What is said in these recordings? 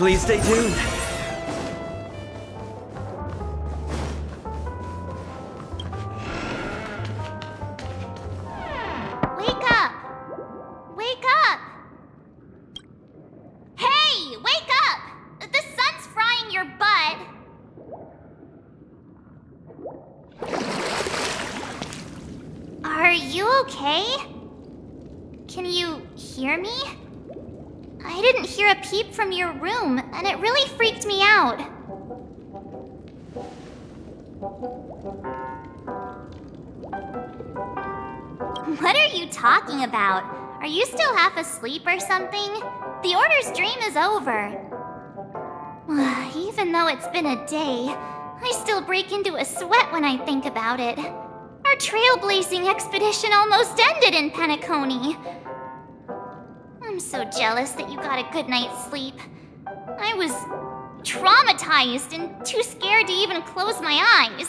Please stay tuned. Wake up! Wake up! Hey, wake up! The sun's frying your butt. Are you okay? Can you hear me? I didn't hear a peep from your room, and it really freaked me out. What are you talking about? Are you still half asleep or something? The Order's dream is over. Even though it's been a day, I still break into a sweat when I think about it. Our trailblazing expedition almost ended in Penacony. I'm so jealous that you got a good night's sleep. I was traumatized and too scared to even close my eyes.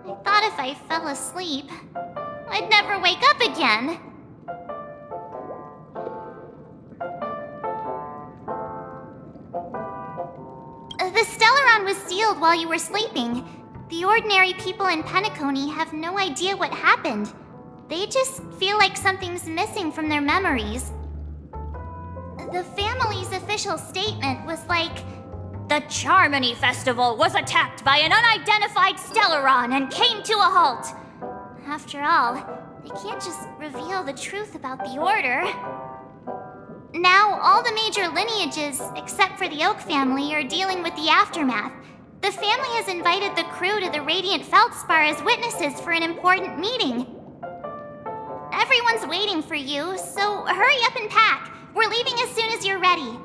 I thought if I fell asleep, I'd never wake up again. The Stellaron was sealed while you were sleeping. The ordinary people in Penacony have no idea what happened. They just feel like something's missing from their memories. The family's official statement was like, "The Charmony Festival was attacked by an unidentified Stellaron and came to a halt." After all, they can't just reveal the truth about the Order. Now, all the major lineages, except for the Oak family, are dealing with the aftermath. The family has invited the crew to the Radiant Feldspar as witnesses for an important meeting. Everyone's waiting for you, so hurry up and pack. We're leaving as soon as you're ready.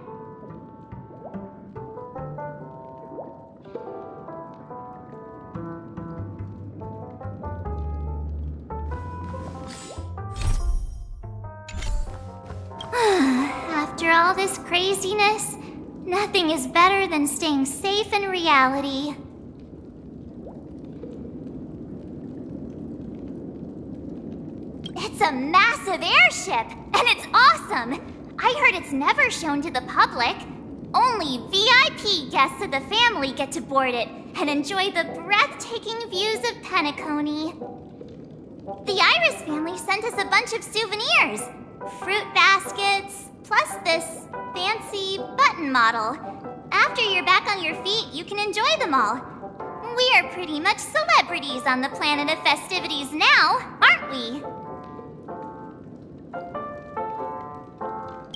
After all this craziness, nothing is better than staying safe in reality. It's a massive airship, and it's awesome! I heard it's never shown to the public. Only VIP guests of the family get to board it and enjoy the breathtaking views of Penacony. The Iris family sent us a bunch of souvenirs. Fruit baskets, plus this fancy button model. After you're back on your feet, you can enjoy them all. We are pretty much celebrities on the planet of festivities now, aren't we?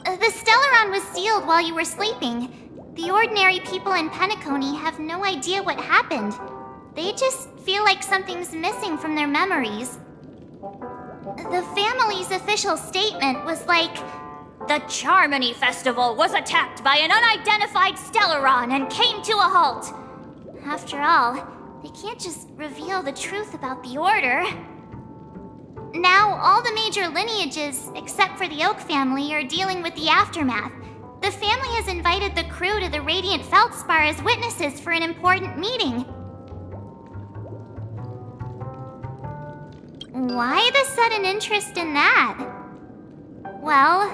The Stellaron was sealed while you were sleeping. The ordinary people in Penacony have no idea what happened. They just feel like something's missing from their memories. The family's official statement was like, "The Charmony Festival was attacked by an unidentified Stellaron and came to a halt." After all, they can't just reveal the truth about the Order. Now, all the major lineages, except for the Oak family, are dealing with the aftermath. The family has invited the crew to the Radiant Feldspar as witnesses for an important meeting. Why the sudden interest in that? Well,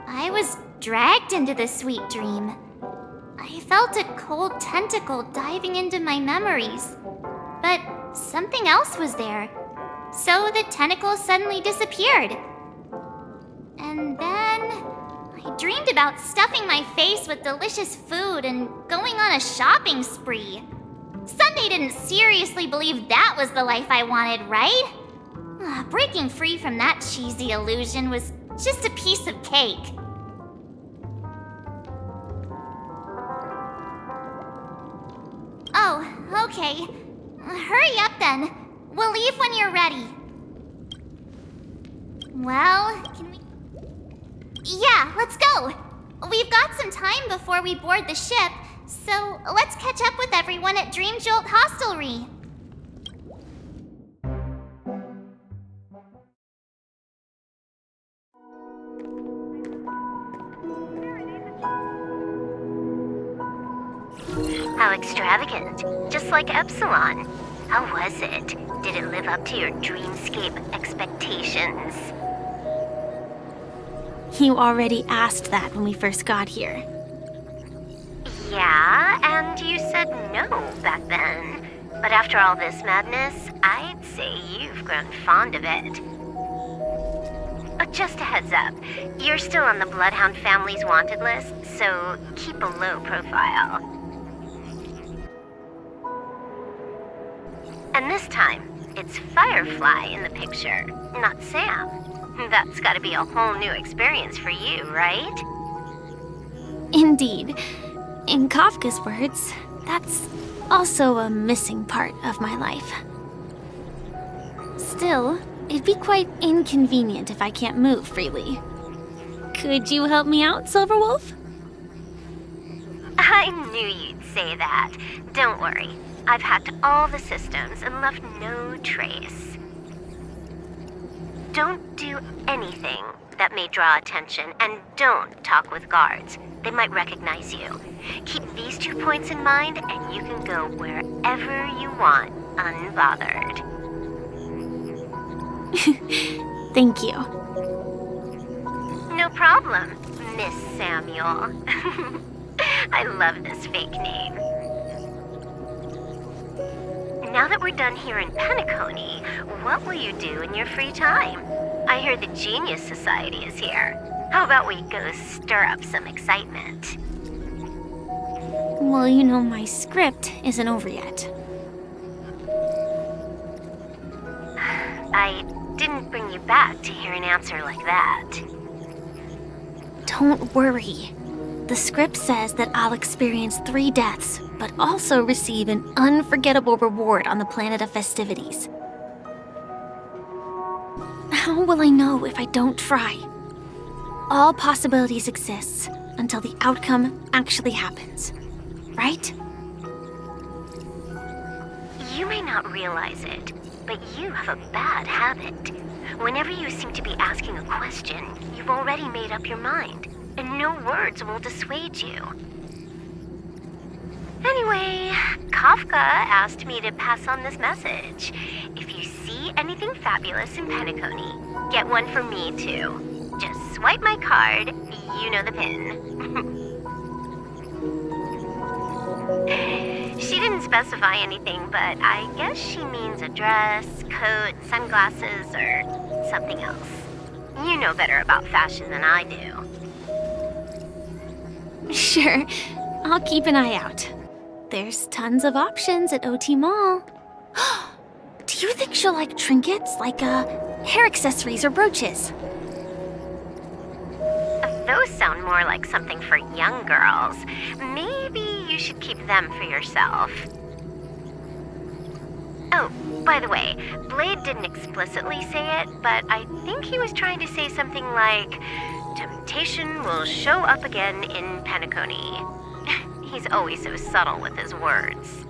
I was dragged into this sweet dream. I felt a cold tentacle diving into my memories. But something else was there. So the tentacle suddenly disappeared. And then I dreamed about stuffing my face with delicious food and going on a shopping spree. Sunday didn't seriously believe that was the life I wanted, right? Breaking free from that cheesy illusion was just a piece of cake. Oh, okay. Hurry up then. We'll leave when you're ready. Well, can we... Yeah, let's go. We've got some time before we board the ship, so let's catch up with everyone at Dream Jolt Hostelry. How extravagant. Just like Epsilon. How was it? Did it live up to your dreamscape expectations? You already asked that when we first got here. Yeah, and you said no back then. But after all this madness, I'd say you've grown fond of it. Just a heads up, you're still on the Bloodhound family's wanted list, so keep a low profile. And this time, it's Firefly in the picture, not Sam. That's gotta be a whole new experience for you, right? Indeed. In Kafka's words, that's also a missing part of my life. Still, it'd be quite inconvenient if I can't move freely. Could you help me out, Silverwolf? I knew you'd say that. Don't worry. I've hacked all the systems and left no trace. Don't do anything that may draw attention, and don't talk with guards. They might recognize you. Keep these 2 points in mind, and you can go wherever you want, unbothered. Thank you. No problem, Miss Samuel. I love this fake name. Now that we're done here in Penacony, what will you do in your free time? I hear the Genius Society is here. How about we go stir up some excitement? Well, you know, my script isn't over yet. I didn't bring you back to hear an answer like that. Don't worry. The script says that I'll experience 3 deaths, but also receive an unforgettable reward on the planet of festivities. How will I know if I don't try? All possibilities exist until the outcome actually happens, right? You may not realize it, but you have a bad habit. Whenever you seem to be asking a question, you've already made up your mind, and no words will dissuade you. Anyway, Kafka asked me to pass on this message. If you see anything fabulous in Penacony, get one for me too. Just swipe my card, you know the pin. She didn't specify anything, but I guess she means a dress, coat, sunglasses, or something else. You know better about fashion than I do. Sure, I'll keep an eye out. There's tons of options at OT Mall. Do you think she'll like trinkets, like hair accessories or brooches? Those sound more like something for young girls. Maybe you should keep them for yourself. Oh, by the way, Blade didn't explicitly say it, but I think he was trying to say something like, temptation will show up again in Penacony. He's always so subtle with his words.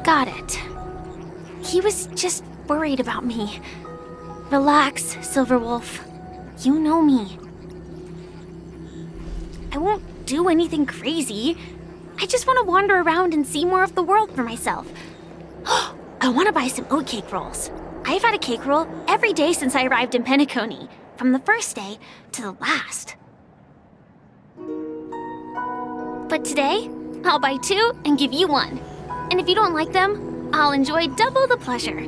Got it. He was just worried about me. Relax, Silverwolf. You know me. I won't do anything crazy. I just want to wander around and see more of the world for myself. I want to buy some oatcake rolls. I've had a cake roll every day since I arrived in Penacony, from the first day to the last. But today, I'll buy 2 and give you 1. And if you don't like them, I'll enjoy double the pleasure.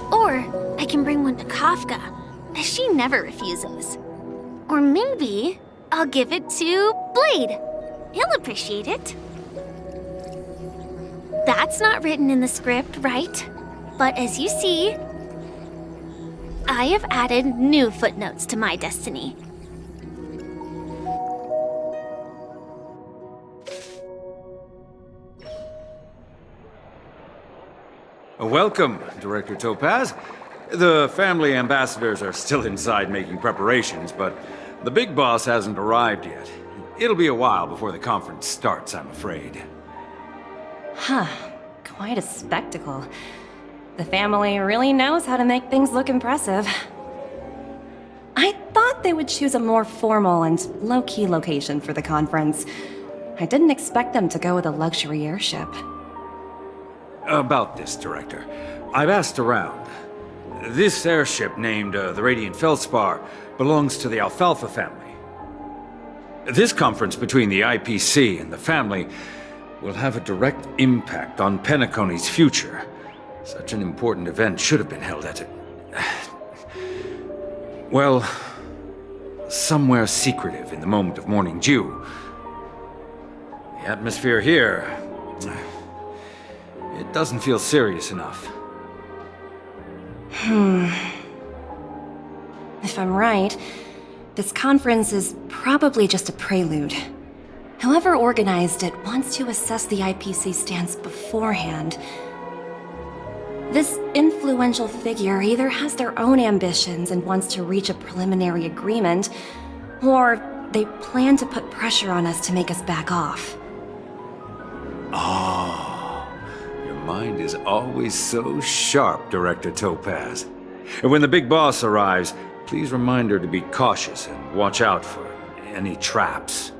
Or I can bring one to Kafka, as she never refuses. Or maybe I'll give it to Blade. He'll appreciate it. That's not written in the script, right? But as you see, I have added new footnotes to my destiny. Welcome, Director Topaz. The family ambassadors are still inside making preparations, but the big boss hasn't arrived yet. It'll be a while before the conference starts, I'm afraid. Huh. Quite a spectacle. The family really knows how to make things look impressive. I thought they would choose a more formal and low-key location for the conference. I didn't expect them to go with a luxury airship. About this, Director. I've asked around. This airship named the Radiant Feldspar belongs to the Alfalfa family. This conference between the IPC and the family will have a direct impact on Penacony's future. Such an important event should have been held at well, somewhere secretive in the moment of morning dew. The atmosphere here, it doesn't feel serious enough. If I'm right, this conference is probably just a prelude. Whoever organized it wants to assess the IPC stance beforehand. This influential figure either has their own ambitions and wants to reach a preliminary agreement, or they plan to put pressure on us to make us back off. Oh, your mind is always so sharp, Director Topaz. And when the big boss arrives, please remind her to be cautious and watch out for any traps.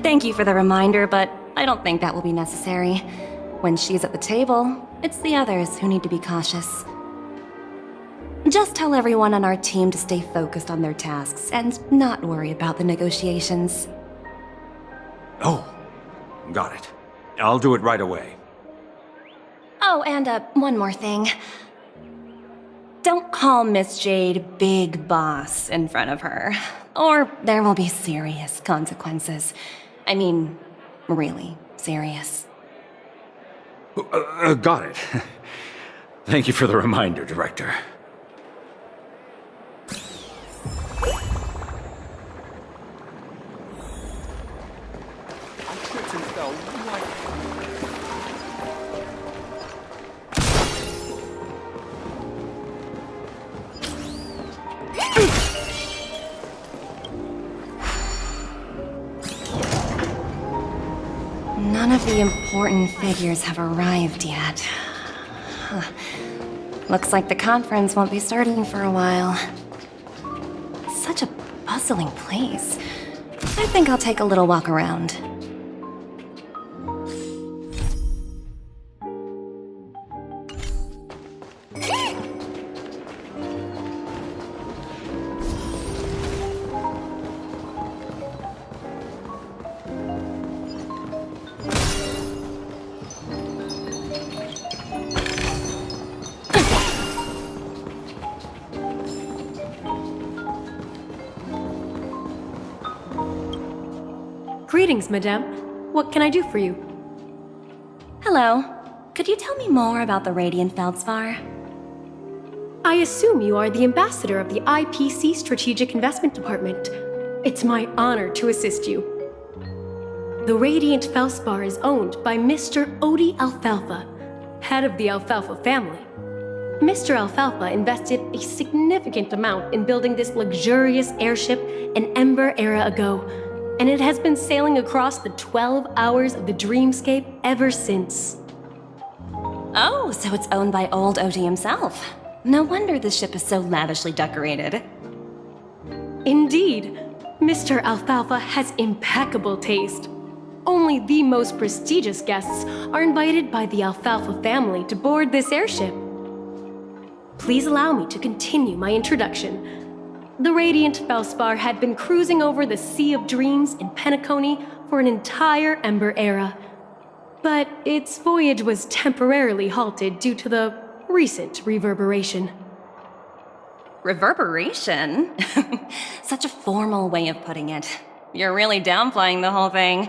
Thank you for the reminder, but I don't think that will be necessary. When she's at the table, it's the others who need to be cautious. Just tell everyone on our team to stay focused on their tasks and not worry about the negotiations. Oh, got it. I'll do it right away. Oh, and one more thing. Don't call Miss Jade Big Boss in front of her, or there will be serious consequences. I mean, really serious. Got it. Thank you for the reminder, Director. None of the important figures have arrived yet. Huh. Looks like the conference won't be starting for a while. Such a bustling place. I think I'll take a little walk around. Greetings, madame. What can I do for you? Hello. Could you tell me more about the Radiant Feldspar? I assume you are the ambassador of the IPC Strategic Investment Department. It's my honor to assist you. The Radiant Feldspar is owned by Mr. Odie Alfalfa, head of the Alfalfa family. Mr. Alfalfa invested a significant amount in building this luxurious airship an Ember era ago, and it has been sailing across the 12 hours of the dreamscape ever since. Oh, so it's owned by old Odie himself. No wonder the ship is so lavishly decorated. Indeed, Mr. Alfalfa has impeccable taste. Only the most prestigious guests are invited by the Alfalfa family to board this airship. Please allow me to continue my introduction. The Radiant Feldspar had been cruising over the Sea of Dreams in Penacony for an entire Ember era. But its voyage was temporarily halted due to the recent reverberation. Reverberation? Such a formal way of putting it. You're really downplaying the whole thing.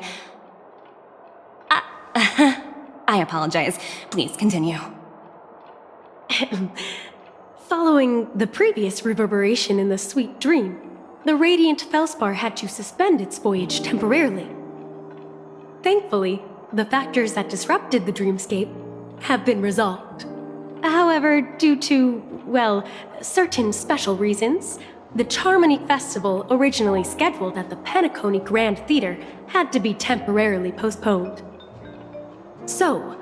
I apologize. Please continue. Following the previous reverberation in the Sweet Dream, the Radiant Feldspar had to suspend its voyage temporarily. Thankfully, the factors that disrupted the dreamscape have been resolved. However, due to, well, certain special reasons, the Charmony Festival originally scheduled at the Penacony Grand Theater had to be temporarily postponed. So,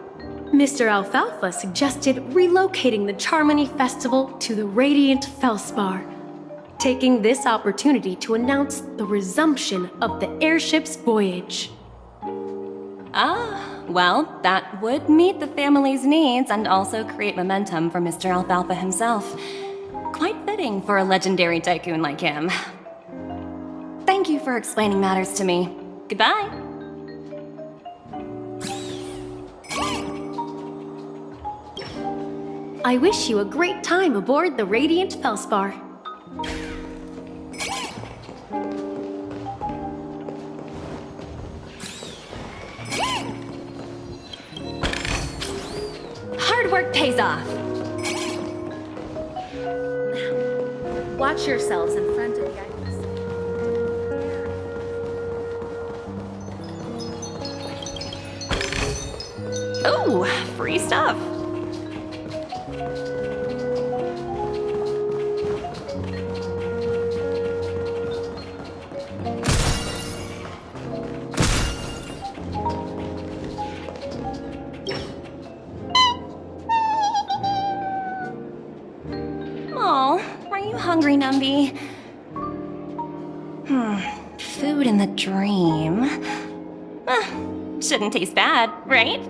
Mr. Alfalfa suggested relocating the Charmony Festival to the Radiant Feldspar, taking this opportunity to announce the resumption of the airship's voyage. Ah, well, that would meet the family's needs and also create momentum for Mr. Alfalfa himself. Quite fitting for a legendary tycoon like him. Thank you for explaining matters to me. Goodbye. I wish you a great time aboard the Radiant Felspar. Hard work pays off. Watch yourselves in front of the ice. Ooh, free stuff. Are you hungry, Numby? Food in the dream. Shouldn't taste bad, right?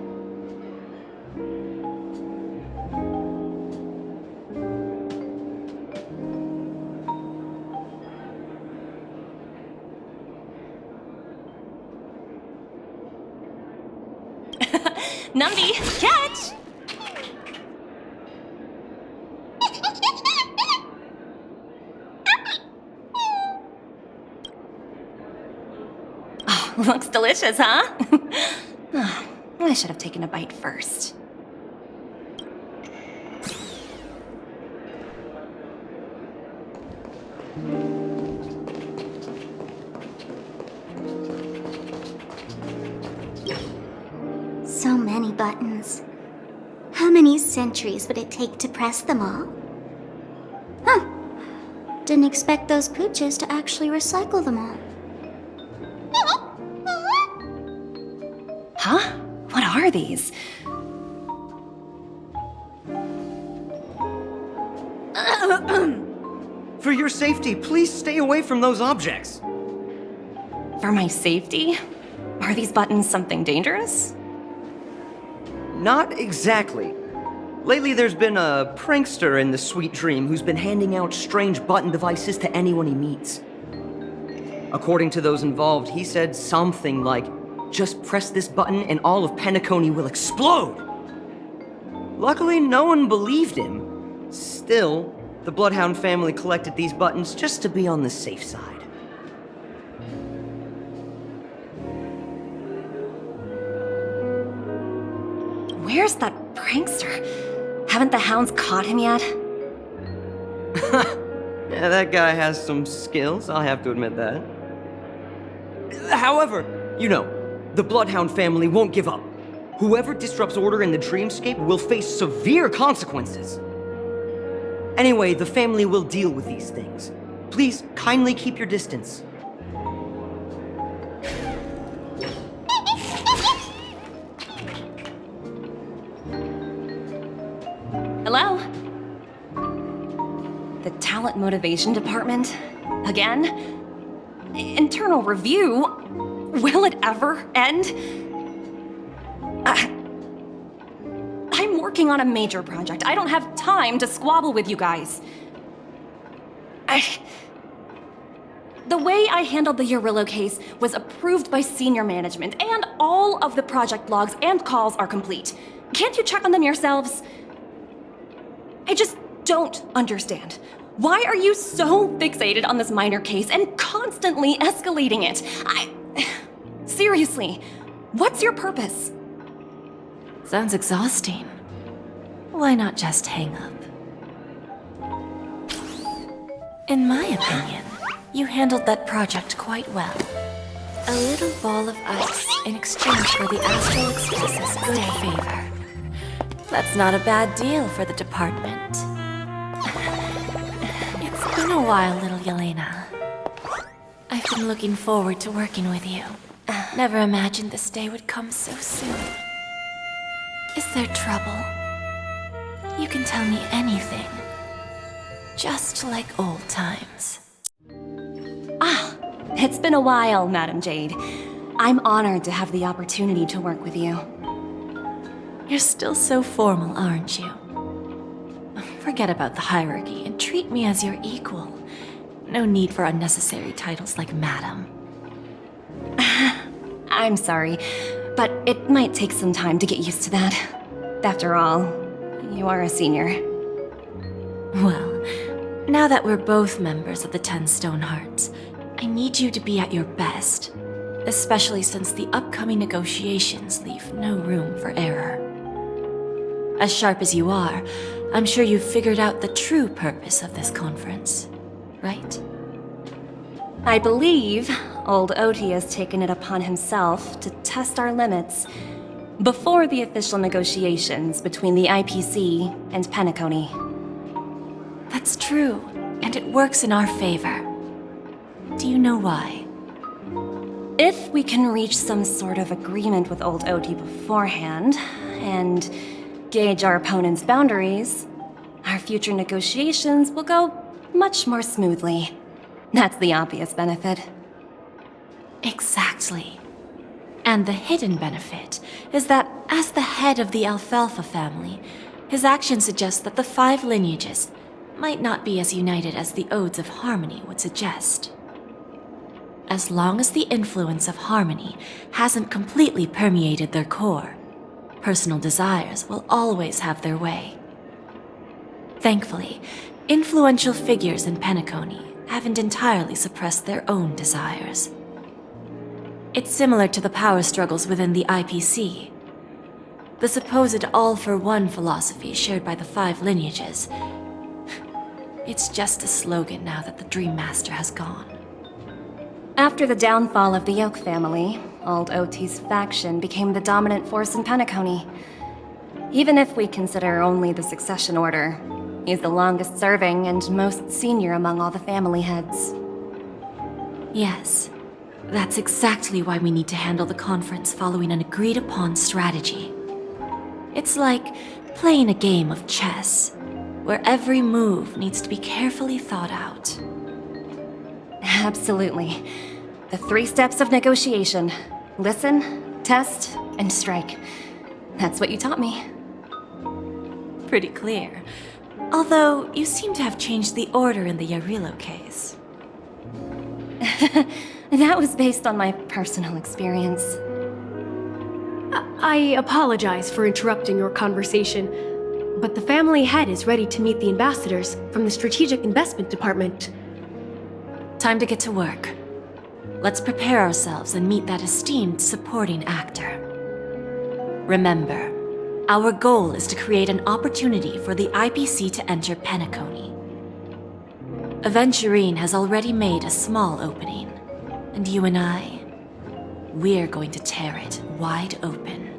Numby, catch! Looks delicious, huh? I should have taken a bite first. So many buttons. How many centuries would it take to press them all? Huh. Didn't expect those pooches to actually recycle them all. Huh? What are these? For your safety, please stay away from those objects. For my safety? Are these buttons something dangerous? Not exactly. Lately, there's been a prankster in the Sweet Dream who's been handing out strange button devices to anyone he meets. According to those involved, he said something like, "Just press this button and all of Penacony will explode!" Luckily, no one believed him. Still, the Bloodhound family collected these buttons just to be on the safe side. Where's that prankster? Haven't the hounds caught him yet? Yeah, that guy has some skills, I'll have to admit that. However, you know, the Bloodhound family won't give up. Whoever disrupts order in the dreamscape will face severe consequences. Anyway, the family will deal with these things. Please kindly keep your distance. Hello? The talent motivation department? Again? Internal review? Will it ever end? I'm working on a major project. I don't have time to squabble with you guys. The way I handled the Urillo case was approved by senior management, and all of the project logs and calls are complete. Can't you check on them yourselves? I just don't understand. Why are you so fixated on this minor case and constantly escalating it? Seriously, what's your purpose? Sounds exhausting. Why not just hang up? In my opinion, you handled that project quite well. A little ball of ice in exchange for the Astral Express's good favor. That's not a bad deal for the department. It's been a while, little Yelena. I've been looking forward to working with you. Never imagined this day would come so soon. Is there trouble? You can tell me anything. Just like old times. It's been a while, Madam Jade. I'm honored to have the opportunity to work with you. You're still so formal, aren't you? Forget about the hierarchy and treat me as your equal. No need for unnecessary titles like Madam. I'm sorry, but it might take some time to get used to that. After all, you are a senior. Well, now that we're both members of the 10 Stonehearts, I need you to be at your best, especially since the upcoming negotiations leave no room for error. As sharp as you are, I'm sure you've figured out the true purpose of this conference, right? I believe old Oti has taken it upon himself to test our limits before the official negotiations between the IPC and Penacony. That's true, and it works in our favor. Do you know why? If we can reach some sort of agreement with old Oti beforehand, and gauge our opponent's boundaries, our future negotiations will go much more smoothly. That's the obvious benefit. Exactly. And the hidden benefit is that as the head of the Alfalfa family, his actions suggest that the 5 lineages might not be as united as the Odes of Harmony would suggest. As long as the influence of Harmony hasn't completely permeated their core, personal desires will always have their way. Thankfully, influential figures in Penacony haven't entirely suppressed their own desires. It's similar to the power struggles within the IPC. The supposed all-for-one philosophy shared by the 5 lineages. It's just a slogan now that the Dream Master has gone. After the downfall of the Yoke family, old Oti's faction became the dominant force in Penacony. Even if we consider only the succession order, he's the longest serving and most senior among all the family heads. Yes, that's exactly why we need to handle the conference following an agreed-upon strategy. It's like playing a game of chess, where every move needs to be carefully thought out. Absolutely. The 3 steps of negotiation. Listen, test, and strike. That's what you taught me. Pretty clear. Although, you seem to have changed the order in the Yarilo case. That was based on my personal experience. I apologize for interrupting your conversation, but the family head is ready to meet the ambassadors from the Strategic Investment Department. Time to get to work. Let's prepare ourselves and meet that esteemed supporting actor. Remember, our goal is to create an opportunity for the IPC to enter Penacony. Aventurine has already made a small opening, and you and I, we're going to tear it wide open.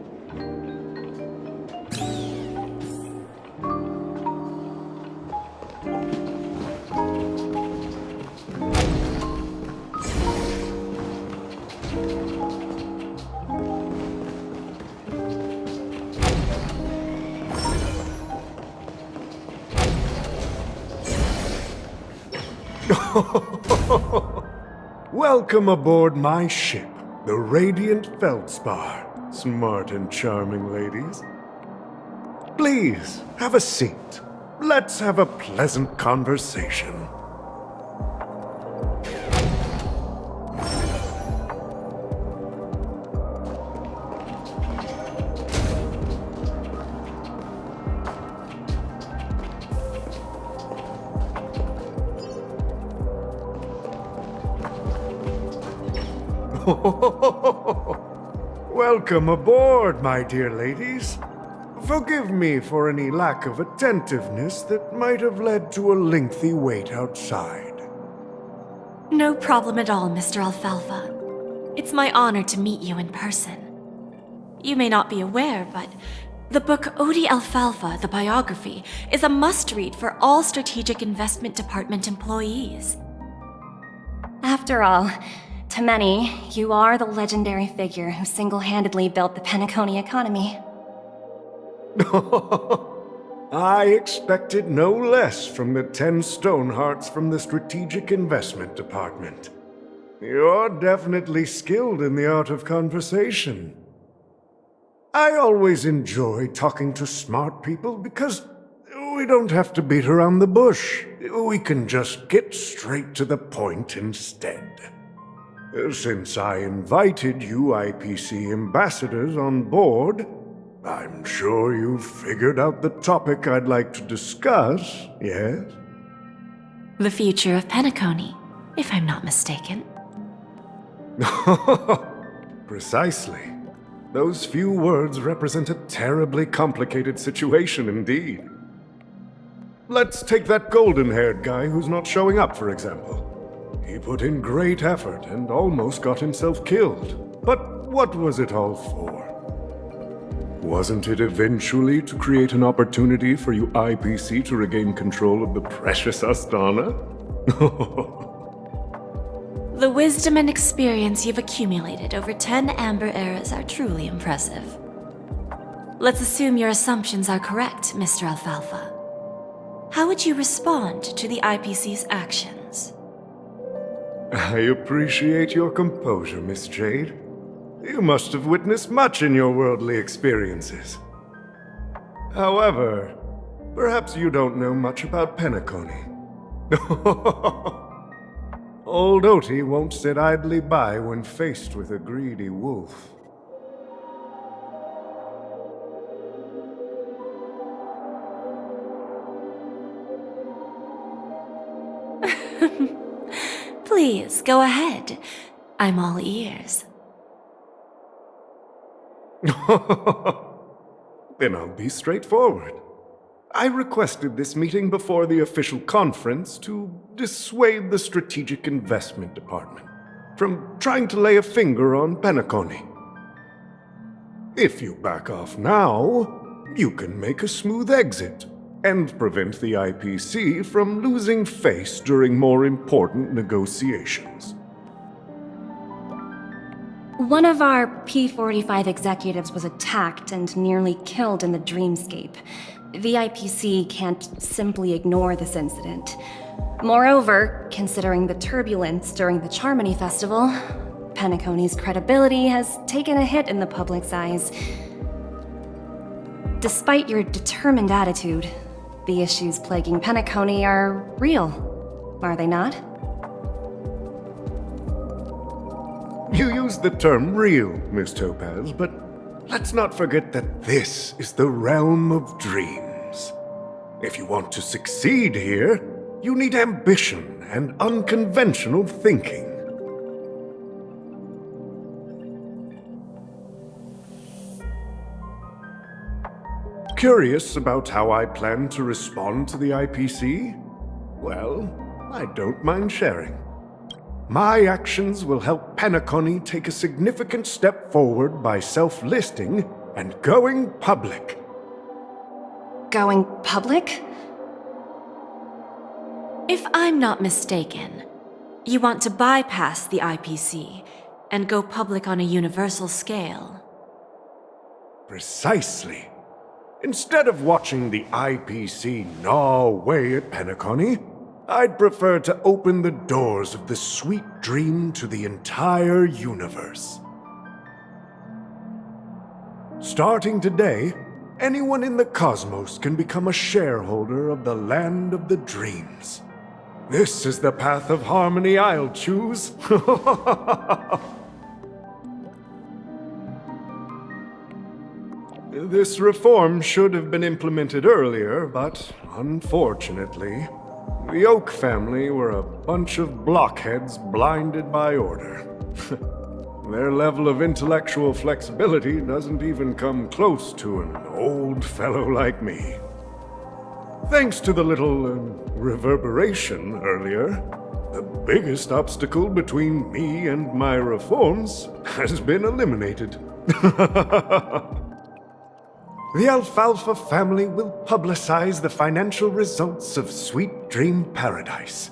Welcome aboard my ship, the Radiant Feldspar. Smart and charming ladies. Please, have a seat. Let's have a pleasant conversation. Welcome aboard, my dear ladies. Forgive me for any lack of attentiveness that might have led to a lengthy wait outside. No problem at all, Mr. Alfalfa. It's my honor to meet you in person. You may not be aware, but the book Odi Alfalfa, the biography, is a must-read for all Strategic Investment Department employees. After all, to many, you are the legendary figure who single-handedly built the Penacony economy. I expected no less from the 10 Stonehearts from the Strategic Investment Department. You're definitely skilled in the art of conversation. I always enjoy talking to smart people because we don't have to beat around the bush. We can just get straight to the point instead. Since I invited you IPC ambassadors on board, I'm sure you've figured out the topic I'd like to discuss, yes? The future of Penacony, if I'm not mistaken. Precisely. Those few words represent a terribly complicated situation indeed. Let's take that golden-haired guy who's not showing up, for example. He put in great effort and almost got himself killed. But what was it all for? Wasn't it eventually to create an opportunity for you IPC to regain control of the precious Astana? The wisdom and experience you've accumulated over 10 Amber Eras are truly impressive. Let's assume your assumptions are correct, Mr. Alfalfa. How would you respond to the IPC's actions? I appreciate your composure, Miss Jade. You must have witnessed much in your worldly experiences. However, perhaps you don't know much about Penacony. Old Oti won't sit idly by when faced with a greedy wolf. Please, go ahead. I'm all ears. Then I'll be straightforward. I requested this meeting before the official conference to dissuade the Strategic Investment Department from trying to lay a finger on Penacony. If you back off now, you can make a smooth exit and prevent the IPC from losing face during more important negotiations. One of our P-45 executives was attacked and nearly killed in the dreamscape. The IPC can't simply ignore this incident. Moreover, considering the turbulence during the Charmony Festival, Penacony's credibility has taken a hit in the public's eyes. Despite your determined attitude, the issues plaguing Penacony are real, are they not? You used the term real, Miss Topaz, but let's not forget that this is the realm of dreams. If you want to succeed here, you need ambition and unconventional thinking. Curious about how I plan to respond to the IPC? Well, I don't mind sharing. My actions will help Penacony take a significant step forward by self-listing and going public. Going public? If I'm not mistaken, you want to bypass the IPC and go public on a universal scale. Precisely. Instead of watching the IPC gnaw away at Penacony, I'd prefer to open the doors of the sweet dream to the entire universe. Starting today, anyone in the cosmos can become a shareholder of the land of the dreams. This is the path of harmony I'll choose. This reform should have been implemented earlier, but unfortunately, the Oak family were a bunch of blockheads blinded by order. Their level of intellectual flexibility doesn't even come close to an old fellow like me. Thanks to the little reverberation earlier, the biggest obstacle between me and my reforms has been eliminated. The Alfalfa family will publicize the financial results of Sweet Dream Paradise,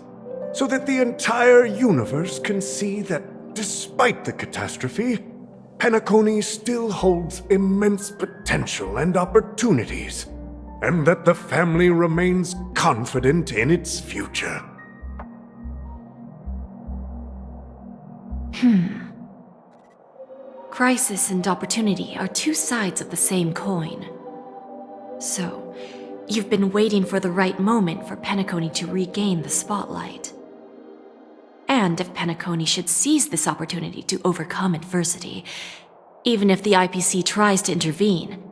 so that the entire universe can see that despite the catastrophe, Penacony still holds immense potential and opportunities, and that the family remains confident in its future. Crisis and opportunity are two sides of the same coin. So, you've been waiting for the right moment for Penacony to regain the spotlight. And if Penacony should seize this opportunity to overcome adversity, even if the IPC tries to intervene,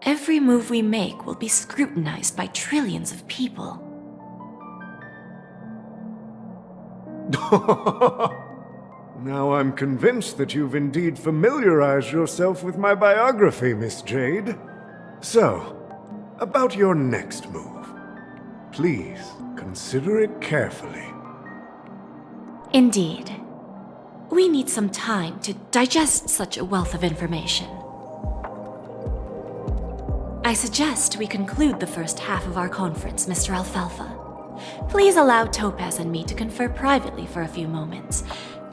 every move we make will be scrutinized by trillions of people. Now I'm convinced that you've indeed familiarized yourself with my biography, Miss Jade. So, about your next move. Please, consider it carefully. Indeed. We need some time to digest such a wealth of information. I suggest we conclude the first half of our conference, Mr. Alfalfa. Please allow Topaz and me to confer privately for a few moments,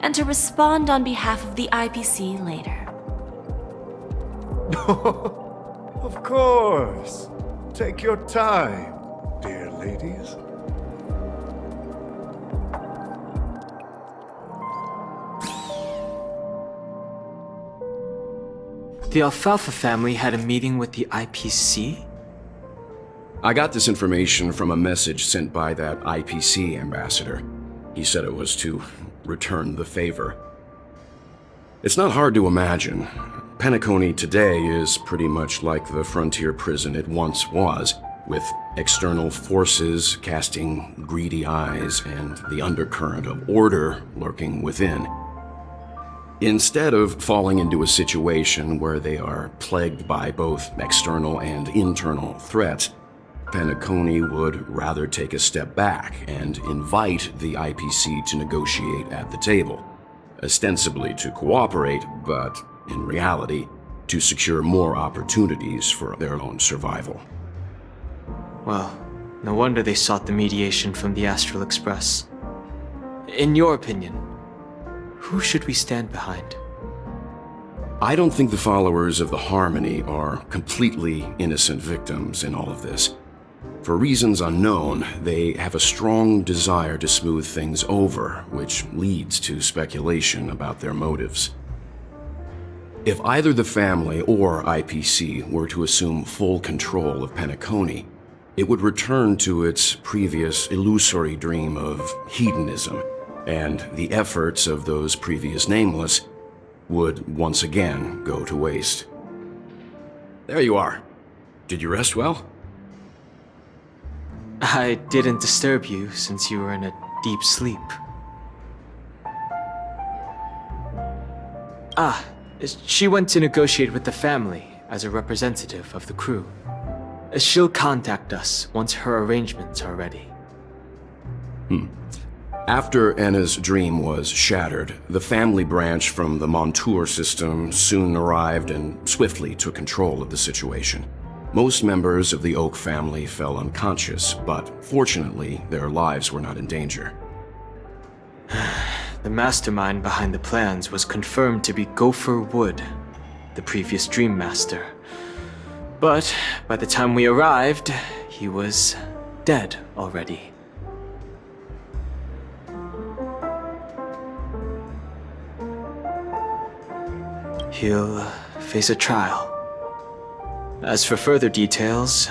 and to respond on behalf of the IPC later. Of course. Take your time, dear ladies. The Alfalfa family had a meeting with the IPC? I got this information from a message sent by that IPC ambassador. He said it was to return the favor. It's not hard to imagine. Penacony today is pretty much like the frontier prison it once was, with external forces casting greedy eyes and the undercurrent of order lurking within. Instead of falling into a situation where they are plagued by both external and internal threats, Penacony would rather take a step back and invite the IPC to negotiate at the table, ostensibly to cooperate, but in reality, to secure more opportunities for their own survival. Well, no wonder they sought the mediation from the Astral Express. In your opinion, who should we stand behind? I don't think the followers of the Harmony are completely innocent victims in all of this. For reasons unknown, they have a strong desire to smooth things over, which leads to speculation about their motives. If either the family or IPC were to assume full control of Penacony, it would return to its previous illusory dream of hedonism, and the efforts of those previous nameless would once again go to waste. There you are. Did you rest well? I didn't disturb you since you were in a deep sleep. She went to negotiate with the family as a representative of the crew. She'll contact us once her arrangements are ready. After Enna's dream was shattered, the family branch from the Montour system soon arrived and swiftly took control of the situation. Most members of the Oak family fell unconscious, but fortunately, their lives were not in danger. The mastermind behind the plans was confirmed to be Gopher Wood, the previous Dream Master. But by the time we arrived, he was dead already. He'll face a trial. As for further details,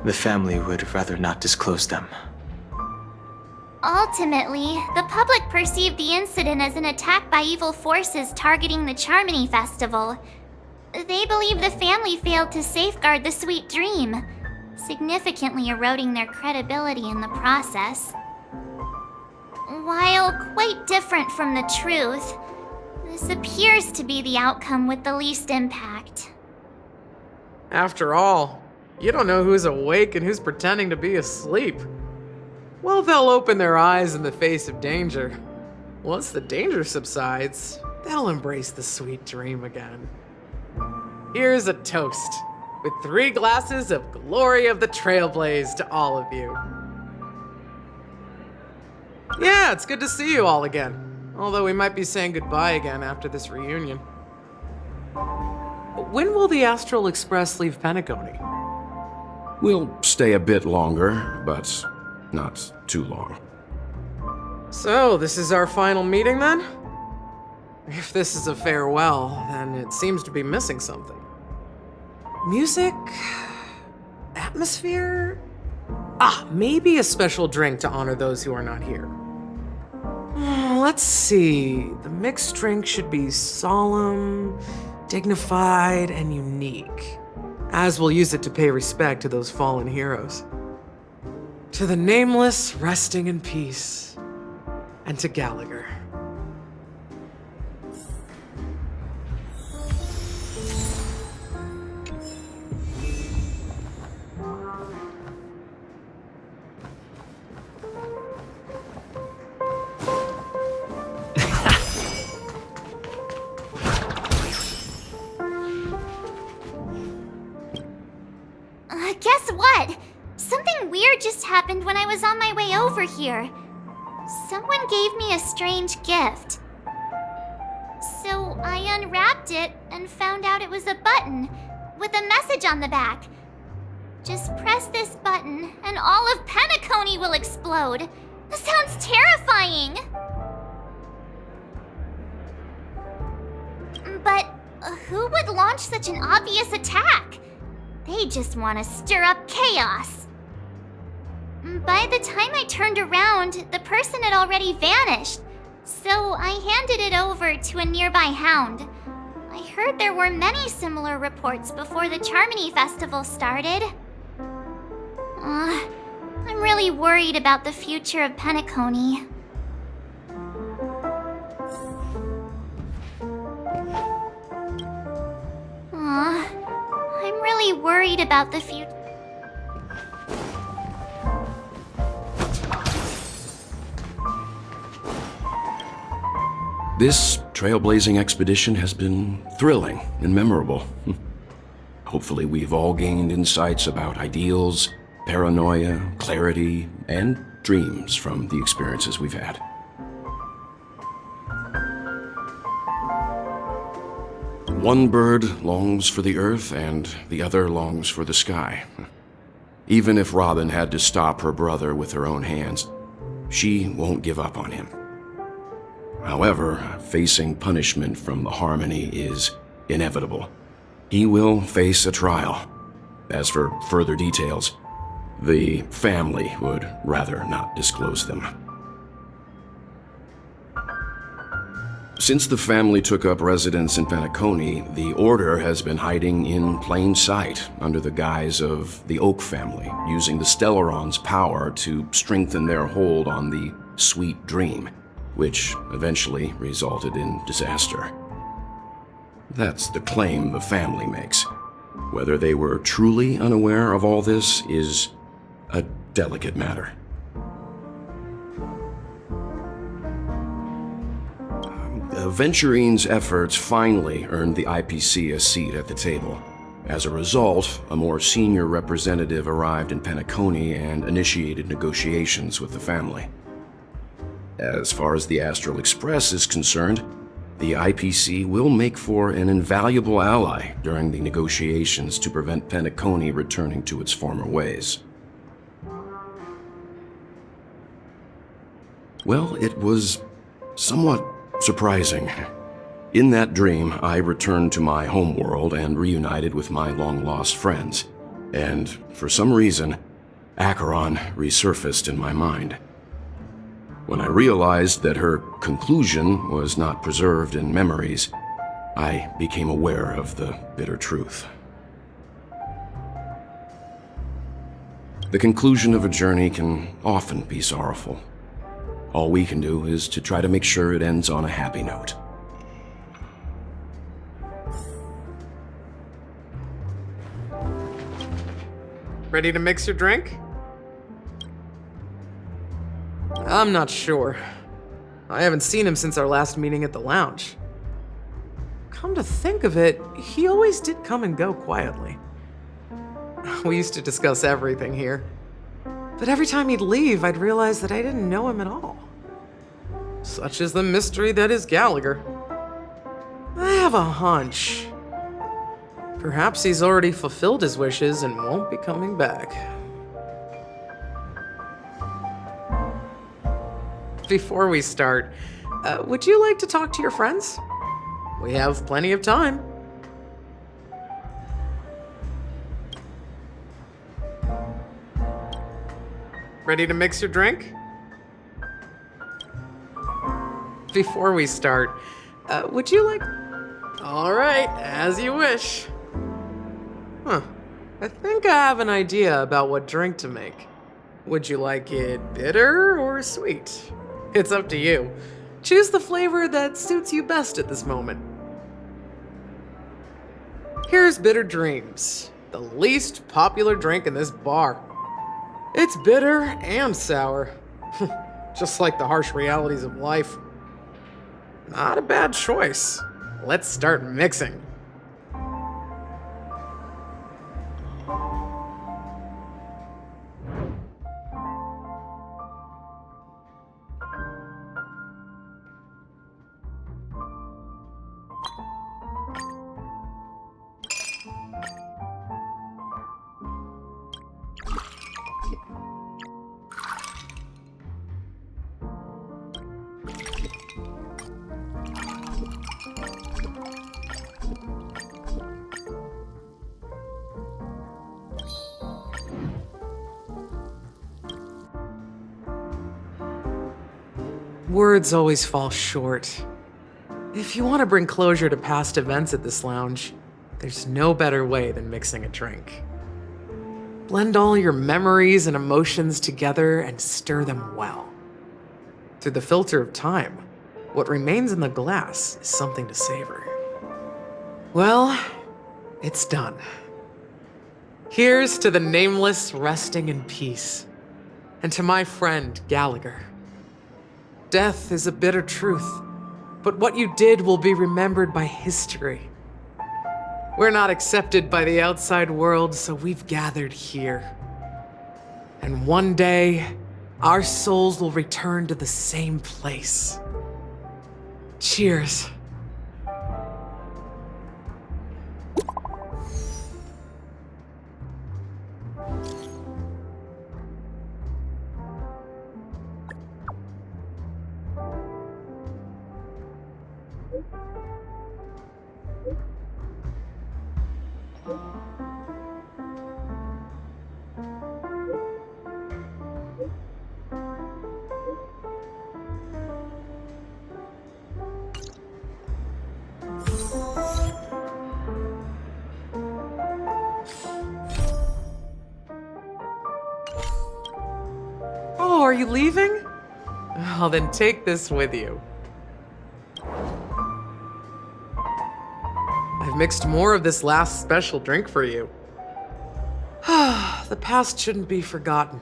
the family would rather not disclose them. Ultimately, the public perceived the incident as an attack by evil forces targeting the Charmony Festival. They believe the family failed to safeguard the Sweet Dream, significantly eroding their credibility in the process. While quite different from the truth, this appears to be the outcome with the least impact. After all, you don't know who's awake and who's pretending to be asleep. Well, they'll open their eyes in the face of danger. Once the danger subsides, they'll embrace the sweet dream again. Here's a toast, with 3 glasses of Glory of the Trailblaze to all of you. Yeah, it's good to see you all again. Although we might be saying goodbye again after this reunion. When will the Astral Express leave Penacony? We'll stay a bit longer, but not too long. So, this is our final meeting then? If this is a farewell, then it seems to be missing something. Music? Atmosphere? Maybe a special drink to honor those who are not here. Let's see. The mixed drink should be solemn, dignified, and unique, as we'll use it to pay respect to those fallen heroes. To the nameless, resting in peace, and to Gallagher. Guess what? Something weird just happened when I was on my way over here. Someone gave me a strange gift. So I unwrapped it and found out it was a button with a message on the back. Just press this button and all of Penacony will explode. That sounds terrifying. But who would launch such an obvious attack? They just want to stir up chaos. By the time I turned around, the person had already vanished, so I handed it over to a nearby hound. I heard there were many similar reports before the Charmony Festival started. I'm really worried about the future of Penacony. I'm really worried about the future. This trailblazing expedition has been thrilling and memorable. Hopefully we've all gained insights about ideals, paranoia, clarity, and dreams from the experiences we've had. One bird longs for the earth and the other longs for the sky. Even if Robin had to stop her brother with her own hands, she won't give up on him. However, facing punishment from the Harmony is inevitable. He will face a trial. As for further details, the family would rather not disclose them. Since the family took up residence in Penacony, the Order has been hiding in plain sight under the guise of the Oak family, using the Stellaron's power to strengthen their hold on the Sweet Dream, which eventually resulted in disaster. That's the claim the family makes. Whether they were truly unaware of all this is a delicate matter. Venturine's efforts finally earned the IPC a seat at the table. As a result, a more senior representative arrived in Penacony and initiated negotiations with the family. As far as the Astral Express is concerned, the IPC will make for an invaluable ally during the negotiations to prevent Penacony returning to its former ways. Well, it was somewhat surprising. In that dream, I returned to my homeworld and reunited with my long-lost friends. And for some reason, Acheron resurfaced in my mind. When I realized that her conclusion was not preserved in memories, I became aware of the bitter truth. The conclusion of a journey can often be sorrowful. All we can do is to try to make sure it ends on a happy note. Ready to mix your drink? I'm not sure. I haven't seen him since our last meeting at the lounge. Come to think of it, he always did come and go quietly. We used to discuss everything here. But every time he'd leave, I'd realize that I didn't know him at all. Such is the mystery that is Gallagher. I have a hunch. Perhaps he's already fulfilled his wishes and won't be coming back. Before we start, would you like to talk to your friends? We have plenty of time. Ready to mix your drink? Before we start, would you like... All right, as you wish. Huh. I think I have an idea about what drink to make. Would you like it bitter or sweet? It's up to you. Choose the flavor that suits you best at this moment. Here's Bitter Dreams, the least popular drink in this bar. It's bitter and sour, just like the harsh realities of life. Not a bad choice. Let's start mixing. Words always fall short. If you want to bring closure to past events at this lounge, there's no better way than mixing a drink. Blend all your memories and emotions together and stir them well. Through the filter of time, what remains in the glass is something to savor. Well, it's done. Here's to the nameless resting in peace, and to my friend Gallagher. Death is a bitter truth, but what you did will be remembered by history. We're not accepted by the outside world, so we've gathered here. And one day, our souls will return to the same place. Cheers. Oh, are you leaving? Well, then take this with you. I've mixed more of this last special drink for you. The past shouldn't be forgotten.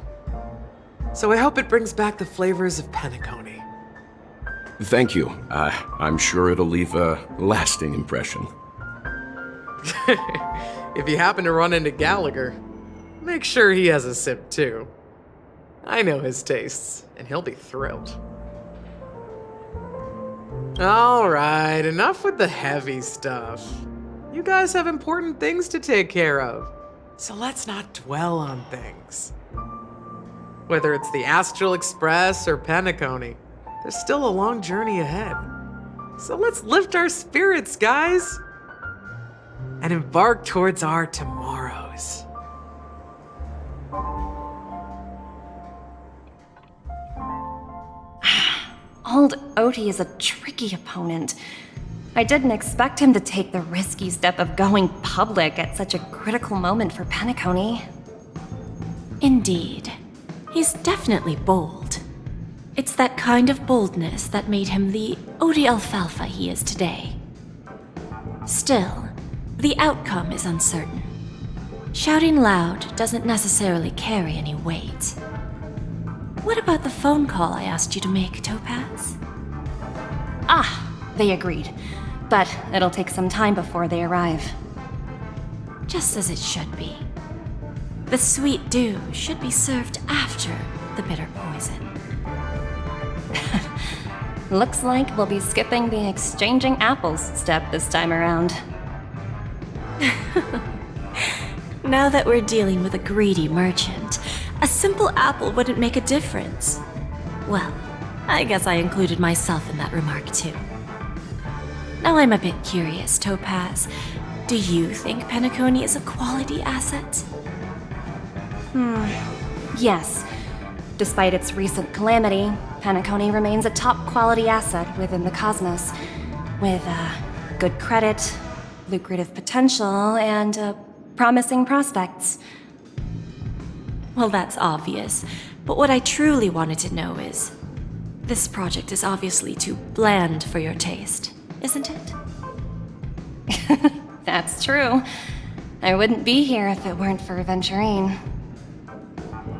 So I hope it brings back the flavors of Penacony. Thank you. I'm sure it'll leave a lasting impression. If you happen to run into Gallagher, make sure he has a sip too. I know his tastes, and he'll be thrilled. All right, enough with the heavy stuff. You guys have important things to take care of, so let's not dwell on things. Whether it's the Astral Express or Penacony, there's still a long journey ahead. So let's lift our spirits, guys, and embark towards our tomorrows. Old Odie is a tricky opponent. I didn't expect him to take the risky step of going public at such a critical moment for Penacony. Indeed. He's definitely bold. It's that kind of boldness that made him the Odie Alfalfa he is today. Still, the outcome is uncertain. Shouting loud doesn't necessarily carry any weight. What about the phone call I asked you to make, Topaz? Ah, they agreed. But it'll take some time before they arrive. Just as it should be. The sweet dew should be served after the bitter poison. Looks like we'll be skipping the exchanging apples step this time around. Now that we're dealing with a greedy merchant, a simple apple wouldn't make a difference. Well, I guess I included myself in that remark too. Now I'm a bit curious, Topaz. Do you think Penacony is a quality asset? Yes. Despite its recent calamity, Penacony remains a top quality asset within the cosmos, with good credit, lucrative potential, and promising prospects. Well, that's obvious. But what I truly wanted to know is, this project is obviously too bland for your taste, isn't it? That's true. I wouldn't be here if it weren't for Venturine.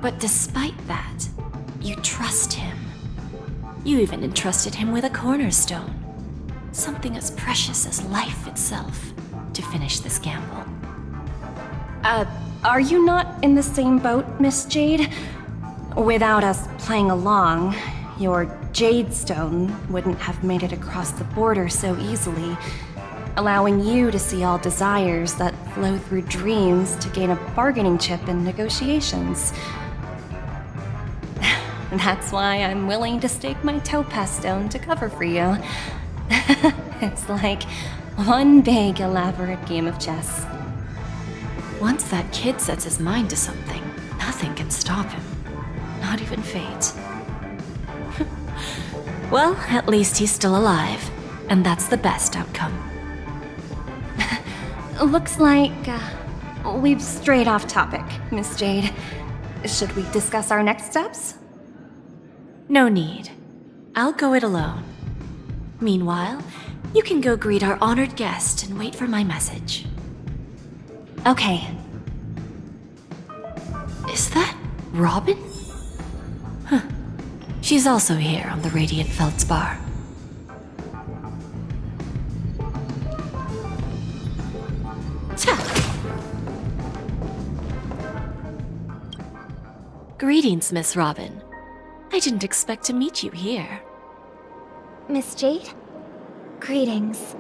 But despite that, you trust him. You even entrusted him with a cornerstone. Something as precious as life itself, to finish this gamble. Are you not in the same boat, Miss Jade? Without us playing along, your Jade Stone wouldn't have made it across the border so easily, allowing you to see all desires that flow through dreams to gain a bargaining chip in negotiations. That's why I'm willing to stake my Topaz Stone to cover for you. It's like one big, elaborate game of chess. Once that kid sets his mind to something, nothing can stop him. Not even fate. Well, at least he's still alive, and that's the best outcome. Looks like we've strayed off topic, Miss Jade. Should we discuss our next steps? No need. I'll go it alone. Meanwhile, you can go greet our honored guest and wait for my message. Okay. Is that Robin? Huh. She's also here on the Radiant Feldspar. Greetings, Miss Robin. I didn't expect to meet you here. Miss Jade? Greetings.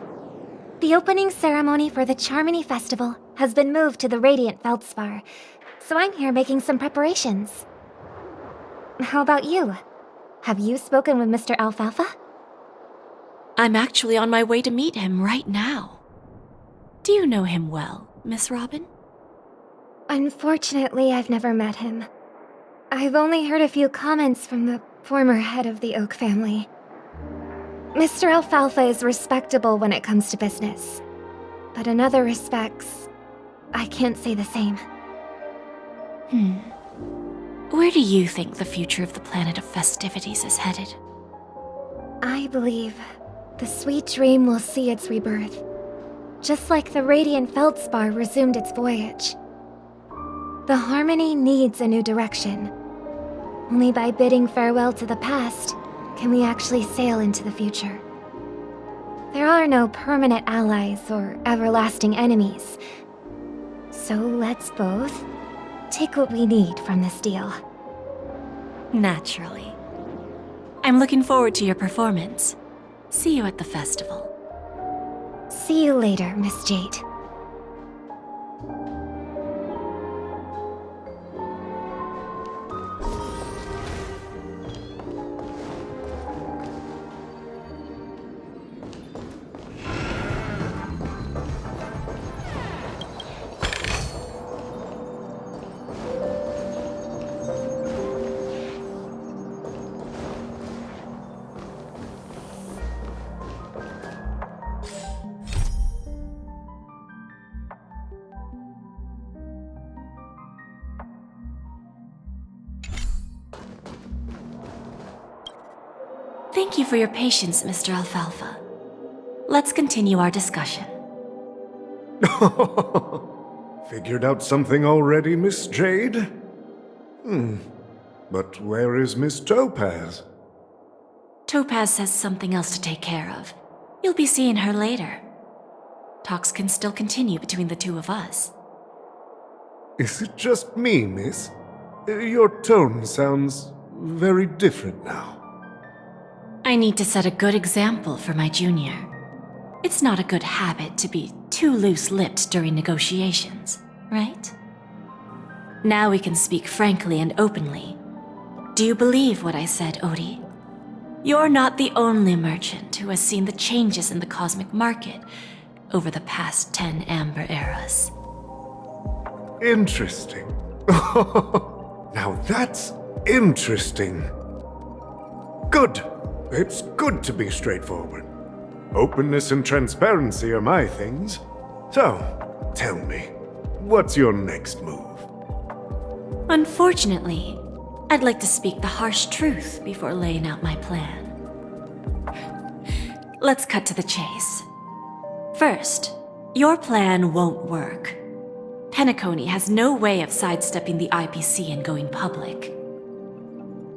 The opening ceremony for the Charmony Festival has been moved to the Radiant Feldspar, so I'm here making some preparations. How about you? Have you spoken with Mr. Alfalfa? I'm actually on my way to meet him right now. Do you know him well, Miss Robin? Unfortunately, I've never met him. I've only heard a few comments from the former head of the Oak family. Mr. Alfalfa is respectable when it comes to business, but in other respects, I can't say the same. Where do you think the future of the planet of festivities is headed? I believe the sweet dream will see its rebirth, just like the Radiant Feldspar resumed its voyage. The Harmony needs a new direction. Only by bidding farewell to the past can we actually sail into the future. There are no permanent allies or everlasting enemies. So let's both take what we need from this deal. Naturally. I'm looking forward to your performance. See you at the festival. See you later, Miss Jade. Thank you for your patience, Mr. Alfalfa. Let's continue our discussion. Figured out something already, Miss Jade? But where is Miss Topaz? Topaz has something else to take care of. You'll be seeing her later. Talks can still continue between the two of us. Is it just me, miss? Your tone sounds very different now. I need to set a good example for my junior. It's not a good habit to be too loose-lipped during negotiations, right? Now we can speak frankly and openly. Do you believe what I said, Odie? you're not the only merchant who has seen the changes in the cosmic market over the past 10 Amber Eras. Interesting. Now that's interesting. Good. It's good to be straightforward. Openness and transparency are my things. So, tell me, what's your next move? Unfortunately, I'd like to speak the harsh truth before laying out my plan. Let's cut to the chase. First, your plan won't work. Penacony has no way of sidestepping the IPC and going public.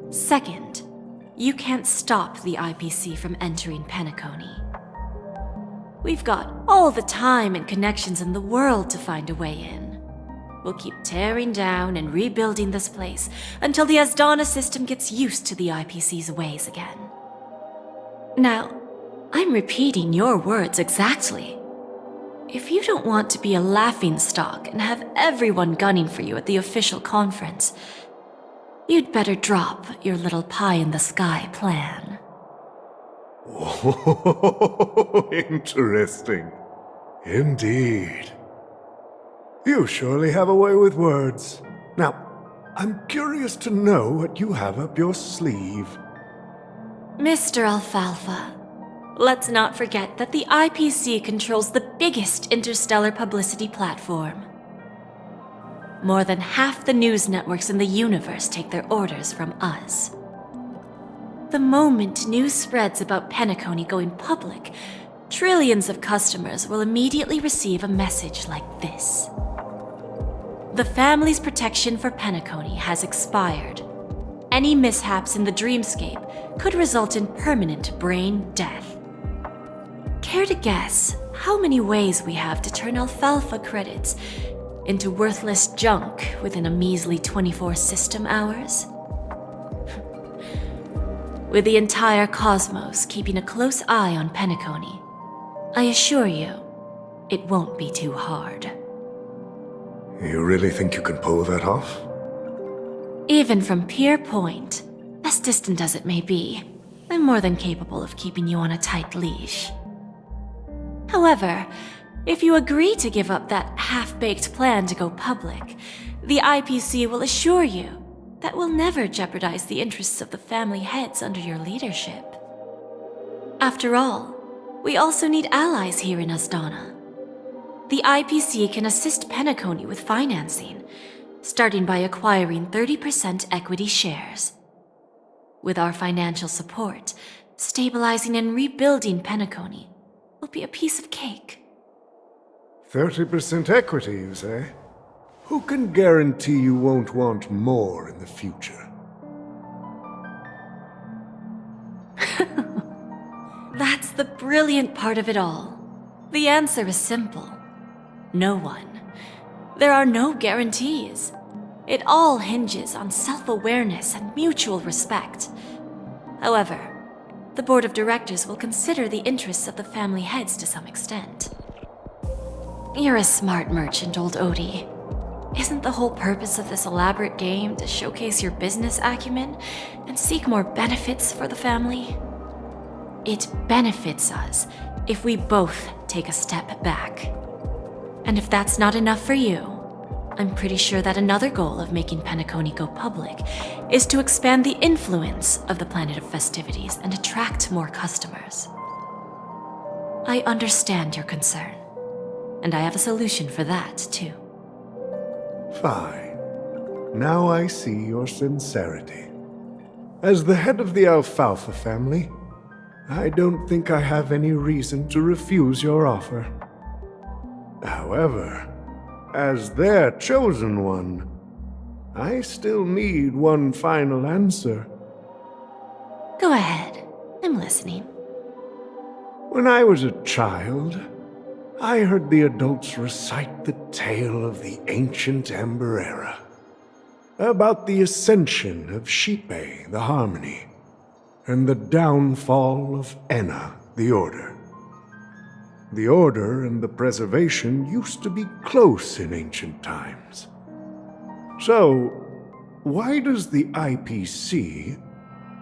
Second, you can't stop the IPC from entering Penacony. We've got all the time and connections in the world to find a way in. We'll keep tearing down and rebuilding this place until the Asdana system gets used to the IPC's ways again. Now, I'm repeating your words exactly. If you don't want to be a laughingstock and have everyone gunning for you at the official conference, you'd better drop your little pie-in-the-sky plan. Oh, interesting. Indeed. You surely have a way with words. Now, I'm curious to know what you have up your sleeve. Mr. Alfalfa, let's not forget that the IPC controls the biggest interstellar publicity platform. More than half the news networks in the universe take their orders from us. The moment news spreads about Penacony going public, trillions of customers will immediately receive a message like this. The family's protection for Penacony has expired. Any mishaps in the dreamscape could result in permanent brain death. Care to guess how many ways we have to turn alfalfa credits into worthless junk within a measly 24 system hours? With the entire cosmos keeping a close eye on Penacony, I assure you, it won't be too hard. You really think you can pull that off? Even from Pier Point, as distant as it may be, I'm more than capable of keeping you on a tight leash. However, if you agree to give up that half-baked plan to go public, the IPC will assure you that we'll never jeopardize the interests of the family heads under your leadership. After all, we also need allies here in Asdana. The IPC can assist Penacony with financing, starting by acquiring 30% equity shares. With our financial support, stabilizing and rebuilding Penacony will be a piece of cake. 30% equity, you say? Who can guarantee you won't want more in the future? That's the brilliant part of it all. The answer is simple. No one. There are no guarantees. It all hinges on self-awareness and mutual respect. However, the board of directors will consider the interests of the family heads to some extent. You're a smart merchant, old Odie. Isn't the whole purpose of this elaborate game to showcase your business acumen and seek more benefits for the family? It benefits us if we both take a step back. And if that's not enough for you, I'm pretty sure that another goal of making Penacony go public is to expand the influence of the Planet of Festivities and attract more customers. I understand your concern, and I have a solution for that, too. Fine. Now I see your sincerity. As the head of the Alfalfa family, I don't think I have any reason to refuse your offer. However, as their chosen one, I still need one final answer. Go ahead. I'm listening. When I was a child, I heard the adults recite the tale of the ancient Amber Era, about the ascension of Shipe, the Harmony, and the downfall of Enna, the Order. The Order and the Preservation used to be close in ancient times. So, why does the IPC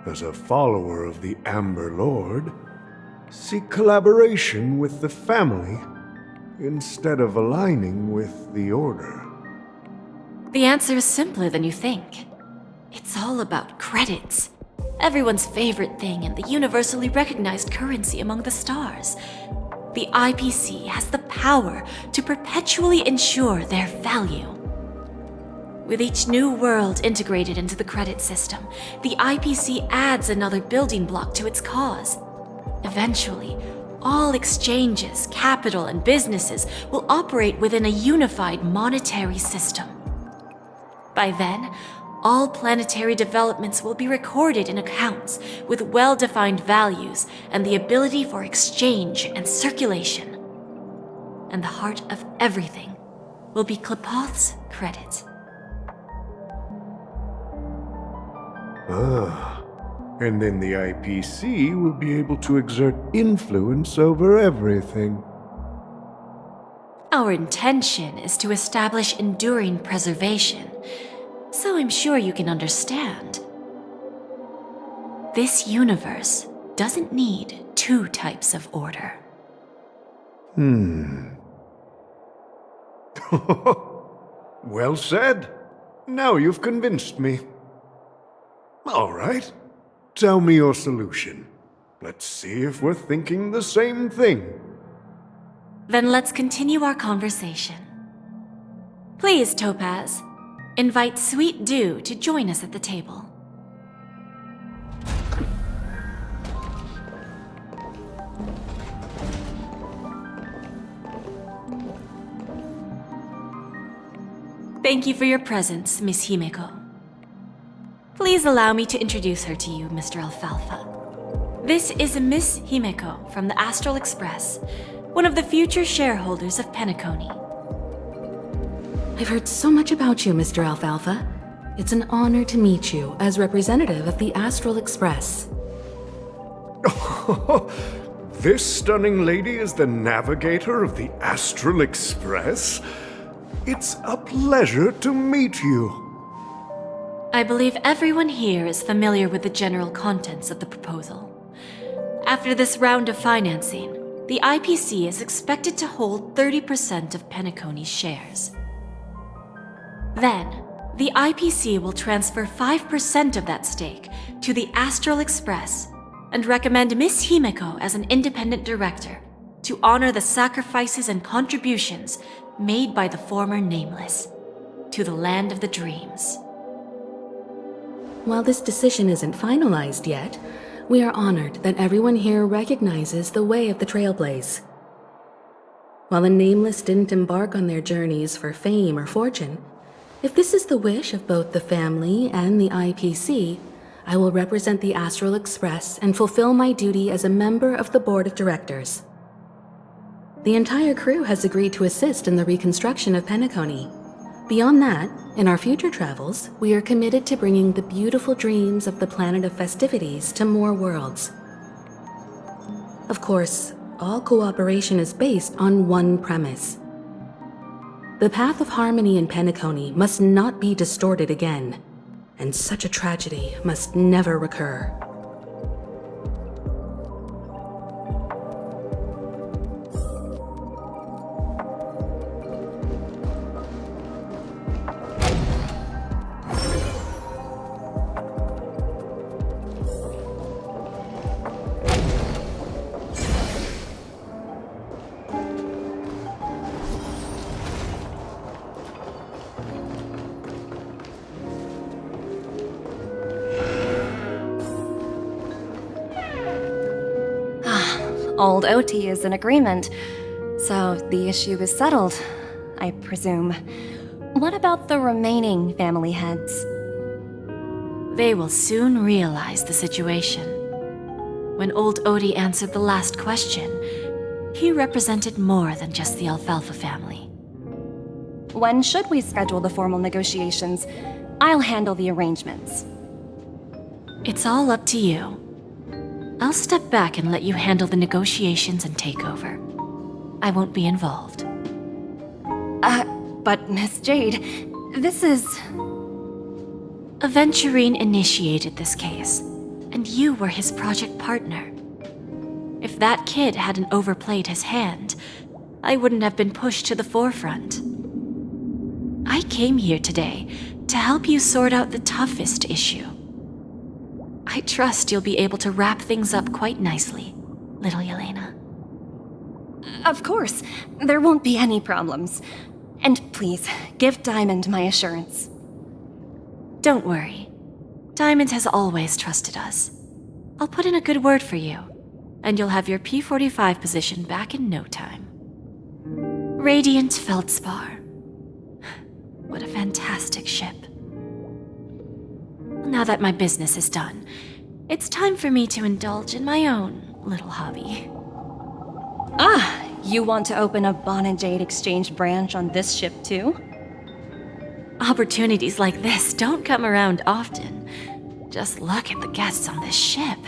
as a follower of the Amber Lord, seek collaboration with the family instead of aligning with the Order? The answer is simpler than you think. It's all about credits. Everyone's favorite thing and the universally recognized currency among the stars. The IPC has the power to perpetually ensure their value. With each new world integrated into the credit system, the IPC adds another building block to its cause. Eventually, all exchanges, capital, and businesses will operate within a unified monetary system. By then, all planetary developments will be recorded in accounts with well-defined values and the ability for exchange and circulation. And the heart of everything will be Klepoth's credit. And then the IPC will be able to exert influence over everything. Our intention is to establish enduring preservation, so I'm sure you can understand. This universe doesn't need two types of order. Well said. Now you've convinced me. All right. Tell me your solution. Let's see if we're thinking the same thing. Then let's continue our conversation. Please, Topaz, invite Sweet Dew to join us at the table. Thank you for your presence, Miss Himeko. Please allow me to introduce her to you, Mr. Alfalfa. This is Miss Himeko from the Astral Express, one of the future shareholders of Penacony. I've heard so much about you, Mr. Alfalfa. It's an honor to meet you as representative of the Astral Express. This stunning lady is the navigator of the Astral Express? It's a pleasure to meet you. I believe everyone here is familiar with the general contents of the proposal. After this round of financing, the IPC is expected to hold 30% of Penacony's shares. Then, the IPC will transfer 5% of that stake to the Astral Express and recommend Miss Himeko as an independent director to honor the sacrifices and contributions made by the former Nameless to the land of the dreams. While this decision isn't finalized yet, we are honored that everyone here recognizes the way of the Trailblaze. While the Nameless didn't embark on their journeys for fame or fortune, if this is the wish of both the family and the IPC, I will represent the Astral Express and fulfill my duty as a member of the board of directors. The entire crew has agreed to assist in the reconstruction of Penacony. Beyond that, in our future travels, we are committed to bringing the beautiful dreams of the planet of festivities to more worlds. Of course, all cooperation is based on one premise. The path of harmony in Penacony must not be distorted again, and such a tragedy must never recur. Old OT is in agreement, so the issue is settled, I presume. What about the remaining family heads? They will soon realize the situation. When old Odie answered the last question, he represented more than just the Alfalfa family. When should we schedule the formal negotiations? I'll handle the arrangements. It's all up to you. I'll step back and let you handle the negotiations and takeover. I won't be involved. But Miss Jade, this is... Aventurine initiated this case, and you were his project partner. If that kid hadn't overplayed his hand, I wouldn't have been pushed to the forefront. I came here today to help you sort out the toughest issue. I trust you'll be able to wrap things up quite nicely, little Yelena. Of course, there won't be any problems. And please, give Diamond my assurance. Don't worry. Diamond has always trusted us. I'll put in a good word for you, and you'll have your P-45 position back in no time. Radiant Feldspar. What a fantastic ship. Now that my business is done, it's time for me to indulge in my own little hobby. Ah, you want to open a Bon & Jade exchange branch on this ship too? Opportunities like this don't come around often. Just look at the guests on this ship.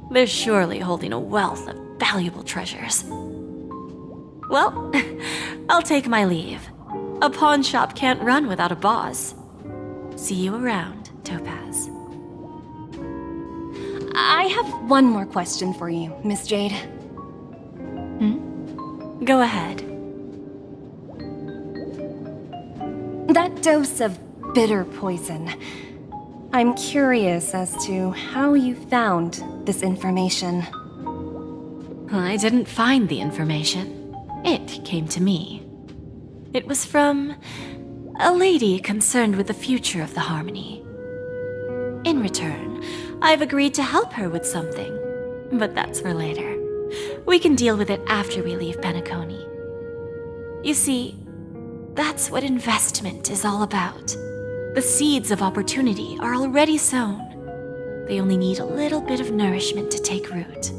They're surely holding a wealth of valuable treasures. Well, I'll take my leave. A pawn shop can't run without a boss. See you around, Topaz. I have one more question for you, Miss Jade. Go ahead. That dose of bitter poison. I'm curious as to how you found this information. I didn't find the information. It came to me. It was from a lady concerned with the future of the Harmony. In return, I've agreed to help her with something, but that's for later. We can deal with it after we leave Penacony. You see, that's what investment is all about. The seeds of opportunity are already sown. They only need a little bit of nourishment to take root.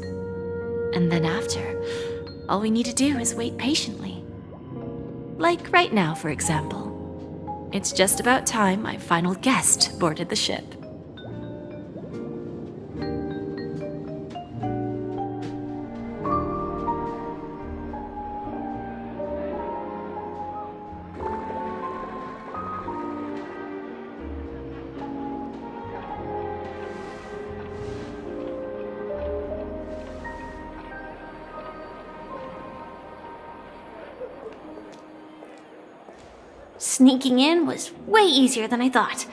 And then after, all we need to do is wait patiently. Like right now, for example. It's just about time my final guest boarded the ship. Sneaking in was way easier than I thought.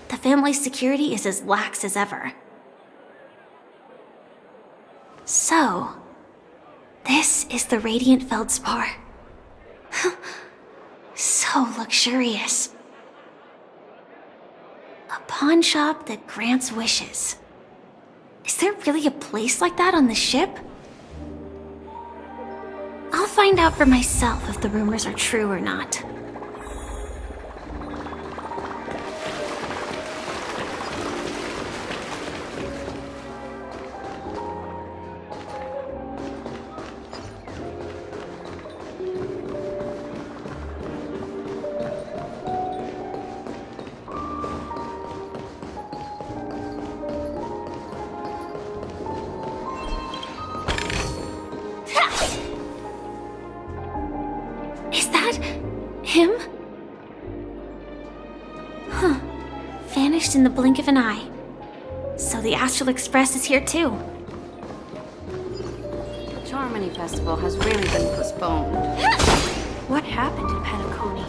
The family's security is as lax as ever. So, this is the Radiant Feldspar. So luxurious. A pawn shop that grants wishes. Is there really a place like that on the ship? I'll find out for myself if the rumors are true or not. Is that him? Huh. Vanished in the blink of an eye. So the Astral Express is here too. The Harmony Festival has really been postponed. What happened in Penacony?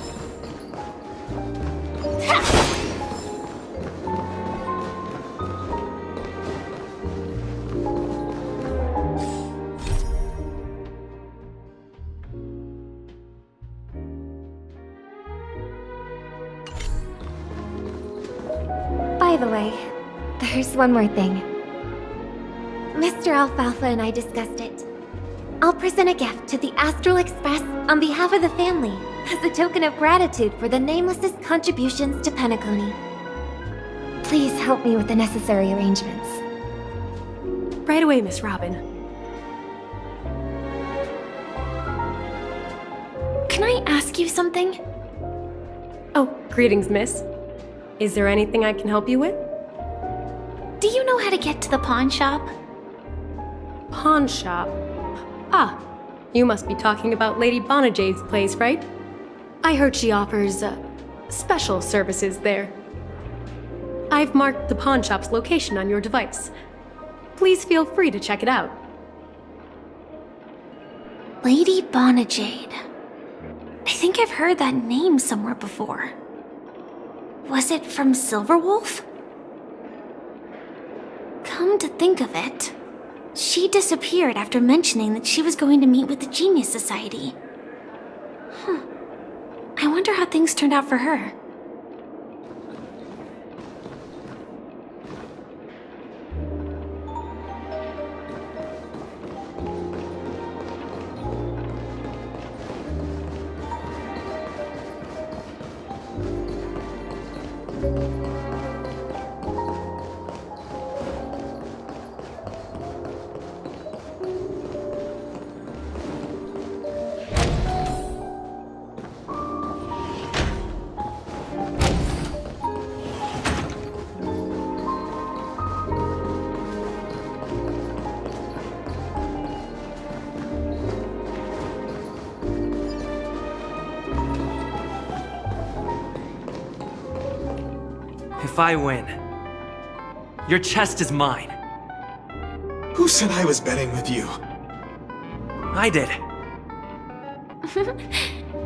By the way, there's one more thing. Mr. Alfalfa and I discussed it. I'll present a gift to the Astral Express on behalf of the family as a token of gratitude for the Nameless's contributions to Penacony. Please help me with the necessary arrangements. Right away, Miss Robin. Can I ask you something? Oh, greetings, miss. Is there anything I can help you with? Do you know how to get to the pawn shop? Pawn shop? Ah, you must be talking about Lady Bonajade's place, right? I heard she offers, special services there. I've marked the pawn shop's location on your device. please feel free to check it out. Lady Bonajade. I think I've heard that name somewhere before. Was it from Silverwolf? Come to think of it, she disappeared after mentioning that she was going to meet with the Genius Society. I wonder how things turned out for her. If I win, your chest is mine. Who said I was betting with you? I did.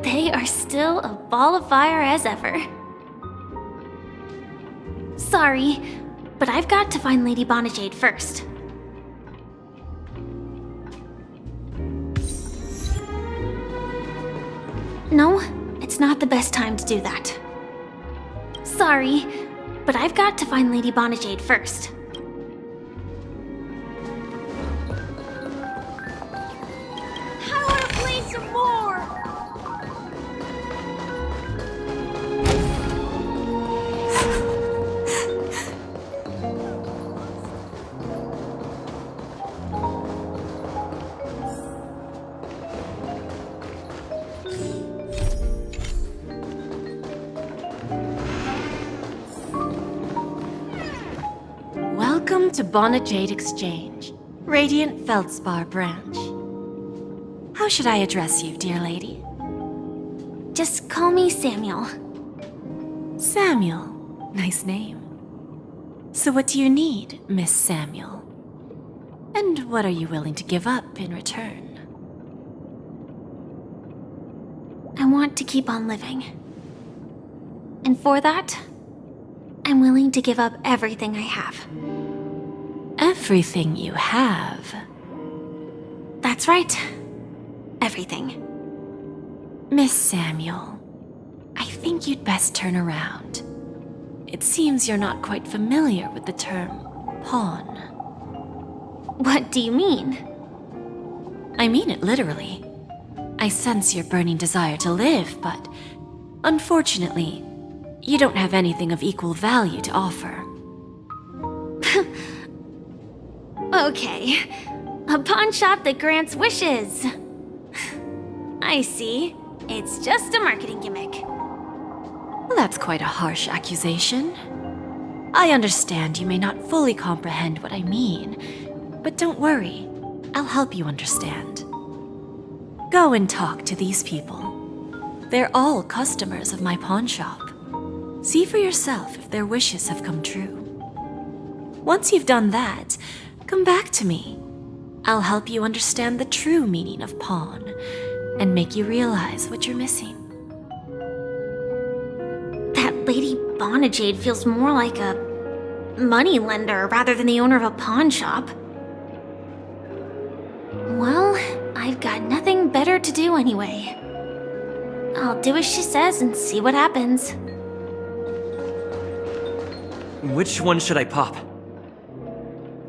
They are still a ball of fire as ever. Sorry, but I've got to find Lady Bonajade first. No, it's not the best time to do that. Sorry, but I've got to find Lady Bonajade first. I want to play some more! Welcome to Bonajade Exchange, Radiant Feldspar branch. How should I address you, dear lady? Just call me Samuel. Samuel. Nice name. So what do you need, Miss Samuel? And what are you willing to give up in return? I want to keep on living. And for that, I'm willing to give up everything I have. Everything you have? That's right. Everything. Miss Samuel, I think you'd best turn around. It seems you're not quite familiar with the term pawn. What do you mean? I mean it literally. I sense your burning desire to live, but unfortunately, you don't have anything of equal value to offer. Okay. A pawn shop that grants wishes. I see. It's just a marketing gimmick. Well, that's quite a harsh accusation. I understand you may not fully comprehend what I mean, but don't worry. I'll help you understand. Go and talk to these people. They're all customers of my pawn shop. See for yourself if their wishes have come true. Once you've done that, come back to me. I'll help you understand the true meaning of pawn and make you realize what you're missing. That Lady Bonajade feels more like a money lender rather than the owner of a pawn shop. Well, I've got nothing better to do anyway. I'll do as she says and see what happens. Which one should I pop?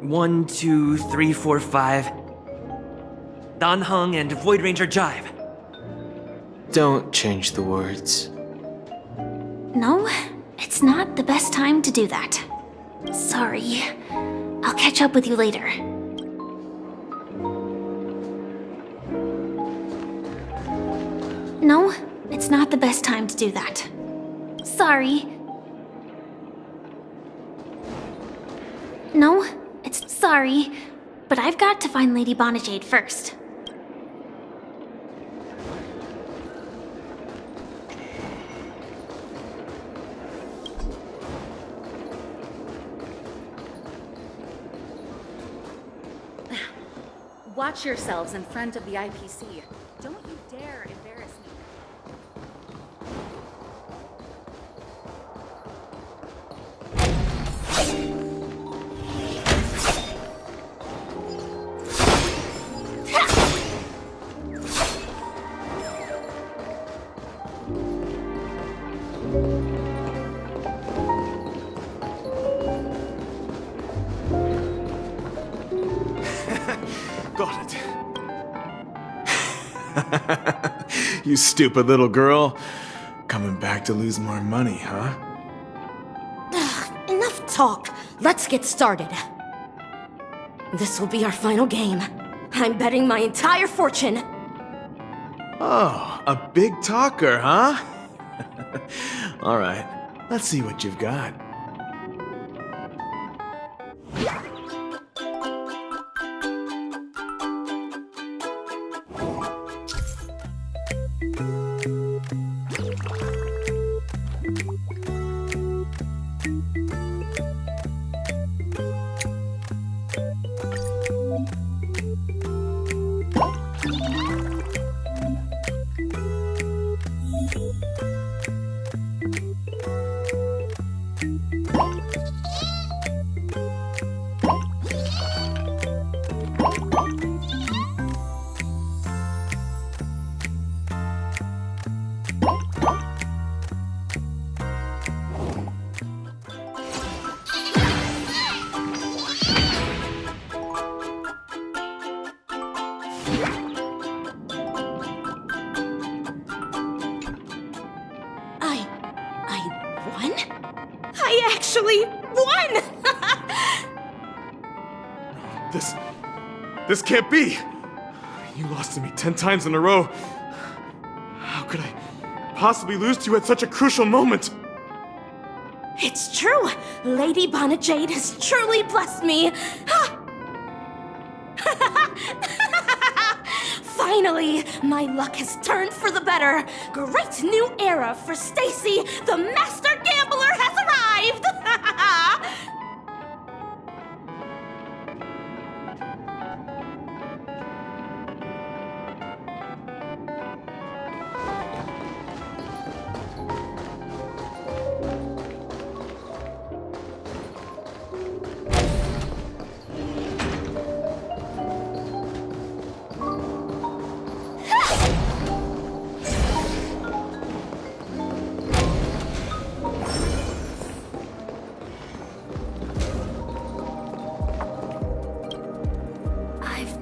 1, 2, 3, 4, 5. Dan Heng and Void Ranger Jive. Don't change the words. No, it's not the best time to do that. Sorry. I'll catch up with you later. No, it's not the best time to do that. Sorry. No, it's sorry, but I've got to find Lady Bonajade first. Watch yourselves in front of the IPC. Don't you dare embarrass me. Got it. You stupid little girl. Coming back to lose more money, huh? Enough talk. Let's get started. This will be our final game. I'm betting my entire fortune. Oh, a big talker, huh? All right, let's see what you've got. I actually won! This can't be! You lost to me 10 times in a row. How could I possibly lose to you at such a crucial moment? It's true! Lady Bonnet Jade has truly blessed me! Finally, my luck has turned for the better. Great new era for Stacy. The master gambler has arrived.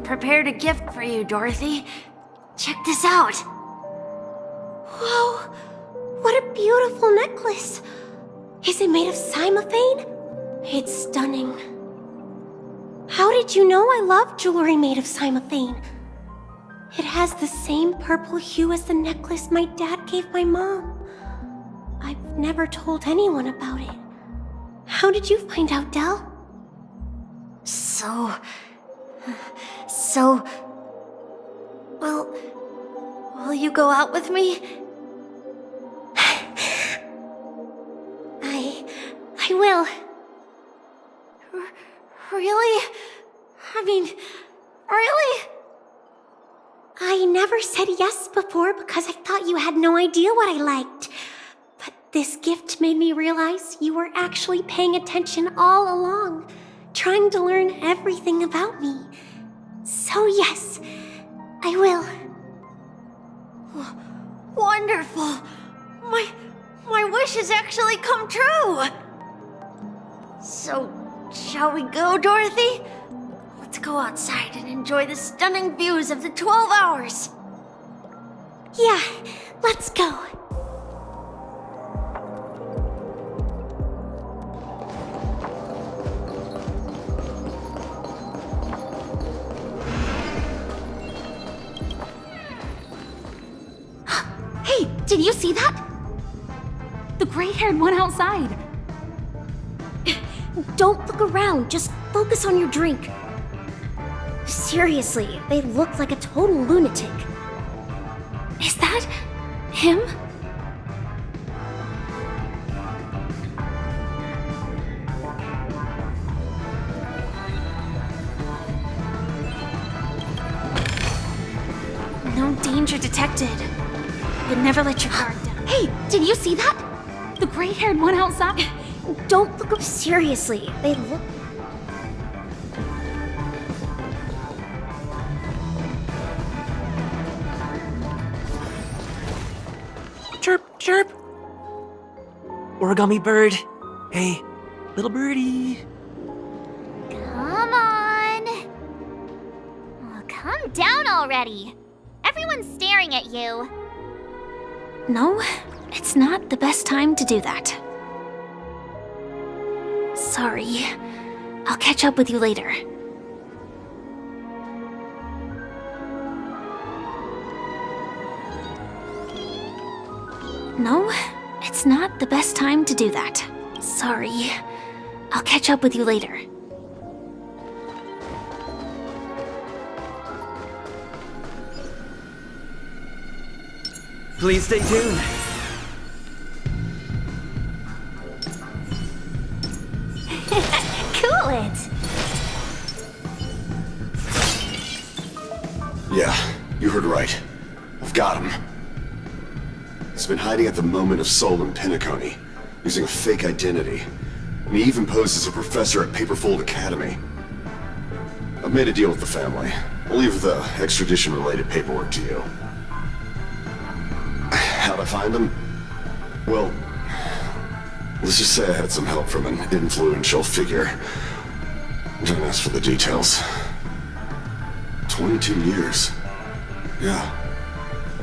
Prepared a gift for you, Dorothy. Check this out. Whoa, what a beautiful necklace. Is it made of cymophane? It's stunning. How did you know I love jewelry made of cymophane? It has the same purple hue as the necklace my dad gave my mom. I've never told anyone about it. How did you find out, Del? Well, will you go out with me? I will. Really? I mean, really? I never said yes before because I thought you had no idea what I liked. But this gift made me realize you were actually paying attention all along, trying to learn everything about me. So yes, I will. Wonderful! My wish has actually come true! So, shall we go, Dorothy? Let's go outside and enjoy the stunning views of the 12 hours! Yeah, let's go. Hey, did you see that? The gray-haired one outside. Don't look around, just focus on your drink. Seriously, they look like a total lunatic. Is that him? detected. But never let your guard down. Hey, did you see that? The gray-haired one outside? Don't look up seriously. They look... Chirp, chirp. Origami bird. Hey, little birdie. Come on. Oh, calm down already. Everyone's staring at you. No, it's not the best time to do that. Sorry. I'll catch up with you later. No, it's not the best time to do that. Sorry. I'll catch up with you later. Please stay tuned. Cool it. Yeah, you heard right. I've got him. He's been hiding at the Moment of Soul in Penacony, using a fake identity. And he even posed as a professor at Paperfold Academy. I've made a deal with the family. I'll leave the extradition-related paperwork to you. How'd I find him? Well, let's just say I had some help from an influential figure. Don't ask for the details. 22 years. Yeah.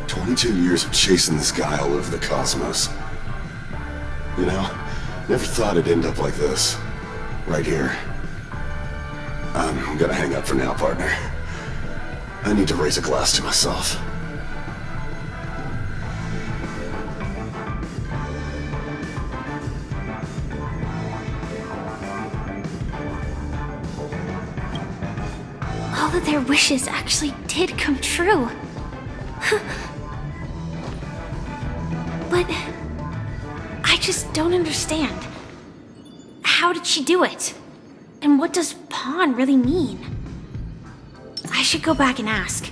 22 years of chasing this guy all over the cosmos. You know, never thought it'd end up like this. Right here. I'm gonna hang up for now, partner. I need to raise a glass to myself. All of their wishes actually did come true. But I just don't understand. How did she do it? And what does pawn really mean? I should go back and ask.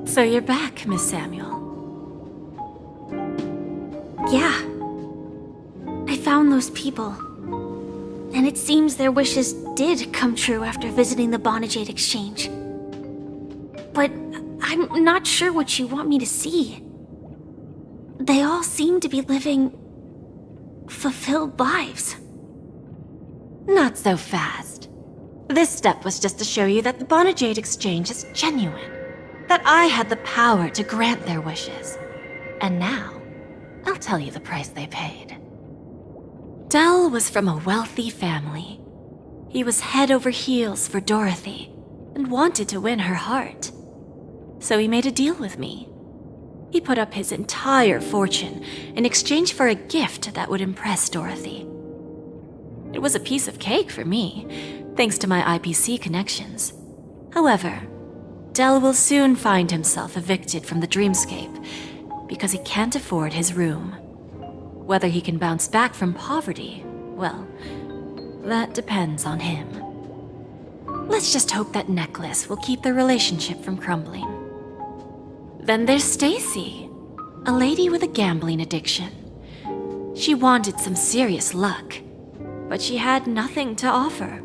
So you're back, Miss Samuel. Yeah. I found those people. And it seems their wishes did come true after visiting the Bonajade Exchange. But I'm not sure what you want me to see. They all seem to be living fulfilled lives. Not so fast. This step was just to show you that the Bonajade Exchange is genuine. That I had the power to grant their wishes. And now, I'll tell you the price they paid. Dell was from a wealthy family. He was head over heels for Dorothy and wanted to win her heart. So he made a deal with me. He put up his entire fortune in exchange for a gift that would impress Dorothy. It was a piece of cake for me, thanks to my IPC connections. However, Dell will soon find himself evicted from the dreamscape because he can't afford his room. Whether he can bounce back from poverty, well, that depends on him. Let's just hope that necklace will keep their relationship from crumbling. Then there's Stacy, a lady with a gambling addiction. She wanted some serious luck, but she had nothing to offer,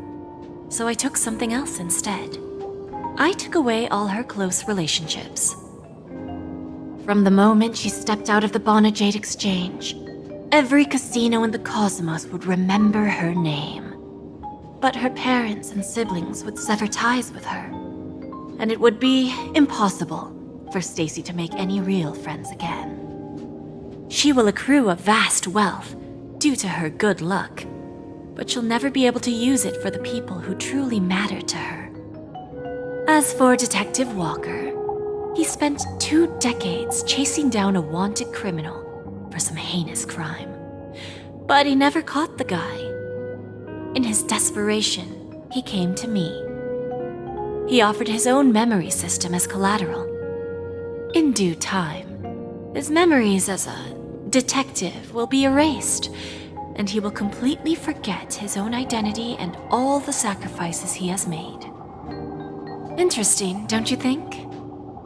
so I took something else instead. I took away all her close relationships. From the moment she stepped out of the Bonajade Exchange, every casino in the cosmos would remember her name. But her parents and siblings would sever ties with her, and it would be impossible for Stacy to make any real friends again. She will accrue a vast wealth due to her good luck, but she'll never be able to use it for the people who truly matter to her. As for Detective Walker, he spent 2 decades chasing down a wanted criminal for some heinous crime. But he never caught the guy. In his desperation, he came to me. He offered his own memory system as collateral. In due time, his memories as a detective will be erased, and he will completely forget his own identity and all the sacrifices he has made. Interesting, don't you think?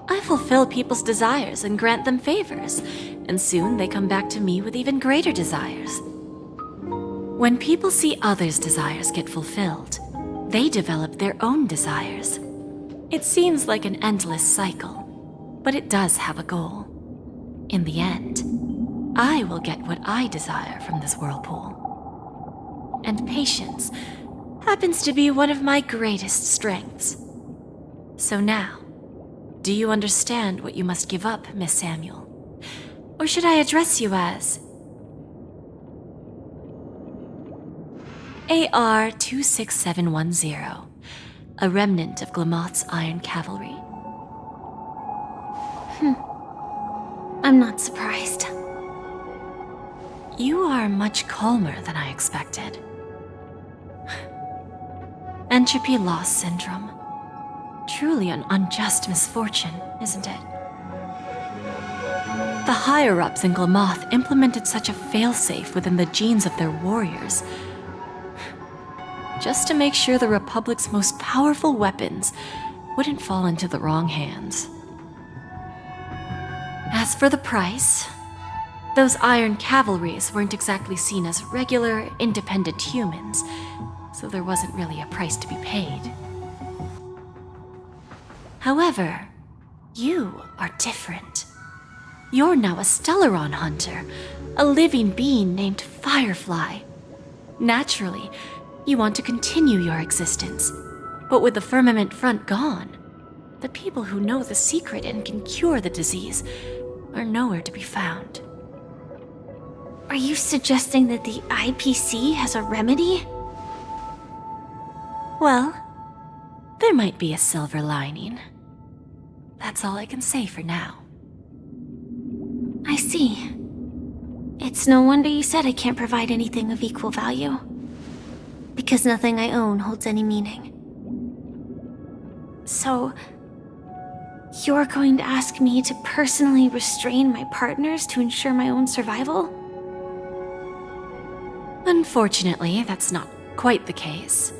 I fulfill people's desires and grant them favors, and soon they come back to me with even greater desires. When people see others' desires get fulfilled, they develop their own desires. It seems like an endless cycle, but it does have a goal. In the end, I will get what I desire from this whirlpool. And patience happens to be one of my greatest strengths. So now, do you understand what you must give up, Miss Samuel? Or should I address you as AR-26710, a remnant of Glamoth's Iron Cavalry? I'm not surprised. You are much calmer than I expected. Entropy loss syndrome. Truly an unjust misfortune, isn't it? The higher-ups in Glamoth implemented such a failsafe within the genes of their warriors, just to make sure the Republic's most powerful weapons wouldn't fall into the wrong hands. As for the price, those Iron Cavalries weren't exactly seen as regular, independent humans, so there wasn't really a price to be paid. However, you are different. You're now a Stellaron hunter, a living being named Firefly. Naturally, you want to continue your existence, but with the Firmament Front gone, the people who know the secret and can cure the disease are nowhere to be found. Are you suggesting that the IPC has a remedy? Well, there might be a silver lining. That's all I can say for now. I see. It's no wonder you said I can't provide anything of equal value. Because nothing I own holds any meaning. So, you're going to ask me to personally restrain my partners to ensure my own survival? Unfortunately, that's not quite the case.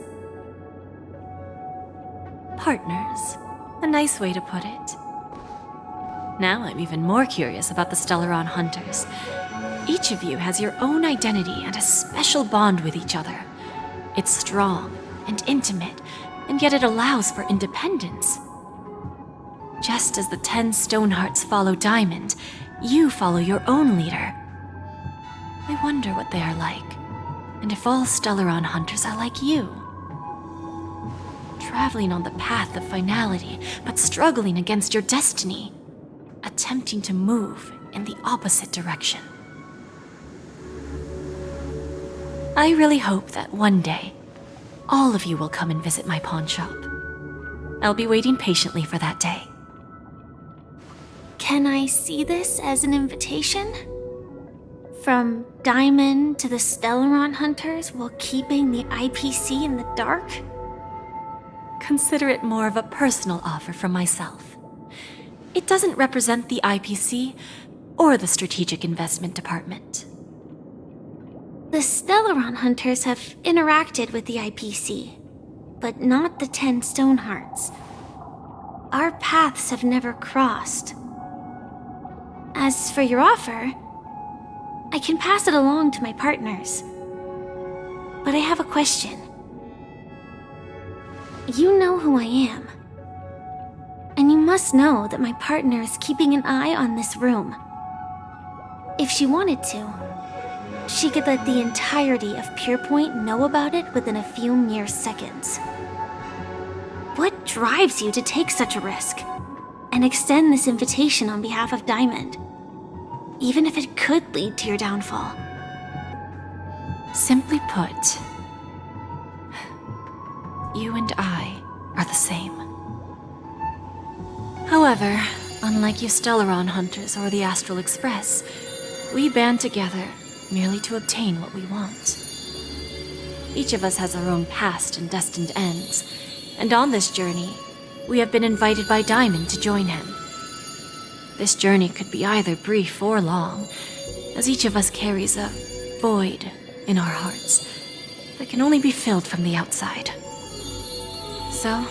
Partners. A nice way to put it. Now I'm even more curious about the Stellaron Hunters. Each of you has your own identity and a special bond with each other. It's strong and intimate, and yet it allows for independence. Just as the 10 Stonehearts follow Diamond, you follow your own leader. I wonder what they are like, and if all Stellaron Hunters are like you. Traveling on the path of finality, but struggling against your destiny. Attempting to move in the opposite direction. I really hope that one day, all of you will come and visit my pawn shop. I'll be waiting patiently for that day. Can I see this as an invitation? From Diamond to the Stellaron Hunters while keeping the IPC in the dark? Consider it more of a personal offer from myself. It doesn't represent the IPC or the Strategic Investment Department. The Stellaron Hunters have interacted with the IPC, but not the 10 Stonehearts. Our paths have never crossed. As for your offer, I can pass it along to my partners. But I have a question. You know who I am. And you must know that my partner is keeping an eye on this room. If she wanted to, she could let the entirety of Purepoint know about it within a few mere seconds. What drives you to take such a risk and extend this invitation on behalf of Diamond, even if it could lead to your downfall? Simply put, you and I are the same. However, unlike you Stellaron hunters or the Astral Express, we band together merely to obtain what we want. Each of us has our own past and destined ends, and on this journey, we have been invited by Diamond to join him. This journey could be either brief or long, as each of us carries a void in our hearts that can only be filled from the outside. So,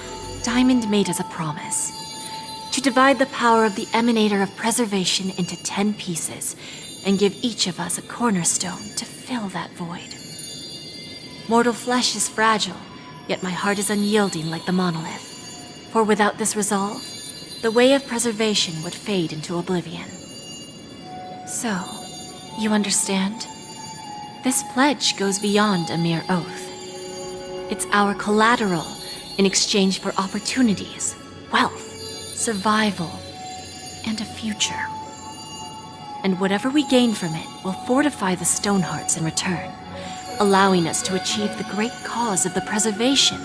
Diamond made us a promise to divide the power of the Emanator of Preservation into 10 pieces and give each of us a cornerstone to fill that void. Mortal flesh is fragile, yet my heart is unyielding like the monolith. For without this resolve, the way of preservation would fade into oblivion. So, you understand? This pledge goes beyond a mere oath. It's our collateral in exchange for opportunities, wealth, survival, and a future. And whatever we gain from it will fortify the Stonehearts in return, allowing us to achieve the great cause of the preservation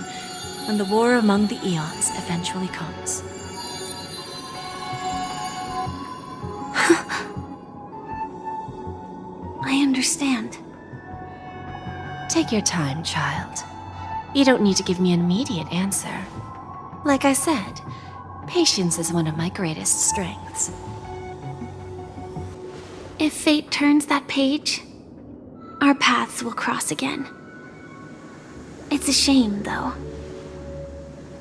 when the war among the eons eventually comes. I understand. Take your time, child. You don't need to give me an immediate answer. Like I said, patience is one of my greatest strengths. If fate turns that page, our paths will cross again. It's a shame, though,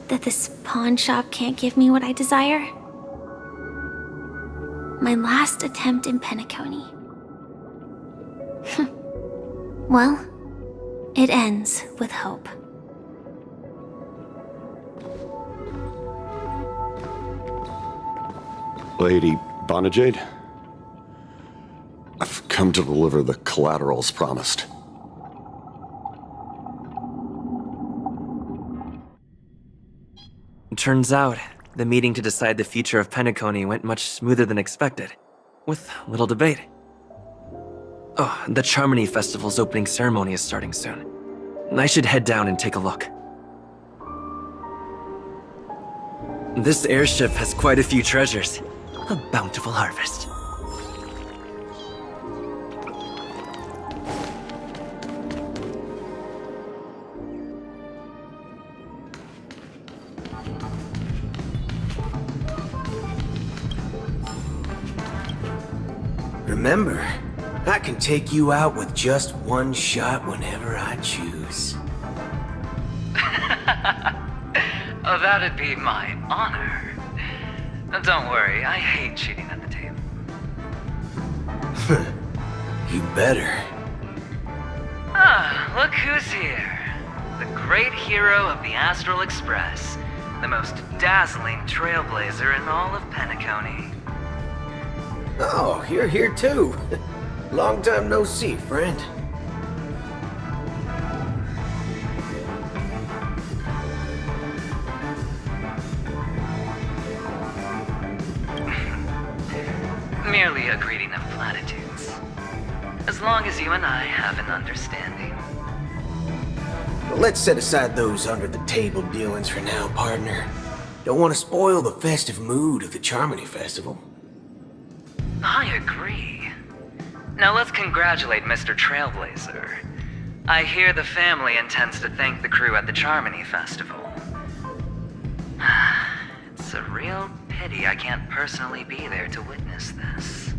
that this pawn shop can't give me what I desire. My last attempt in Penacony. Well, it ends with hope. Lady Bonajade, I've come to deliver the collaterals promised. Turns out, the meeting to decide the future of Penacony went much smoother than expected, with little debate. Oh, the Charmony Festival's opening ceremony is starting soon. I should head down and take a look. This airship has quite a few treasures. A bountiful harvest. Remember, I can take you out with just one shot whenever I choose. Oh, that'd be my honor. Don't worry, I hate cheating at the table. You better. Ah, look who's here. The great hero of the Astral Express. The most dazzling trailblazer in all of Penacony. Oh, you're here too. Long time no see, friend. Merely a greeting of platitudes. As long as you and I have an understanding. Well, let's set aside those under-the-table dealings for now, partner. Don't want to spoil the festive mood of the Charmony Festival. I agree. Now let's congratulate Mr. Trailblazer. I hear the family intends to thank the crew at the Charmony Festival. It's a real pity I can't personally be there to witness this.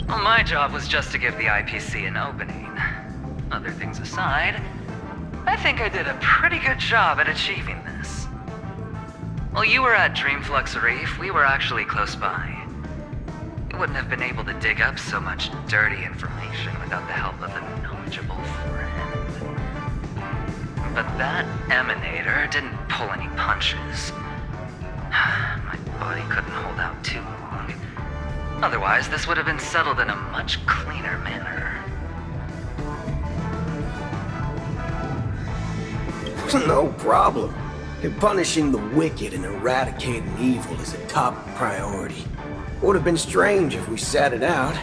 Well, my job was just to give the IPC an opening. Other things aside, I think I did a pretty good job at achieving this. While you were at Dreamflux Reef, we were actually close by. You wouldn't have been able to dig up so much dirty information without the help of a knowledgeable friend. But that Emanator didn't pull any punches. My body couldn't hold out too long. Otherwise, this would have been settled in a much cleaner manner. No problem. Punishing the wicked and eradicating evil is a top priority. Would have been strange if we sat it out.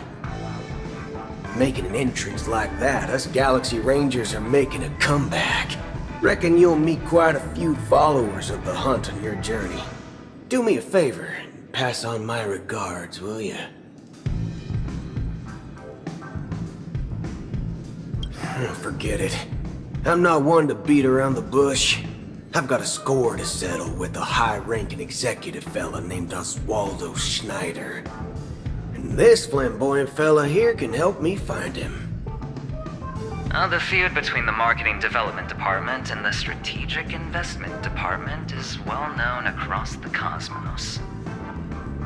making an entrance like that, us Galaxy Rangers are making a comeback. Reckon you'll meet quite a few followers of the hunt on your journey. Do me a favor, and pass on my regards, will ya? Forget it. I'm not one to beat around the bush. I've got a score to settle with a high-ranking executive fella named Oswaldo Schneider. And this flamboyant fella here can help me find him. The feud between the Marketing Development Department and the Strategic Investment Department is well known across the cosmos.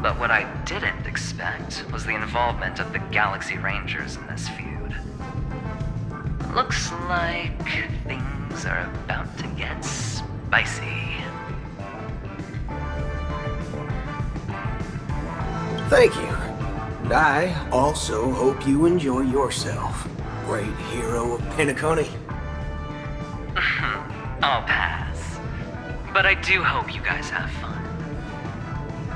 But what I didn't expect was the involvement of the Galaxy Rangers in this feud. Looks like things are about to get spicy. Thank you. And I also hope you enjoy yourself, great hero of Penacony. I'll pass. But I do hope you guys have fun.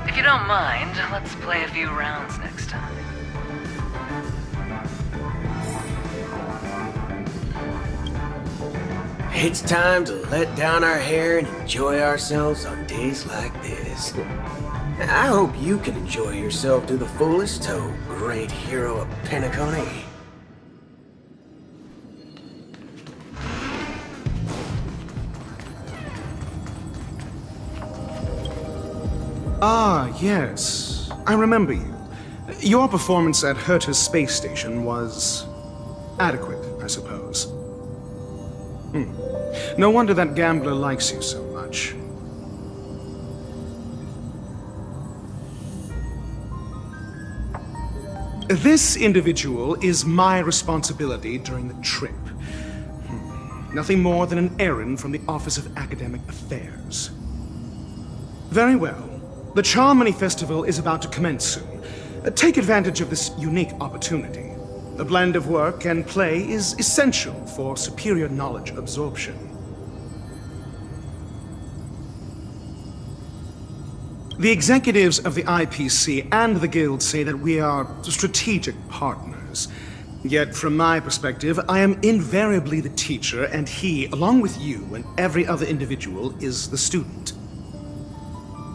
If you don't mind, let's play a few rounds next time. It's time to let down our hair and enjoy ourselves on days like this. I hope you can enjoy yourself to the fullest, oh great hero of Penacony. Ah, yes. I remember you. Your performance at Herta's space station was adequate, I suppose. No wonder that gambler likes you so much. This individual is my responsibility during the trip. Nothing more than an errand from the Office of Academic Affairs. Very well. The Charmony Festival is about to commence soon. Take advantage of this unique opportunity. A blend of work and play is essential for superior knowledge absorption. The executives of the IPC and the Guild say that we are strategic partners. Yet, from my perspective, I am invariably the teacher, and he, along with you and every other individual, is the student.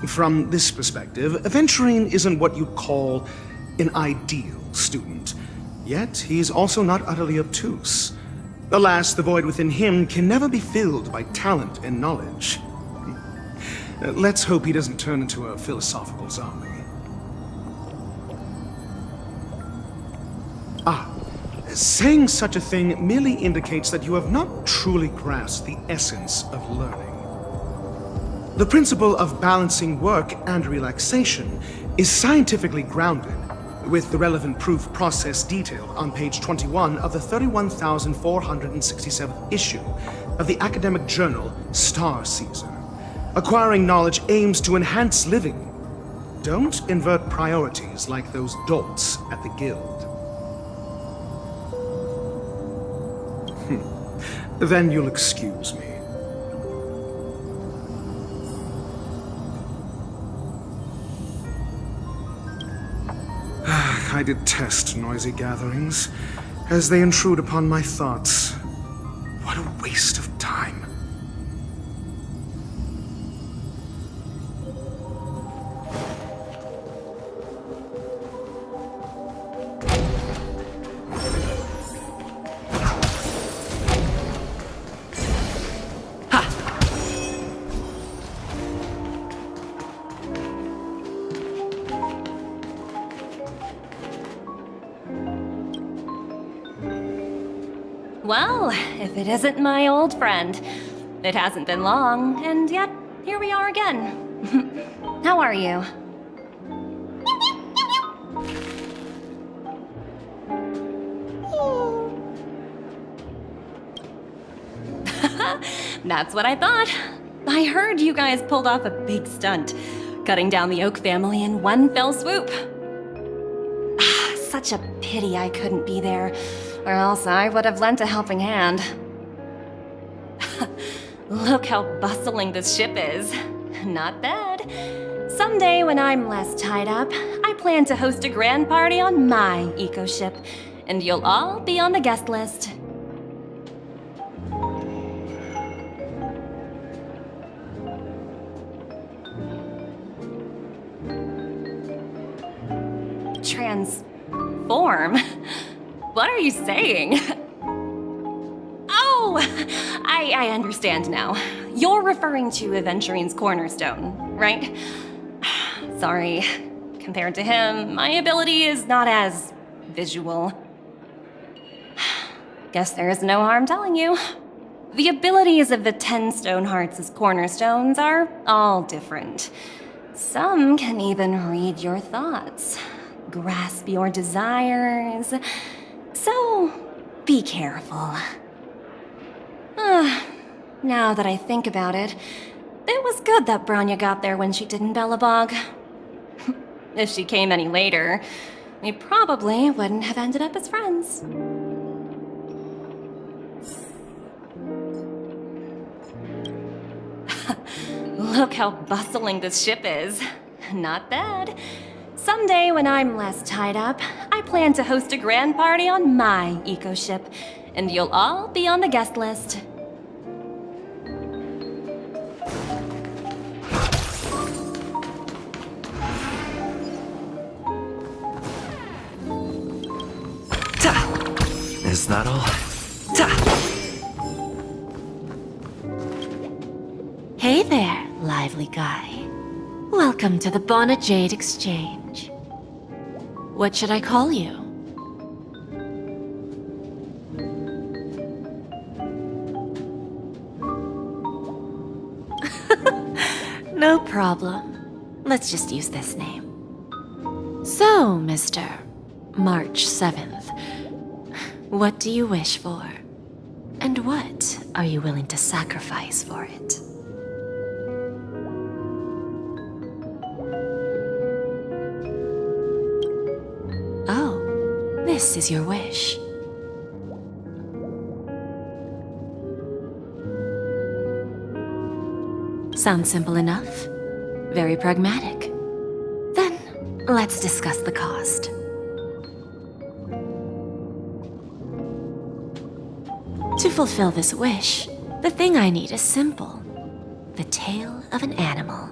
From this perspective, Aventurine isn't what you'd call an ideal student. Yet, he's also not utterly obtuse. Alas, the void within him can never be filled by talent and knowledge. Let's hope he doesn't turn into a philosophical zombie. Saying such a thing merely indicates that you have not truly grasped the essence of learning. The principle of balancing work and relaxation is scientifically grounded, with the relevant proof process detailed on page 21 of the 31,467th issue of the academic journal Star Caesar. Acquiring knowledge aims to enhance living. Don't invert priorities like those dolts at the Guild. Then you'll excuse me. I detest noisy gatherings, as they intrude upon my thoughts. What a waste of time. Well, if it isn't my old friend. It hasn't been long, and yet, here we are again. How are you? That's what I thought. I heard you guys pulled off a big stunt, cutting down the Oak family in one fell swoop. Such a pity I couldn't be there, or else I would have lent a helping hand. Look how bustling this ship is. Not bad. Someday when I'm less tied up, I plan to host a grand party on my eco-ship, and you'll all be on the guest list. Transform? What are you saying? Oh, I understand now. You're referring to Aventurine's cornerstone, right? Sorry. Compared to him, my ability is not as visual. Guess there is no harm telling you. The abilities of the 10 Stonehearts' cornerstones are all different. Some can even read your thoughts, grasp your desires. So, be careful. Now that I think about it, it was good that Branya got there when she did in Bellabog. If she came any later, we probably wouldn't have ended up as friends. Look how bustling this ship is. Not bad. Someday when I'm less tied up, I plan to host a grand party on my eco-ship, and you'll all be on the guest list. Is that all? Hey there, lively guy. Welcome to the Bonajade Exchange. What should I call you? No problem. Let's just use this name. So, Mr. March 7th. What do you wish for? And what are you willing to sacrifice for it? Oh, this is your wish. Sounds simple enough. Very pragmatic. Then, let's discuss the cost. To fulfill this wish, the thing I need is simple. The tail of an animal.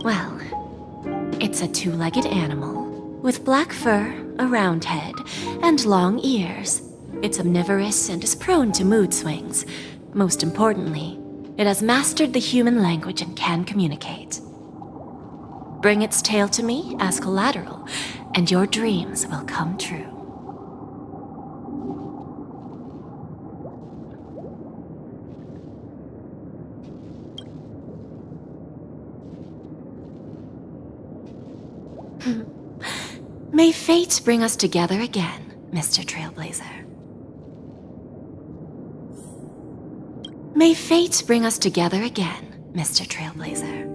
Well, it's a two-legged animal with black fur, a round head, and long ears. It's omnivorous and is prone to mood swings. Most importantly, it has mastered the human language and can communicate. Bring its tail to me as collateral, and your dreams will come true. May fate bring us together again, Mr. Trailblazer. May fate bring us together again, Mr. Trailblazer.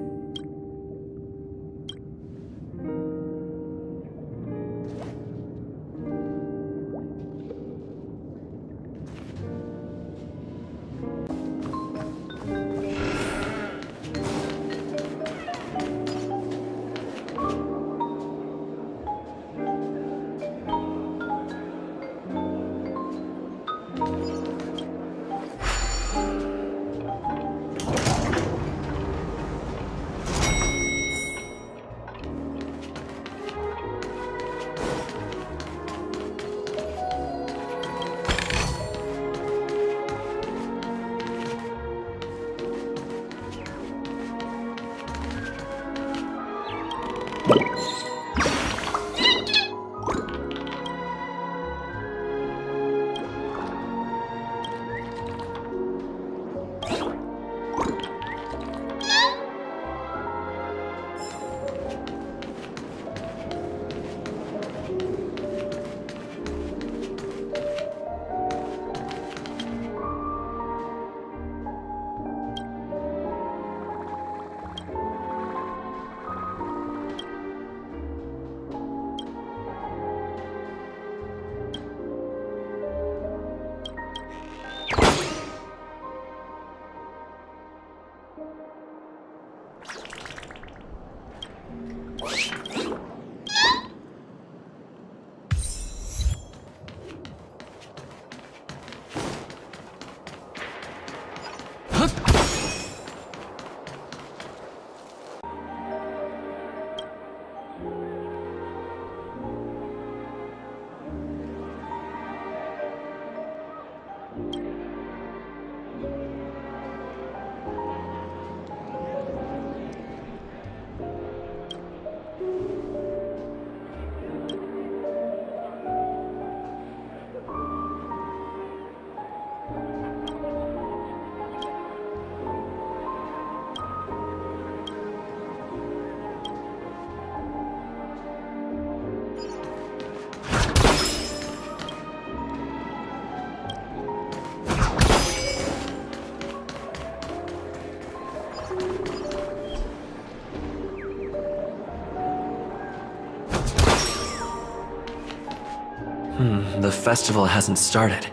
and the festival hasn't started.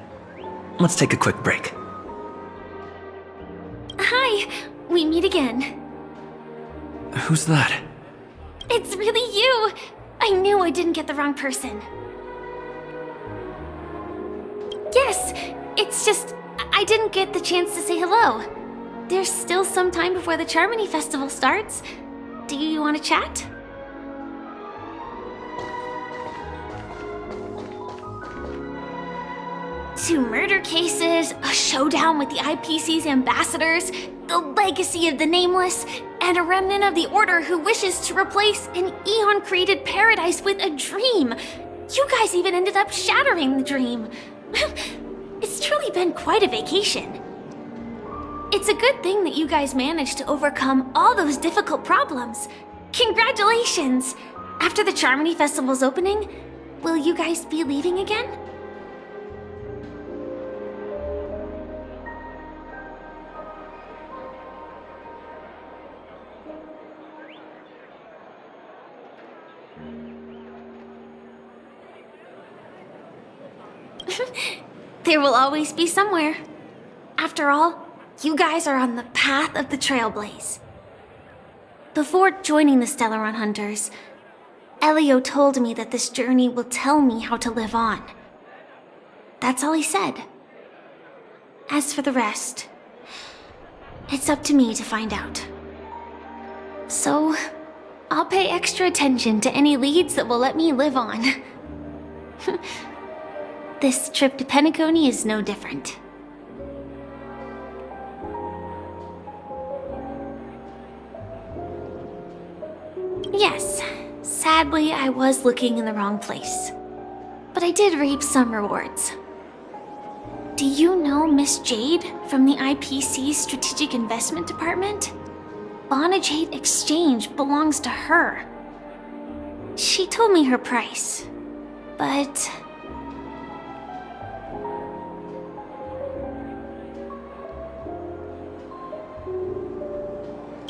Let's take a quick break. Hi, we meet again. Who's that? It's really you! I knew I didn't get the wrong person. Yes, it's just I didn't get the chance to say hello. There's still some time before the Charmony Festival starts. Do you want to chat? Two murder cases, a showdown with the IPC's ambassadors, the legacy of the Nameless, and a remnant of the Order who wishes to replace an Eon-created paradise with a dream. You guys even ended up shattering the dream. It's truly been quite a vacation. It's a good thing that you guys managed to overcome all those difficult problems. Congratulations! After the Charmony Festival's opening, will you guys be leaving again? There will always be somewhere. After all, you guys are on the path of the Trailblaze. Before joining the Stellaron Hunters, Elio told me that this journey will tell me how to live on. That's all he said. As for the rest, it's up to me to find out. So, I'll pay extra attention to any leads that will let me live on. This trip to Penacony is no different. Yes, sadly I was looking in the wrong place. But I did reap some rewards. Do you know Miss Jade from the IPC's Strategic Investment Department? Bonajade Exchange belongs to her. She told me her price, but...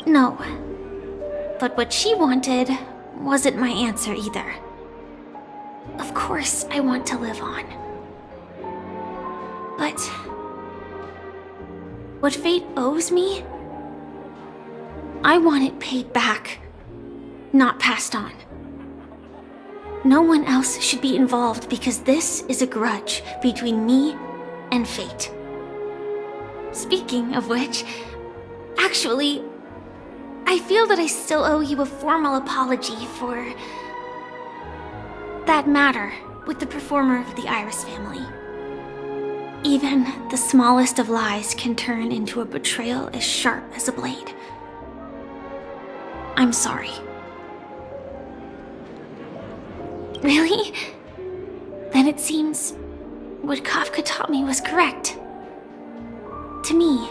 No. But what she wanted wasn't my answer either. Of course, I want to live on. But... what fate owes me? I want it paid back, not passed on. No one else should be involved because this is a grudge between me and fate. Speaking of which, actually, I feel that I still owe you a formal apology for that matter with the performer of the Iris family. Even the smallest of lies can turn into a betrayal as sharp as a blade. I'm sorry. Really? Then it seems what Kafka taught me was correct. To me,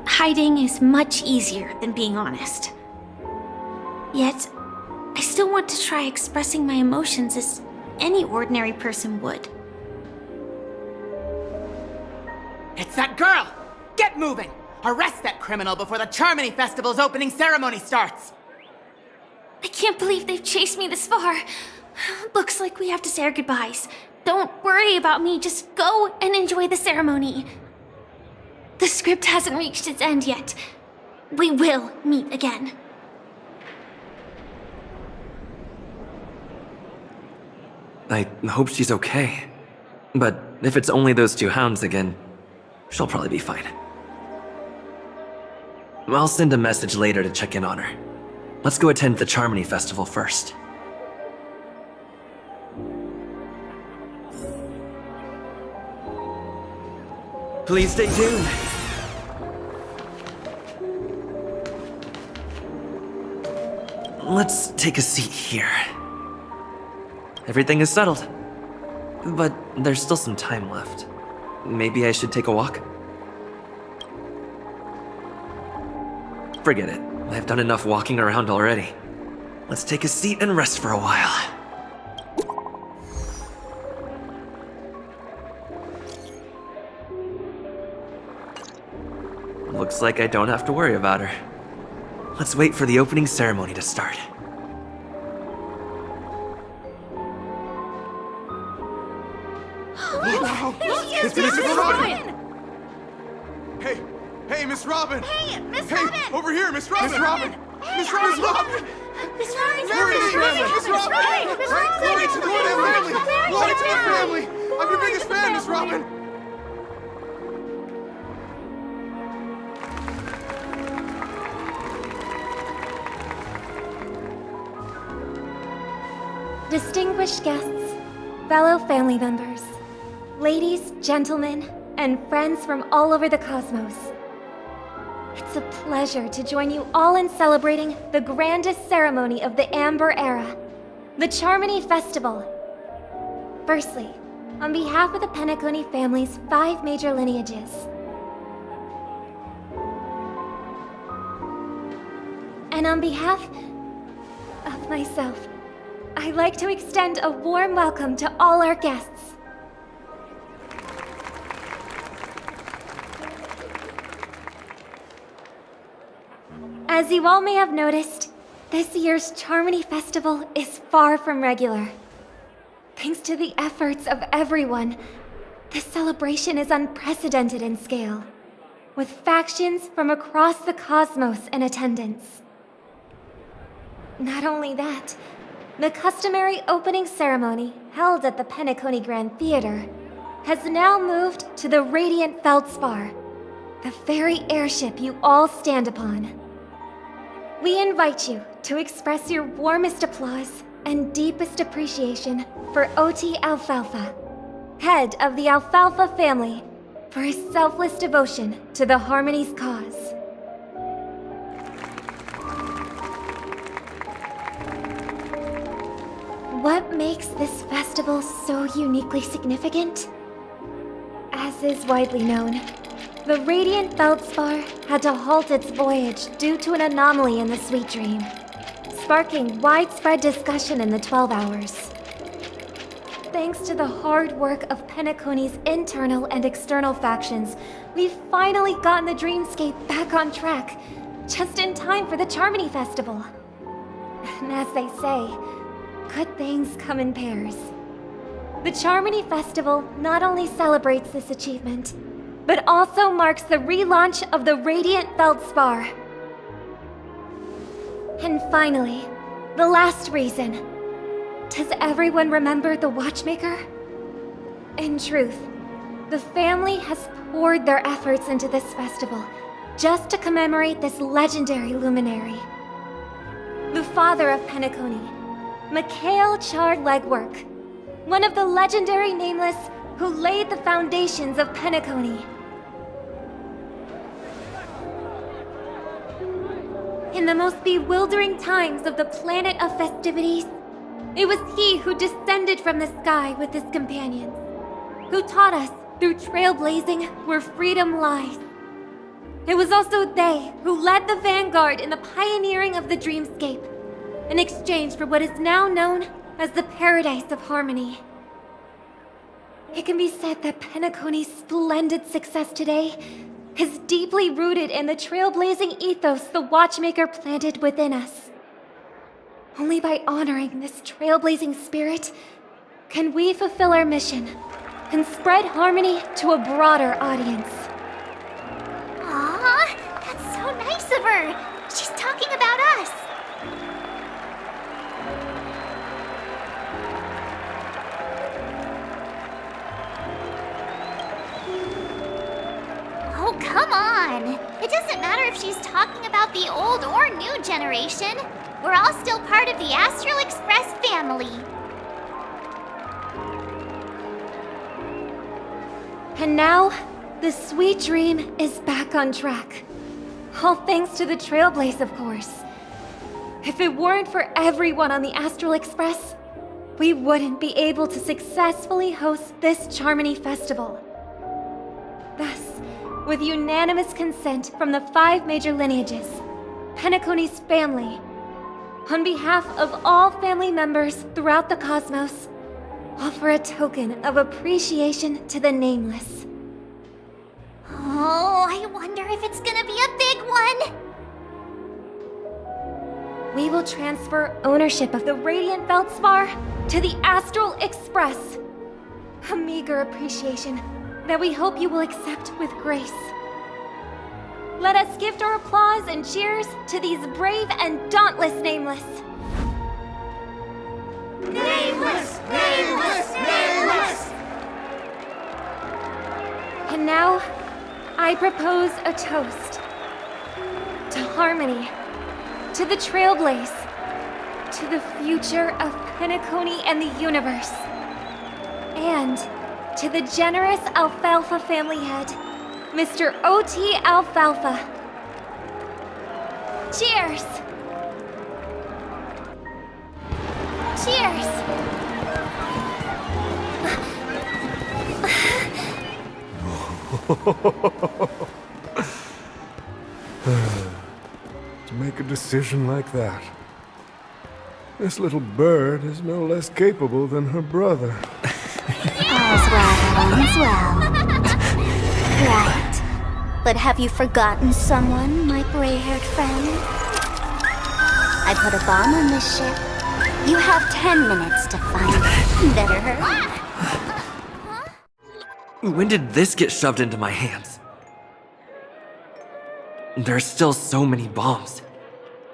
hiding is much easier than being honest. Yet, I still want to try expressing my emotions as any ordinary person would. It's that girl! Get moving! Arrest that criminal before the Charmony Festival's opening ceremony starts! I can't believe they've chased me this far. Looks like we have to say our goodbyes. Don't worry about me, just go and enjoy the ceremony. The script hasn't reached its end yet. We will meet again. I hope she's okay. But if it's only those two hounds again, she'll probably be fine. I'll send a message later to check in on her. Let's go attend the Charmony Festival first. Please stay tuned. Let's take a seat here. Everything is settled. But there's still some time left. Maybe I should take a walk? Forget it. I've done enough walking around already. Let's take a seat and rest for a while. Looks like I don't have to worry about her. Let's wait for the opening ceremony to start. Wow! It's Miss Miss Robin! Hey, Miss Robin! Hey, Miss Hey, Robin! over here, Miss Robin! Miss Robin! Miss Robin! Miss Robin! Miss Robin! There it is, Miss Robin! Glory to the family! Glory to the family! I'm your biggest fan, Miss Robin! Distinguished guests, fellow family members, ladies, gentlemen, and friends from all over the cosmos. It's a pleasure to join you all in celebrating the grandest ceremony of the Amber Era, the Charmony Festival. Firstly, on behalf of the Penacony family's 5 major lineages, and on behalf of myself, I'd like to extend a warm welcome to all our guests. As you all may have noticed, this year's Charmony Festival is far from regular. Thanks to the efforts of everyone, this celebration is unprecedented in scale, with factions from across the cosmos in attendance. Not only that, the customary opening ceremony held at the Penacony Grand Theater has now moved to the Radiant Feldspar, the very airship you all stand upon. We invite you to express your warmest applause and deepest appreciation for OT Alfalfa, head of the Alfalfa family, for his selfless devotion to the Harmony's cause. What makes this festival so uniquely significant? As is widely known, the Radiant Feldspar had to halt its voyage due to an anomaly in the Sweet Dream, sparking widespread discussion in the 12 hours. Thanks to the hard work of Penacony's internal and external factions, we've finally gotten the dreamscape back on track, just in time for the Charmony Festival. And as they say, good things come in pairs. The Charmony Festival not only celebrates this achievement, but also marks the relaunch of the Radiant Feldspar. And finally, the last reason. Does everyone remember the Watchmaker? In truth, the family has poured their efforts into this festival just to commemorate this legendary luminary. The father of Penacony, Mikhail Chard Legwork, one of the legendary Nameless who laid the foundations of Penacony. In the most bewildering times of the planet of festivities, it was he who descended from the sky with his companions, who taught us through trailblazing where freedom lies. It was also they who led the vanguard in the pioneering of the dreamscape, in exchange for what is now known as the Paradise of Harmony. It can be said that Penacony's splendid success today is deeply rooted in the trailblazing ethos the Watchmaker planted within us. Only by honoring this trailblazing spirit can we fulfill our mission and spread harmony to a broader audience. Aw, that's so nice of her. She's talking about us. Oh, come on. It doesn't matter if she's talking about the old or new generation. We're all still part of the Astral Express family. And now, the Sweet Dream is back on track. All thanks to the Trailblaze, of course. If it weren't for everyone on the Astral Express, we wouldn't be able to successfully host this Charmony Festival. Thus, with unanimous consent from the 5 major lineages, Penacony's family, on behalf of all family members throughout the cosmos, offer a token of appreciation to the Nameless. Oh, I wonder if it's gonna be a big one. We will transfer ownership of the Radiant Feldspar to the Astral Express. A meager appreciation that we hope you will accept with grace. Let us gift our applause and cheers to these brave and dauntless Nameless. Nameless! Nameless! Nameless! And now, I propose a toast. To harmony, to the Trailblaze, to the future of Penacony and the universe, and to the generous Alfalfa family head, Mr. O.T. Alfalfa. Cheers! Cheers! To make a decision like that. This little bird is no less capable than her brother. All's well, all's well. Right. But have you forgotten someone, my gray-haired friend? I put a bomb on this ship. You have 10 minutes to find it. Better hurry. When did this get shoved into my hands? There are still so many bombs.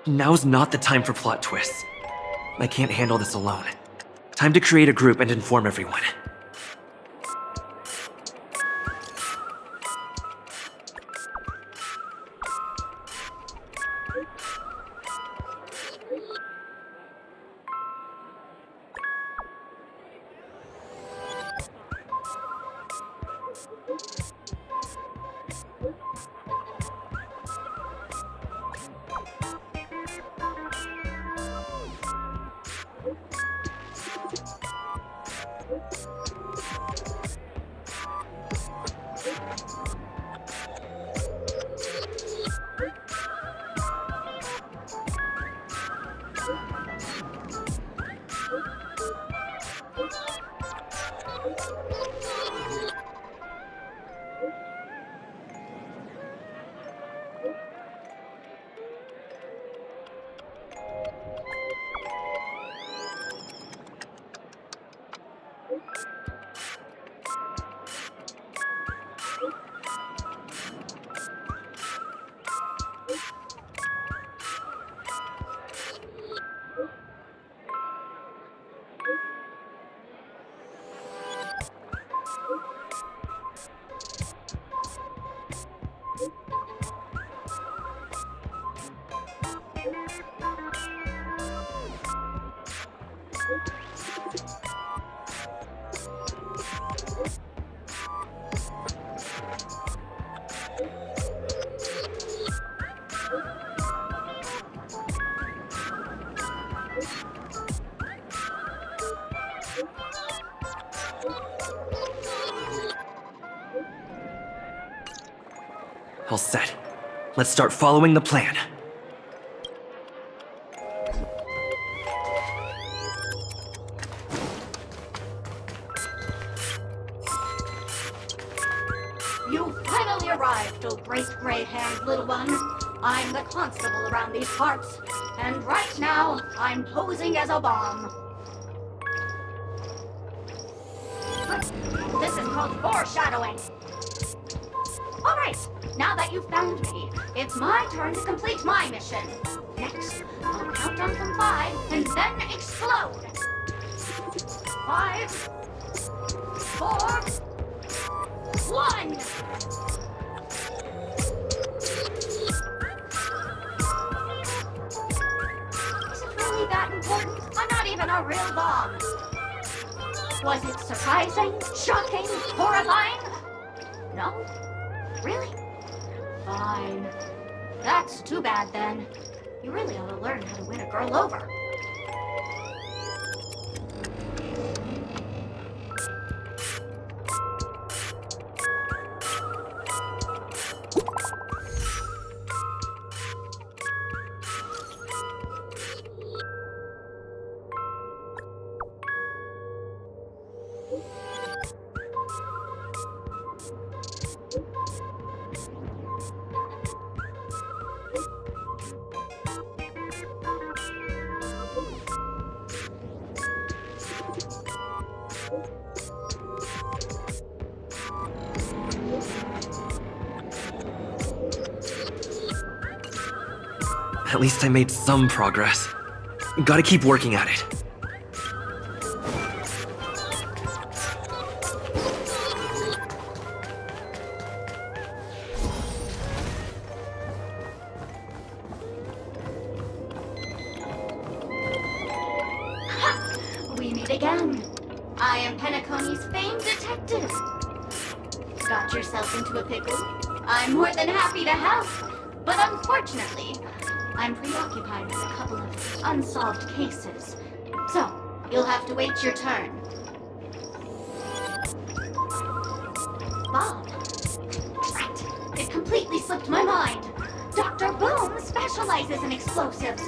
Now's not the time for plot twists. I can't handle this alone. Time to create a group and inform everyone. All set. Let's start following the plan. You finally arrived, oh great gray-haired little one. I'm the constable around these parts, and right now, I'm posing as a bomb. This is called foreshadowing. All right, now that you've found me, it's my turn to complete my mission. Next, I'll count down from 5 and then explode. 5, 4, 1. Is it really that important? I'm not even a real bomb. Was it surprising, shocking, horrifying? No? Really? Fine. That's too bad then. You really ought to learn how to win a girl over. At least I made some progress. Gotta keep working at it. We meet again. I am Penacony's famed detective. Got yourself into a pickle? I'm more than happy to help. But unfortunately, I'm preoccupied with a couple of unsolved cases. So, you'll have to wait your turn. Bob. Right. It completely slipped my mind. Dr. Boom specializes in explosives.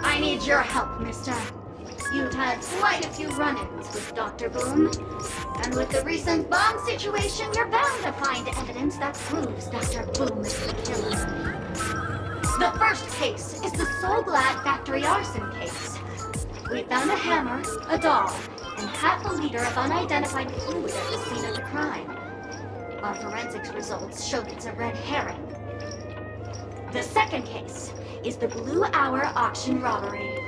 I need your help, mister. You've had quite a few run-ins with Dr. Boom. And with the recent bomb situation, you're bound to find evidence that proves Dr. Boom is the killer. The first case is the So Glad factory arson case. We found a hammer, a doll, and half a liter of unidentified fluid at the scene of the crime. Our forensics results showed it's a red herring. The second case is the Blue Hour auction robbery.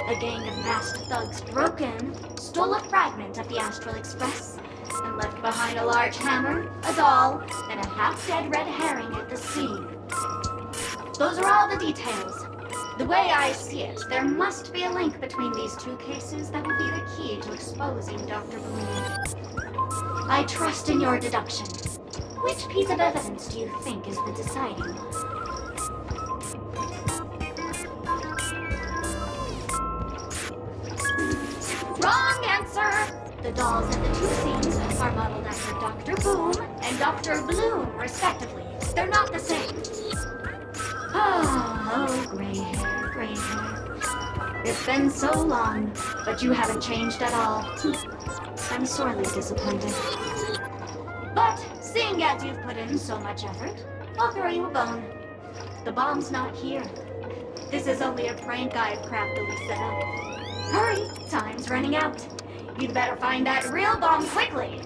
A gang of masked thugs broke in, stole a fragment of the Astral Express, and left behind a large hammer, a doll, and a half-dead red herring at the scene. Those are all the details. The way I see it, there must be a link between these two cases that will be the key to exposing Dr. Boom. I trust in your deduction. Which piece of evidence do you think is the deciding one? Wrong answer! The dolls in the two scenes are modeled after Dr. Boom and Dr. Bloom, respectively. They're not the same. Oh, gray hair, gray hair. It's been so long, but you haven't changed at all. I'm sorely disappointed. But, seeing as you've put in so much effort, I'll throw you a bone. The bomb's not here. This is only a prank I've craftily set up. Hurry, time's running out. You'd better find that real bomb quickly.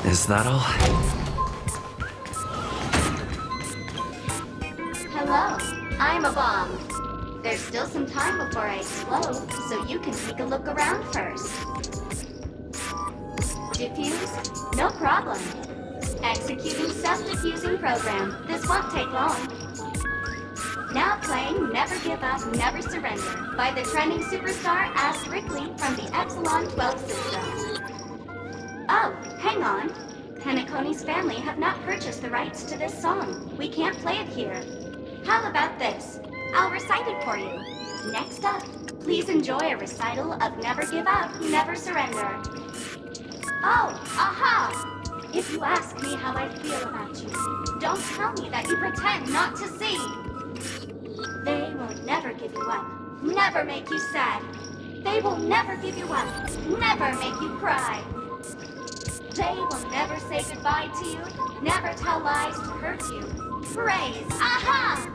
Is that all? Hello, I'm a bomb. There's still some time before I explode, so you can take a look around first. Diffuse? No problem. Executing self-diffusing program. This won't take long. Now playing Never Give Up, Never Surrender by the trending superstar Ask Rickley from the Epsilon 12 system. Oh, hang on. Penacony's family have not purchased the rights to this song. We can't play it here. How about this? I'll recite it for you. Next up, please enjoy a recital of Never Give Up, Never Surrender. Oh, aha! If you ask me how I feel about you, don't tell me that you pretend not to see. They will never give you up, never make you sad. They will never give you up, never make you cry. They will never say goodbye to you, never tell lies to hurt you. Praise, aha!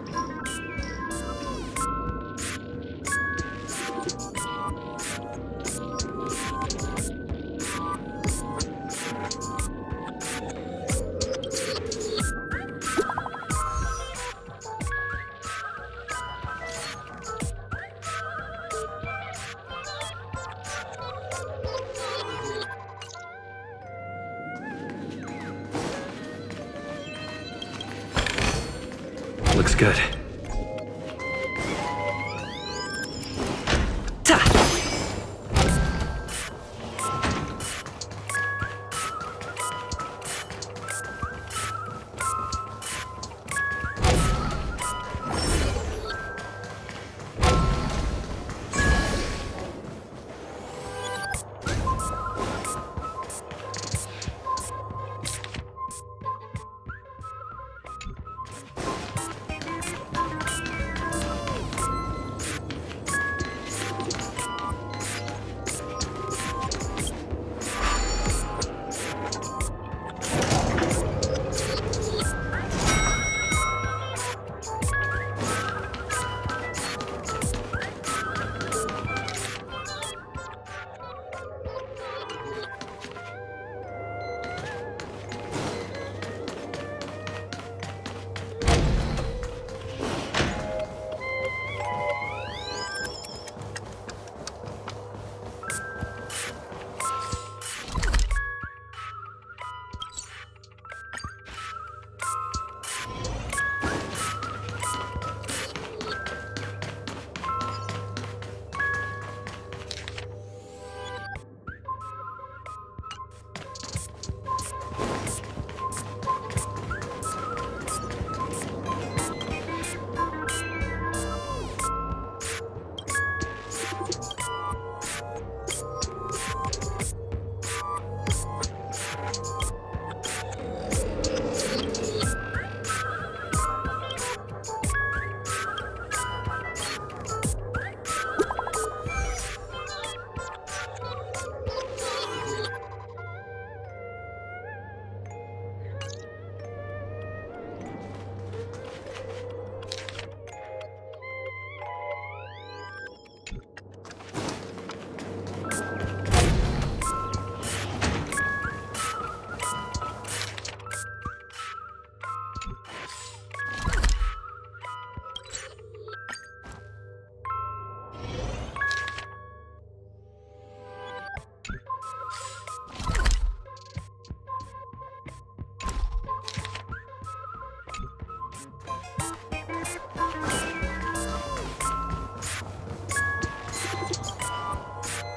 Looks good.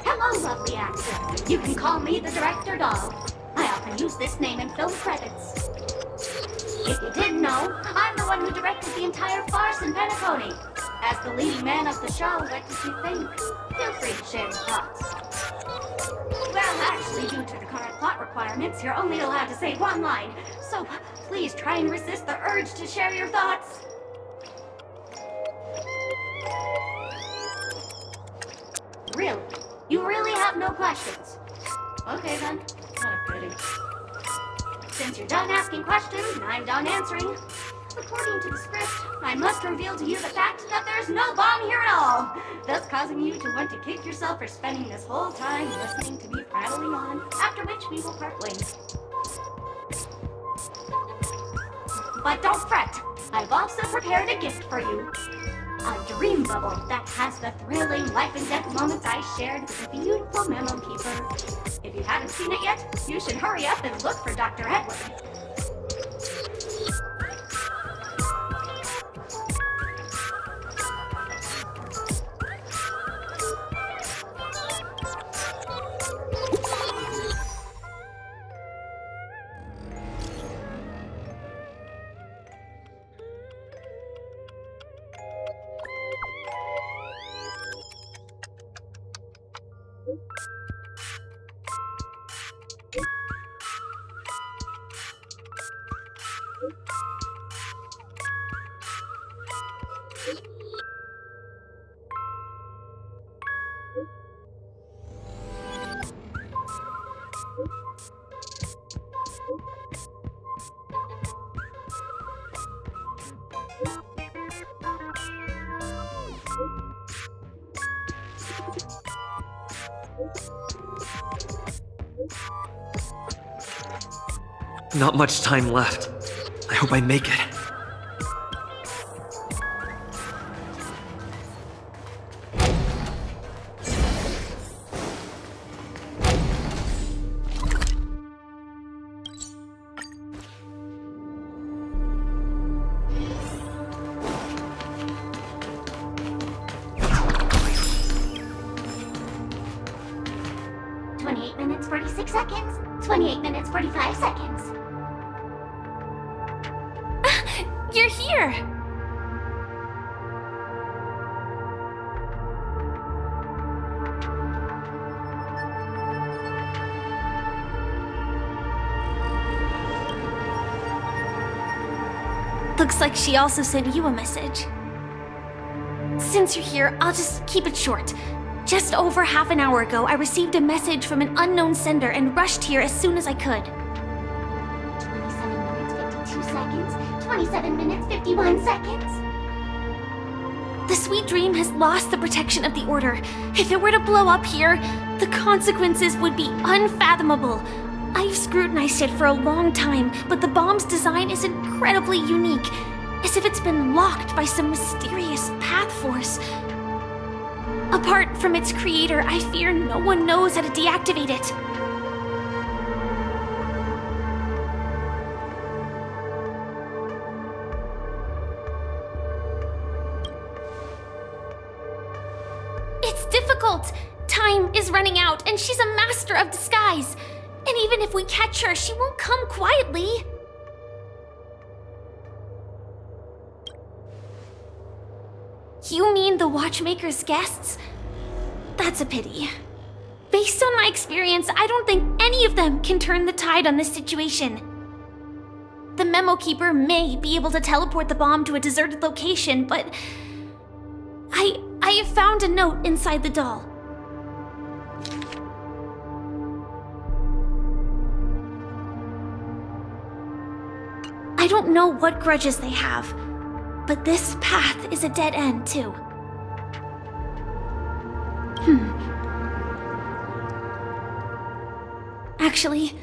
Hello, lovely actor. You can call me the director doll. I often use this name in film credits. If you didn't know, I'm the one who directed the entire farce in Penacony. As the leading man of the show, what did you think? Feel free to share your thoughts. Well, actually, due to the current plot requirements, you're only allowed to say one line. So please try and resist the urge to share your thoughts. Really? You really have no questions? Okay then, what a pity. Since you're done asking questions and I'm done answering, according to the script, I must reveal to you the fact that there's no bomb here at all, thus causing you to want to kick yourself for spending this whole time listening to me prattling on, after which we will part ways. But don't fret, I've also prepared a gift for you. A dream bubble that has the thrilling life and death moments I shared with the beautiful memo keeper. If you haven't seen it yet, you should hurry up and look for Dr. Edward. Not much time left. I hope I make it. 28 minutes, 46 seconds. 28 minutes, 45 seconds. You're here! Looks like she also sent you a message. Since you're here, I'll just keep it short. Just over half an hour ago, I received a message from an unknown sender and rushed here as soon as I could. 27 minutes, 52 seconds. 27 minutes, 51 seconds. The Sweet Dream has lost the protection of the Order. If it were to blow up here, the consequences would be unfathomable. I've scrutinized it for a long time, but the bomb's design is incredibly unique, as if it's been locked by some mysterious path force. Apart from its creator, I fear no one knows how to deactivate it. It's difficult. Time is running out, and she's a master of disguise. And even if we catch her, she won't come quietly. You mean the Watchmaker's guests? That's a pity. Based on my experience, I don't think any of them can turn the tide on this situation. The Memo Keeper may be able to teleport the bomb to a deserted location, but I have found a note inside the doll. I don't know what grudges they have, but this path is a dead end, too. Actually,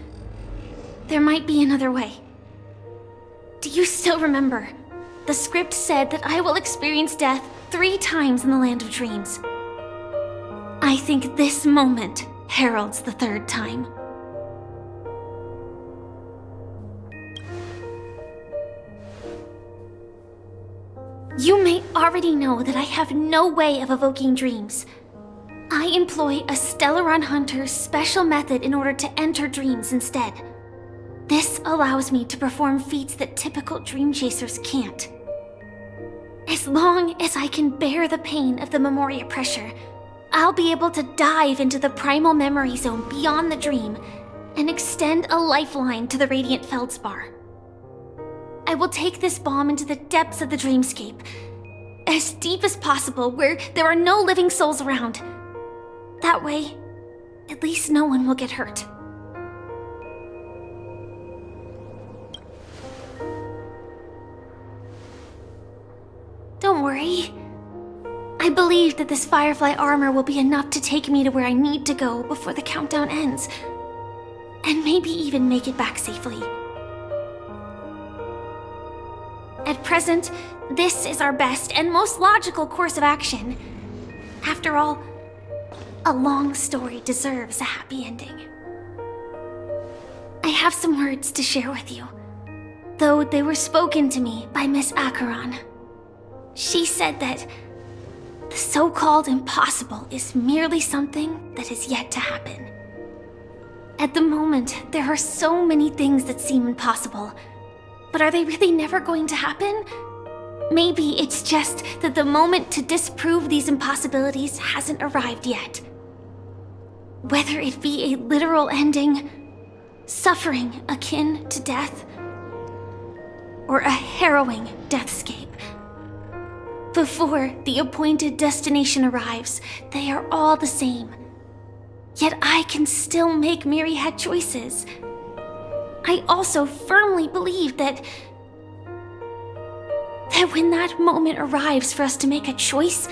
there might be another way. Do you still remember? The script said that I will experience death 3 times in the Land of Dreams. I think this moment heralds the 3rd time. You may already know that I have no way of evoking dreams. I employ a Stellaron Hunter's special method in order to enter dreams instead. This allows me to perform feats that typical dream chasers can't. As long as I can bear the pain of the Memoria pressure, I'll be able to dive into the primal memory zone beyond the dream and extend a lifeline to the Radiant Feldspar. I will take this bomb into the depths of the dreamscape, as deep as possible where there are no living souls around. That way, at least no one will get hurt. Don't worry. I believe that this Firefly armor will be enough to take me to where I need to go before the countdown ends, and maybe even make it back safely. At present, this is our best and most logical course of action. After all, a long story deserves a happy ending. I have some words to share with you, though they were spoken to me by Miss Acheron. She said that the so-called impossible is merely something that is yet to happen. At the moment, there are so many things that seem impossible. But are they really never going to happen? Maybe it's just that the moment to disprove these impossibilities hasn't arrived yet. Whether it be a literal ending, suffering akin to death, or a harrowing deathscape. Before the appointed destination arrives, they are all the same. Yet I can still make myriad choices. I also firmly believe that when that moment arrives for us to make a choice,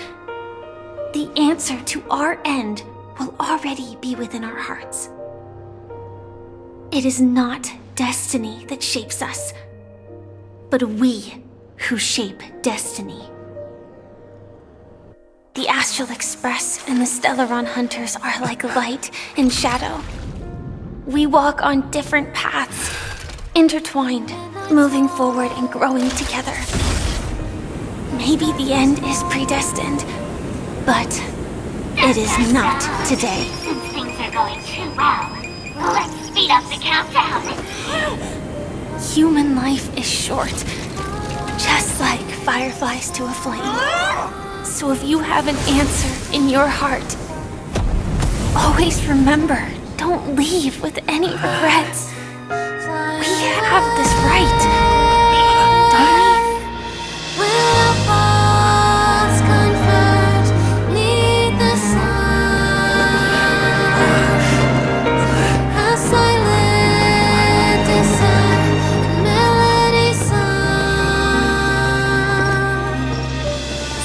the answer to our end will already be within our hearts. It is not destiny that shapes us, but we who shape destiny. The Astral Express and the Stellaron Hunters are like light and shadow. We walk on different paths, intertwined, moving forward and growing together. Maybe the end is predestined, but it is not today. Since things are going too well. Let's speed up the countdown. Human life is short, just like fireflies to a flame. So if you have an answer in your heart, always remember, don't leave with any regrets. We have this right, don't we?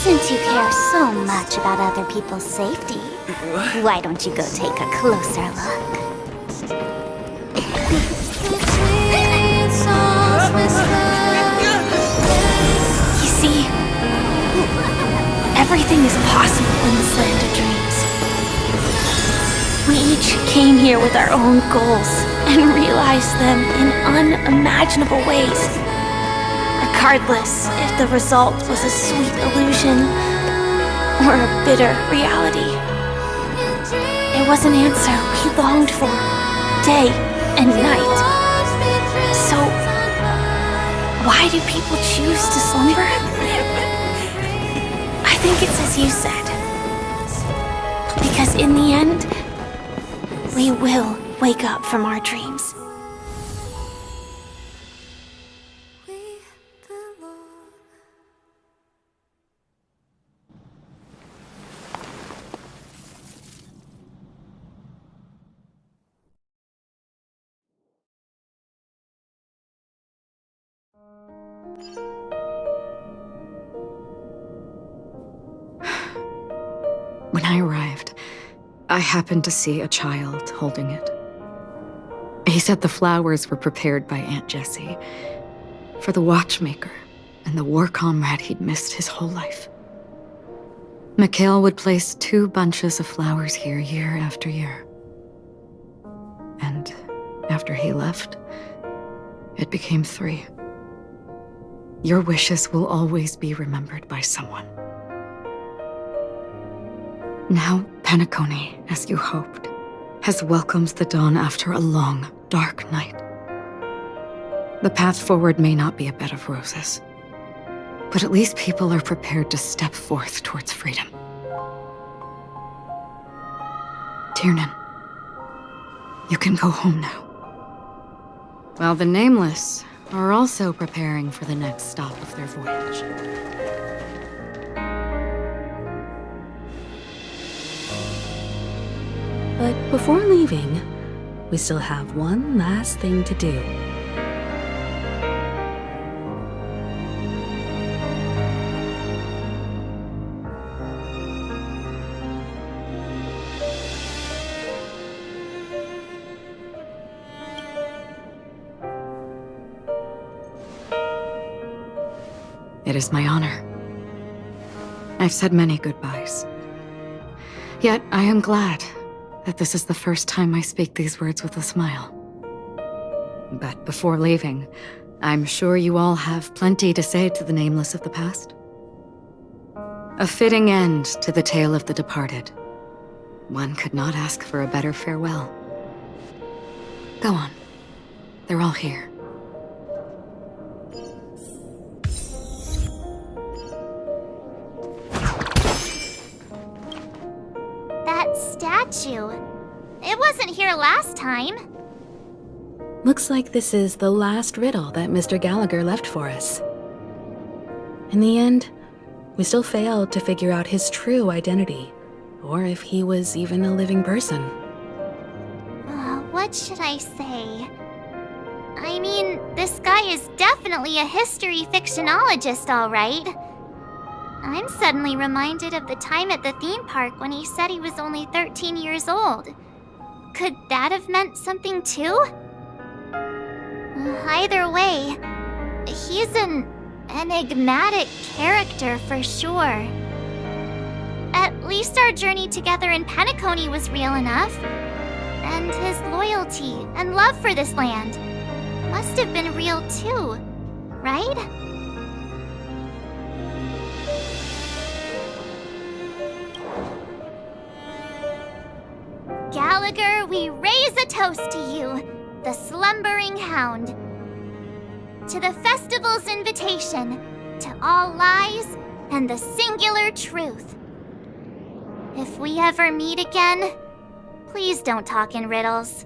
Since you care so much about other people's safety, why don't you go take a closer look? You see, everything is possible in this land of dreams. We each came here with our own goals and realized them in unimaginable ways. Regardless if the result was a sweet illusion or a bitter reality. It was an answer we longed for, day and night. So, why do people choose to slumber? I think it's as you said. Because in the end, we will wake up from our dreams. When I arrived, I happened to see a child holding it. He said the flowers were prepared by Aunt Jessie for the watchmaker and the war comrade he'd missed his whole life. Mikhail would place 2 bunches of flowers here year after year. And after he left, it became 3. Your wishes will always be remembered by someone. Now, Penacony, as you hoped, has welcomed the dawn after a long, dark night. The path forward may not be a bed of roses, but at least people are prepared to step forth towards freedom. Tiernan, you can go home now. While the Nameless are also preparing for the next stop of their voyage. But before leaving, we still have one last thing to do. It is my honor. I've said many goodbyes. Yet I am glad that this is the first time I speak these words with a smile. But before leaving, I'm sure you all have plenty to say to the Nameless of the past. A fitting end to the tale of the departed. One could not ask for a better farewell. Go on. They're all here. That statue. It wasn't here last time. Looks like this is the last riddle that Mr. Gallagher left for us. In the end, we still failed to figure out his true identity, or if he was even a living person. What should I say? I mean, this guy is definitely a history fictionologist, all right. I'm suddenly reminded of the time at the theme park when he said he was only 13 years old. Could that have meant something too? Either way, he's an enigmatic character for sure. At least our journey together in Penacony was real enough. And his loyalty and love for this land must have been real too, right? Gallagher, we raise a toast to you, the slumbering hound. To the festival's invitation, to all lies and the singular truth. If we ever meet again, please don't talk in riddles.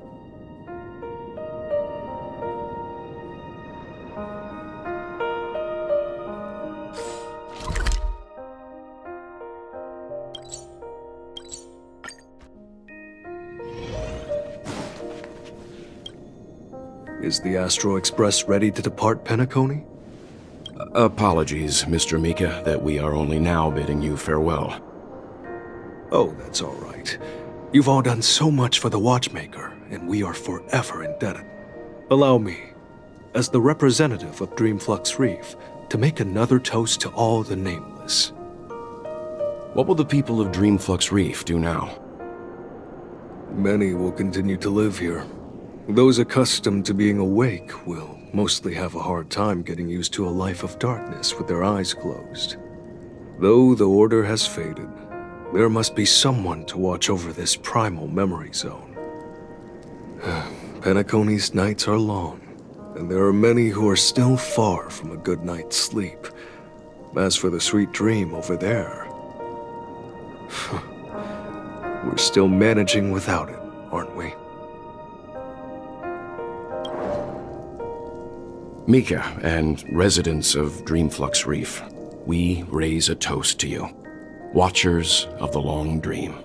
Is the Astro Express ready to depart Penacony? Apologies, Mr. Mika, that we are only now bidding you farewell. Oh, that's all right. You've all done so much for the Watchmaker, and we are forever indebted. Allow me, as the representative of Dreamflux Reef, to make another toast to all the nameless. What will the people of Dreamflux Reef do now? Many will continue to live here. Those accustomed to being awake will mostly have a hard time getting used to a life of darkness with their eyes closed. Though the order has faded, there must be someone to watch over this primal memory zone. Penacony's nights are long, and there are many who are still far from a good night's sleep. As for the sweet dream over there, we're still managing without it, aren't we? Mika and residents of Dreamflux Reef, we raise a toast to you, watchers of the long dream.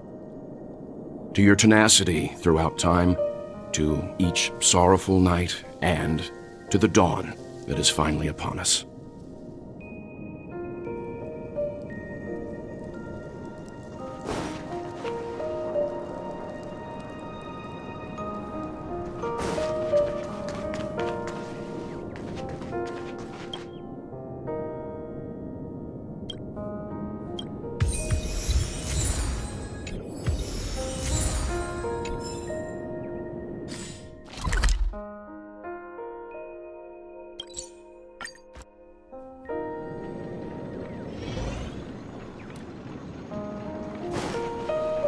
To your tenacity throughout time, to each sorrowful night, and to the dawn that is finally upon us.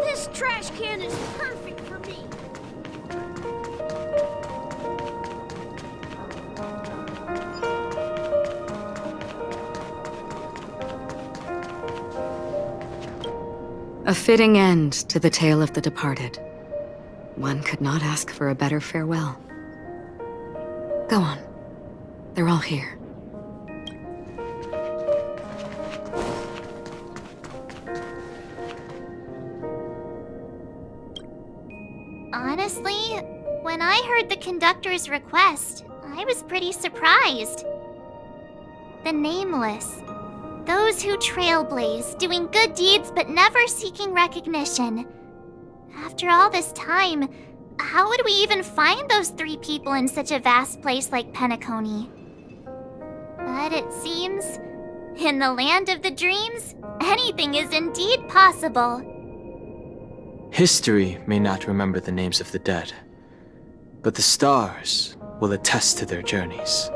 This trash can is perfect for me. A fitting end to the tale of the departed. One could not ask for a better farewell. Go on. They're all here. Honestly, when I heard the conductor's request, I was pretty surprised. The nameless. Those who trailblaze, doing good deeds but never seeking recognition. After all this time, how would we even find those 3 people in such a vast place like Penacony? But it seems, in the land of the dreams, anything is indeed possible. History may not remember the names of the dead, but the stars will attest to their journeys.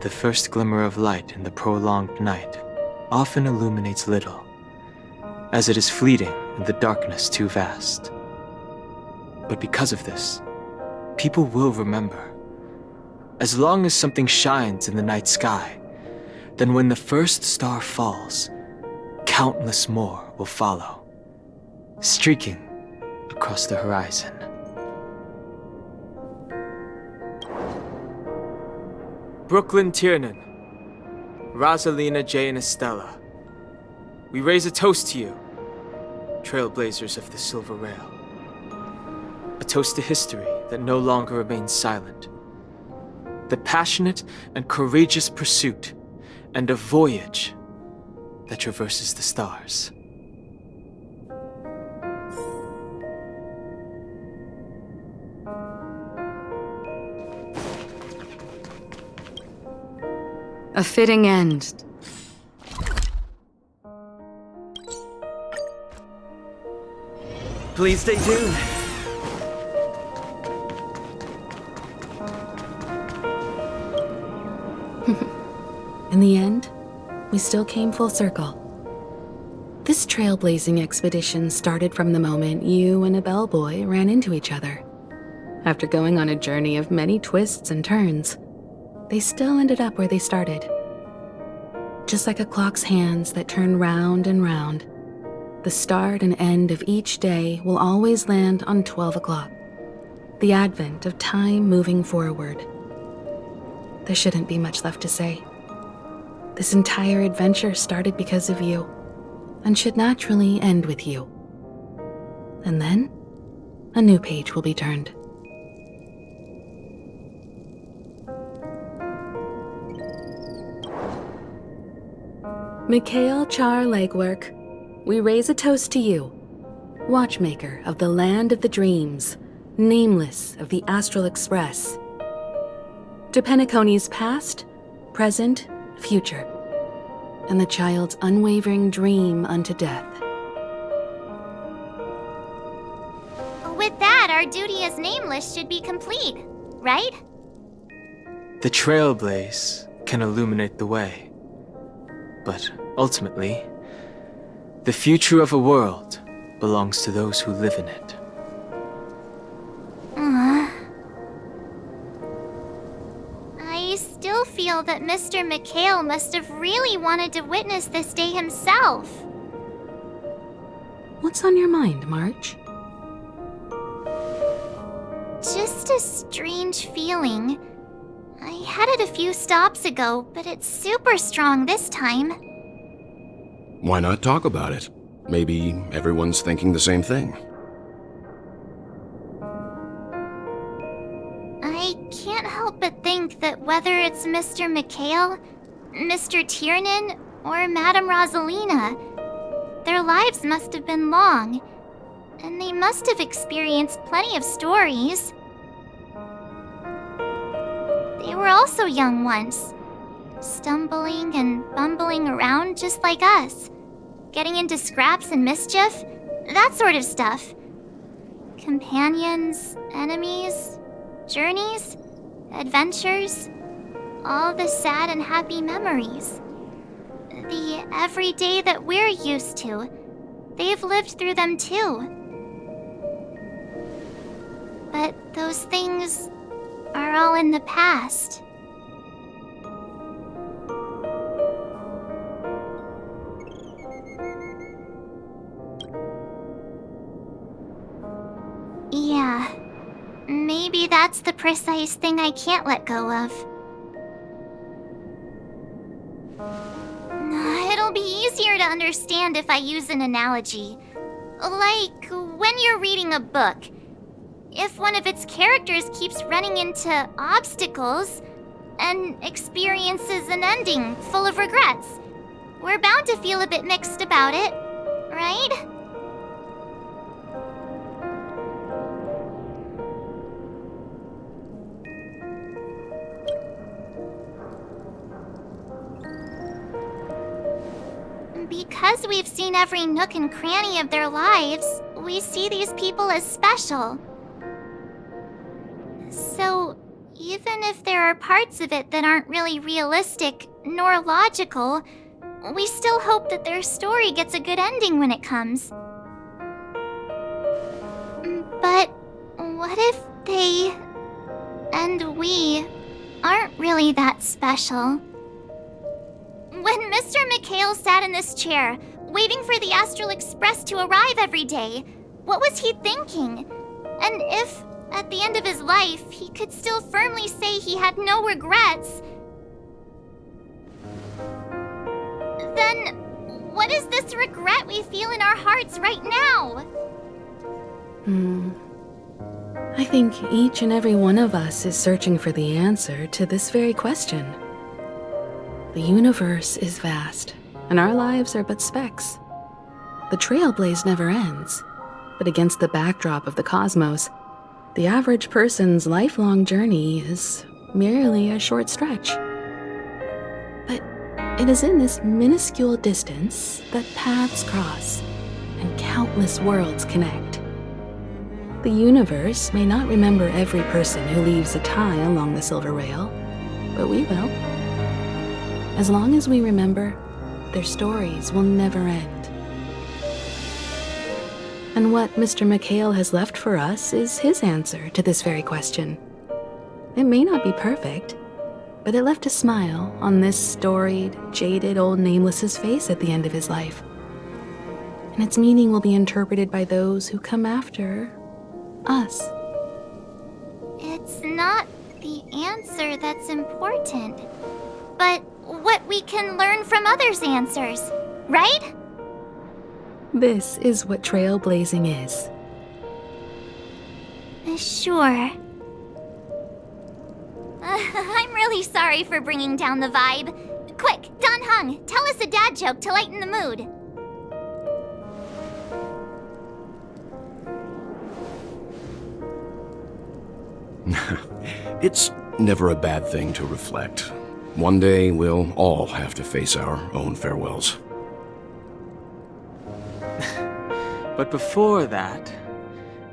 The first glimmer of light in the prolonged night often illuminates little, as it is fleeting in the darkness too vast. But because of this, people will remember. As long as something shines in the night sky, then when the first star falls, countless more will follow, streaking across the horizon. Brooklyn Tiernan, Rosalina J. and Estella, we raise a toast to you, trailblazers of the Silver Rail. A toast to history that no longer remains silent. The passionate and courageous pursuit, and a voyage that traverses the stars. A fitting end. Please stay tuned. In the end, we still came full circle. This trailblazing expedition started from the moment you and a bellboy ran into each other. After going on a journey of many twists and turns, they still ended up where they started. Just like a clock's hands that turn round and round, the start and end of each day will always land on 12 o'clock, the advent of time moving forward. There shouldn't be much left to say. This entire adventure started because of you, and should naturally end with you. And then, a new page will be turned. Mikhail Char Legwork, we raise a toast to you, watchmaker of the land of the dreams, nameless of the Astral Express. To Penacony's past, present, future, and the child's unwavering dream unto death. With that, our duty as nameless should be complete, right? The trailblaze can illuminate the way. But ultimately, the future of a world belongs to those who live in it. I still feel that Mr. Mikhail must have really wanted to witness this day himself. What's on your mind, March? Just a strange feeling. I had it a few stops ago, but it's super strong this time. Why not talk about it? Maybe everyone's thinking the same thing. I can't help but think that whether it's Mr. Mikhail, Mr. Tiernan, or Madame Rosalina, their lives must have been long, and they must have experienced plenty of stories. They were also young once, stumbling and bumbling around just like us, getting into scraps and mischief, that sort of stuff. Companions, enemies, journeys, adventures, all the sad and happy memories. The everyday that we're used to, they've lived through them too. But those things are all in the past. Yeah, maybe that's the precise thing I can't let go of. It'll be easier to understand if I use an analogy. Like when you're reading a book. If one of its characters keeps running into obstacles and experiences an ending full of regrets, we're bound to feel a bit mixed about it, right? Because we've seen every nook and cranny of their lives, we see these people as special. So, even if there are parts of it that aren't really realistic nor logical, we still hope that their story gets a good ending when it comes. But what if they and we aren't really that special? When Mr. Mikhail sat in this chair, waiting for the Astral Express to arrive every day, what was he thinking? And if, at the end of his life, he could still firmly say he had no regrets, then what is this regret we feel in our hearts right now? I think each and every one of us is searching for the answer to this very question. The universe is vast, and our lives are but specks. The trailblaze never ends, but against the backdrop of the cosmos, the average person's lifelong journey is merely a short stretch. But it is in this minuscule distance that paths cross and countless worlds connect. The universe may not remember every person who leaves a tie along the silver rail, but we will. As long as we remember, their stories will never end. And what Mr. McHale has left for us is his answer to this very question. It may not be perfect, but it left a smile on this storied, jaded old Nameless's face at the end of his life. And its meaning will be interpreted by those who come after us. It's not the answer that's important, but what we can learn from others' answers, right? This is what trailblazing is. Sure. I'm really sorry for bringing down the vibe. Quick, Don Hung, tell us a dad joke to lighten the mood. It's never a bad thing to reflect. One day, we'll all have to face our own farewells. But before that,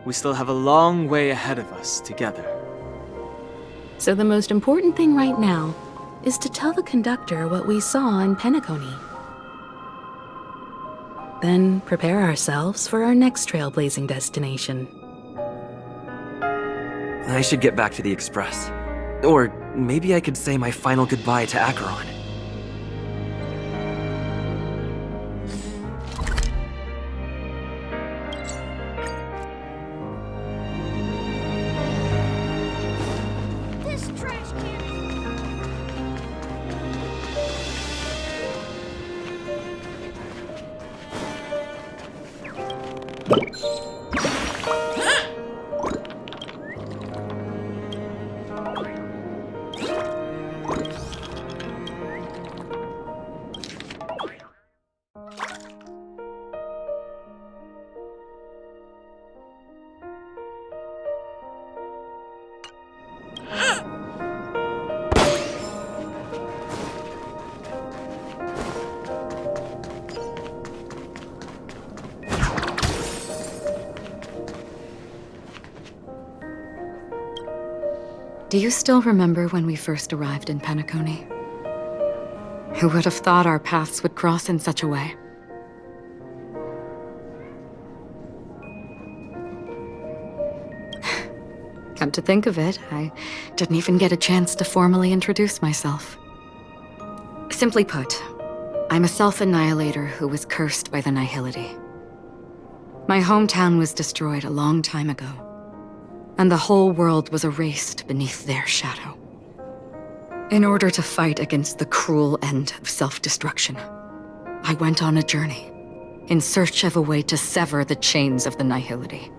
we still have a long way ahead of us together. So the most important thing right now is to tell the conductor what we saw in Penacony. Then prepare ourselves for our next trailblazing destination. I should get back to the Express. Or maybe I could say my final goodbye to Acheron. This trash can Do you still remember when we first arrived in Penacony? Who would have thought our paths would cross in such a way? Come to think of it, I didn't even get a chance to formally introduce myself. Simply put, I'm a self-annihilator who was cursed by the Nihility. My hometown was destroyed a long time ago, and the whole world was erased beneath their shadow. In order to fight against the cruel end of self-destruction, I went on a journey, in search of a way to sever the chains of the Nihility.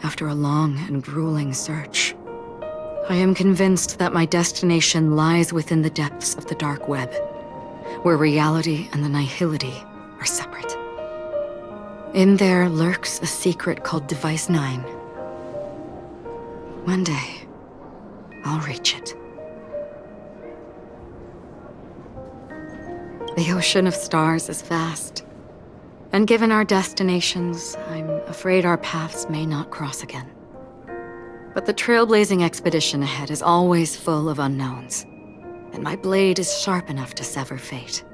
After a long and grueling search, I am convinced that my destination lies within the depths of the dark web, where reality and the Nihility are separate. In there lurks a secret called Device 9. One day, I'll reach it. The ocean of stars is vast, and given our destinations, I'm afraid our paths may not cross again. But the trailblazing expedition ahead is always full of unknowns, and my blade is sharp enough to sever fate.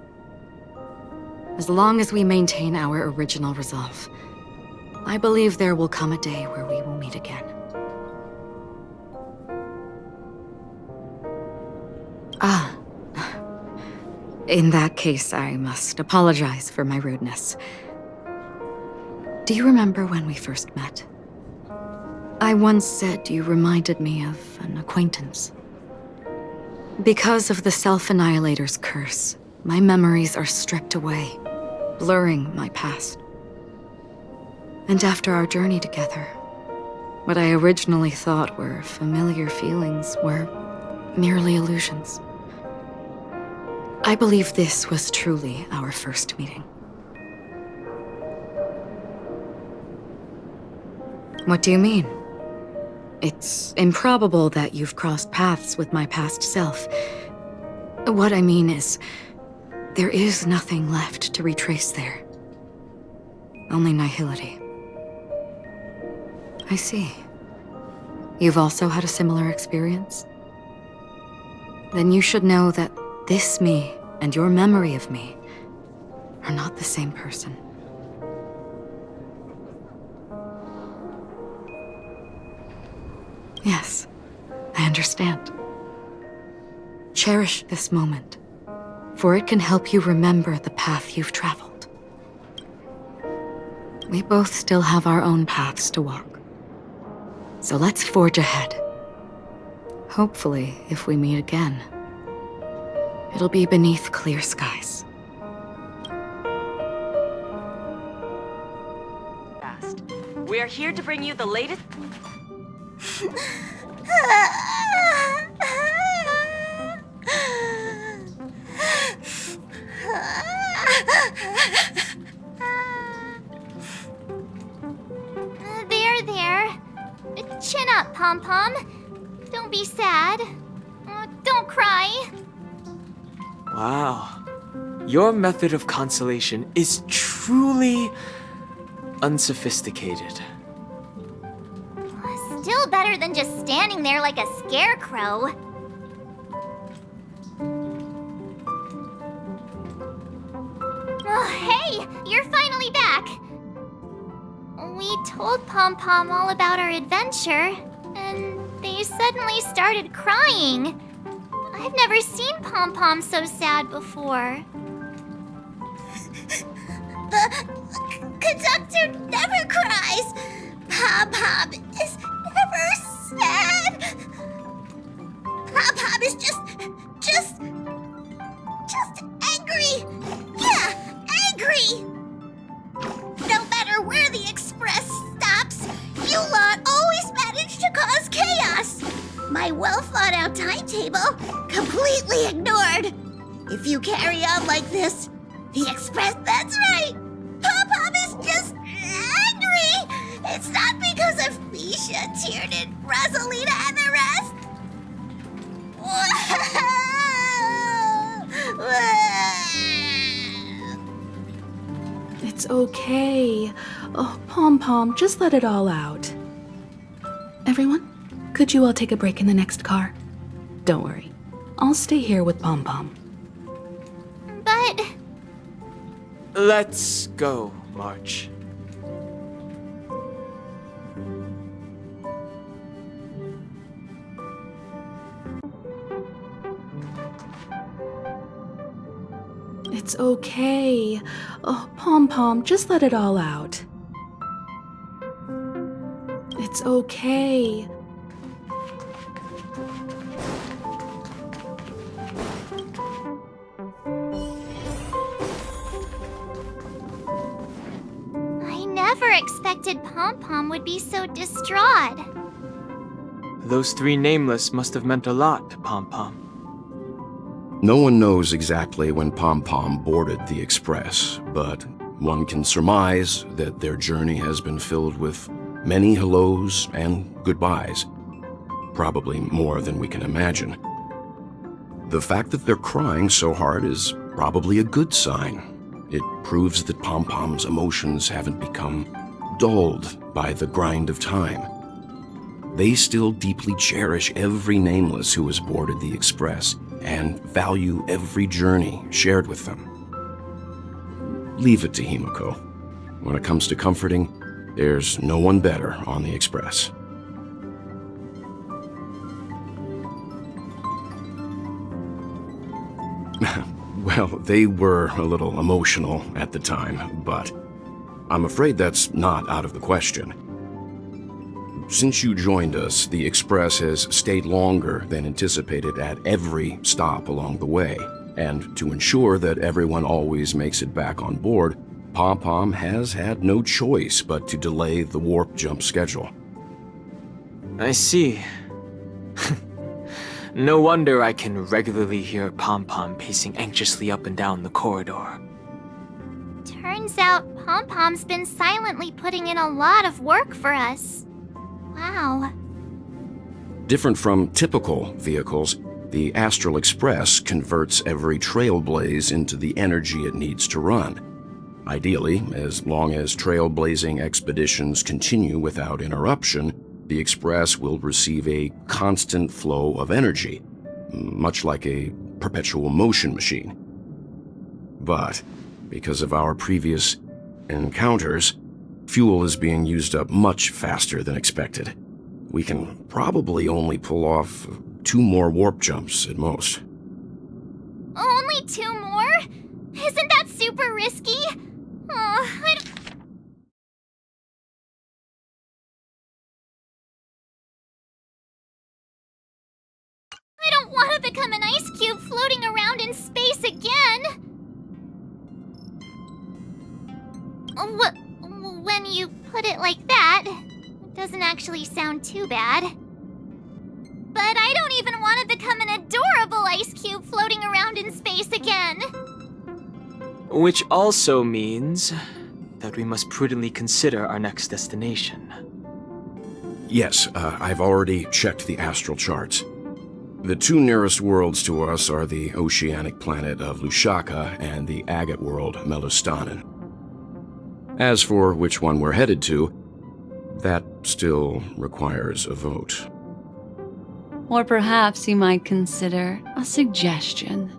As long as we maintain our original resolve, I believe there will come a day where we will meet again. In that case, I must apologize for my rudeness. Do you remember when we first met? I once said you reminded me of an acquaintance. Because of the Self-Annihilator's curse, my memories are stripped away, blurring my past. And after our journey together, what I originally thought were familiar feelings were merely illusions. I believe this was truly our first meeting. What do you mean? It's improbable that you've crossed paths with my past self. What I mean is, there is nothing left to retrace there. Only nihility. I see. You've also had a similar experience? Then you should know that this me and your memory of me are not the same person. Yes, I understand. Cherish this moment, for it can help you remember the path you've traveled. We both still have our own paths to walk. So let's forge ahead. Hopefully, if we meet again, it'll be beneath clear skies. We are here to bring you the latest... There. Chin up, Pom-Pom. Don't be sad. Don't cry. Wow. Your method of consolation is truly unsophisticated. Still better than just standing there like a scarecrow. Oh, hey! You're finally back! We told Pom-Pom all about our adventure, and they suddenly started crying. I've never seen Pom-Pom so sad before. The conductor never cries. Pom-Pom is never sad. Pom-Pom is just angry. Yeah, angry. No matter where the express stops, you lot always manage to cause chaos. My well-thought-out timetable completely ignored. If you carry on like this, the express, that's right. Pom-Pom is just angry. It's not because of Misha, Tiernan, Rosalina, and the rest. It's okay. Oh, Pom-Pom, just let it all out. Everyone, could you all take a break in the next car? Don't worry. I'll stay here with Pom-Pom. But... Let's go, March. It's okay. Oh, Pom-Pom, just let it all out. It's okay. I never expected Pom-Pom would be so distraught. Those three nameless must have meant a lot to Pom-Pom. No one knows exactly when Pom-Pom boarded the Express, but one can surmise that their journey has been filled with many hellos and goodbyes. Probably more than we can imagine. The fact that they're crying so hard is probably a good sign. It proves that Pom-Pom's emotions haven't become dulled by the grind of time. They still deeply cherish every nameless who has boarded the Express and value every journey shared with them. Leave it to Himiko. When it comes to comforting, there's no one better on the Express. Well, they were a little emotional at the time, but I'm afraid that's not out of the question. Since you joined us, the Express has stayed longer than anticipated at every stop along the way, and to ensure that everyone always makes it back on board, Pom-Pom has had no choice but to delay the warp jump schedule. I see. No wonder I can regularly hear Pom-Pom pacing anxiously up and down the corridor. Turns out Pom-Pom's been silently putting in a lot of work for us. Wow. Different from typical vehicles, the Astral Express converts every trailblaze into the energy it needs to run. Ideally, as long as trailblazing expeditions continue without interruption, the Express will receive a constant flow of energy, much like a perpetual motion machine. But because of our previous encounters, fuel is being used up much faster than expected. We can probably only pull off 2 more warp jumps at most. Only 2 more? Isn't that super risky? I don't want to become an ice cube floating around in space again! When you put it like that, it doesn't actually sound too bad. But I don't even want to become an adorable ice cube floating around in space again! Which also means that we must prudently consider our next destination. Yes, I've already checked the astral charts. The 2 nearest worlds to us are the oceanic planet of Lushaka and the agate world Melustanen. As for which one we're headed to, that still requires a vote. Or perhaps you might consider a suggestion.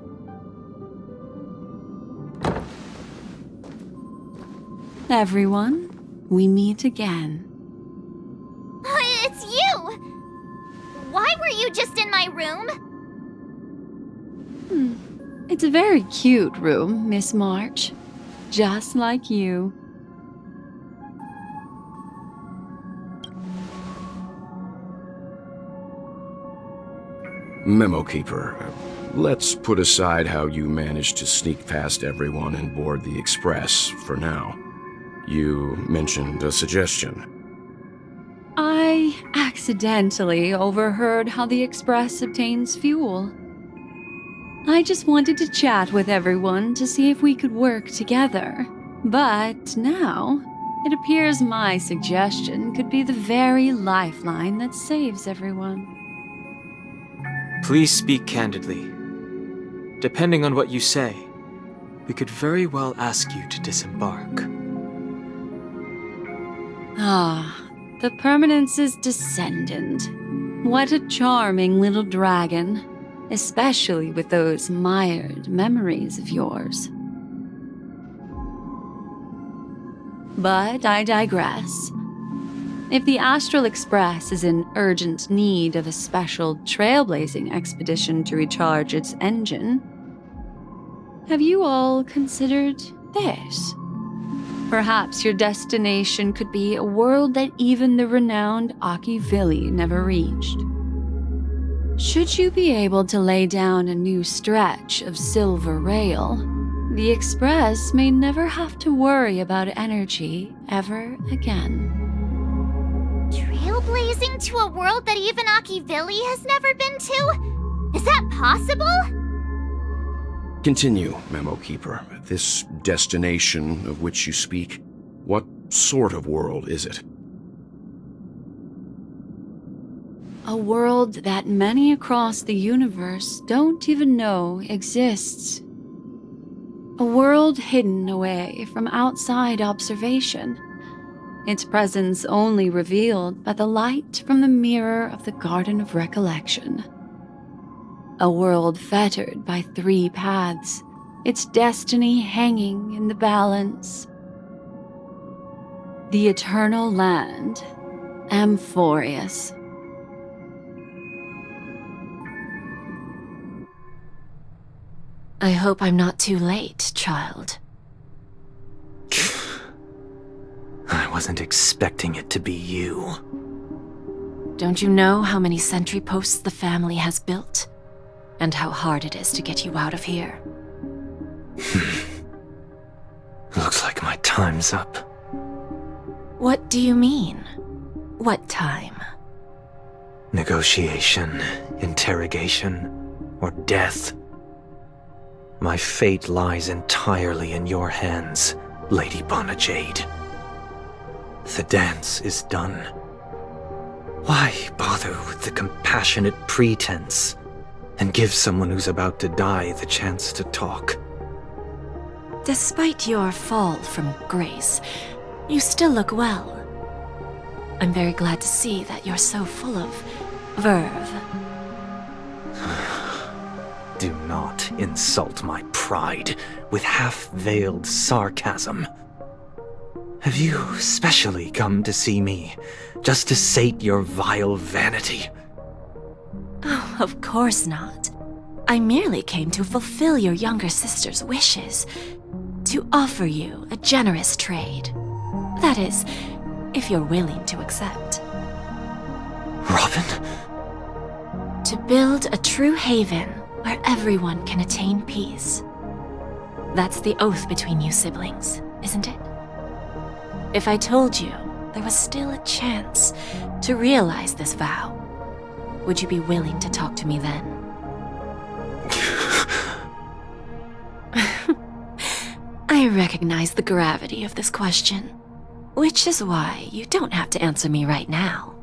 Everyone, we meet again. It's you! Why were you just in my room? It's a very cute room, Miss March. Just like you. Memo Keeper, let's put aside how you managed to sneak past everyone and board the Express for now. You mentioned a suggestion. I accidentally overheard how the Express obtains fuel. I just wanted to chat with everyone to see if we could work together. But now, it appears my suggestion could be the very lifeline that saves everyone. Please speak candidly. Depending on what you say, we could very well ask you to disembark. The Permanence's descendant. What a charming little dragon, especially with those mired memories of yours. But I digress. If the Astral Express is in urgent need of a special trailblazing expedition to recharge its engine, have you all considered this? Perhaps your destination could be a world that even the renowned Akivili never reached. Should you be able to lay down a new stretch of silver rail, the Express may never have to worry about energy ever again. Trailblazing to a world that even Akivili has never been to? Is that possible? Continue, Memo Keeper. This destination of which you speak, what sort of world is it? A world that many across the universe don't even know exists. A world hidden away from outside observation. Its presence only revealed by the light from the mirror of the Garden of Recollection. A world fettered by 3 paths, its destiny hanging in the balance. The Eternal Land, Amphorius. I hope I'm not too late, child. I wasn't expecting it to be you. Don't you know how many sentry posts the family has built? And how hard it is to get you out of here? Looks like my time's up. What do you mean? What time? Negotiation, interrogation, or death. My fate lies entirely in your hands, Lady Bonajade. The dance is done. Why bother with the compassionate pretense and give someone who's about to die the chance to talk? Despite your fall from grace, you still look well. I'm very glad to see that you're so full of verve. Do not insult my pride with half-veiled sarcasm. Have you specially come to see me, just to sate your vile vanity? Oh, of course not. I merely came to fulfill your younger sister's wishes. To offer you a generous trade. That is, if you're willing to accept. Robin? To build a true haven where everyone can attain peace. That's the oath between you siblings, isn't it? If I told you there was still a chance to realize this vow, would you be willing to talk to me then? I recognize the gravity of this question, which is why you don't have to answer me right now.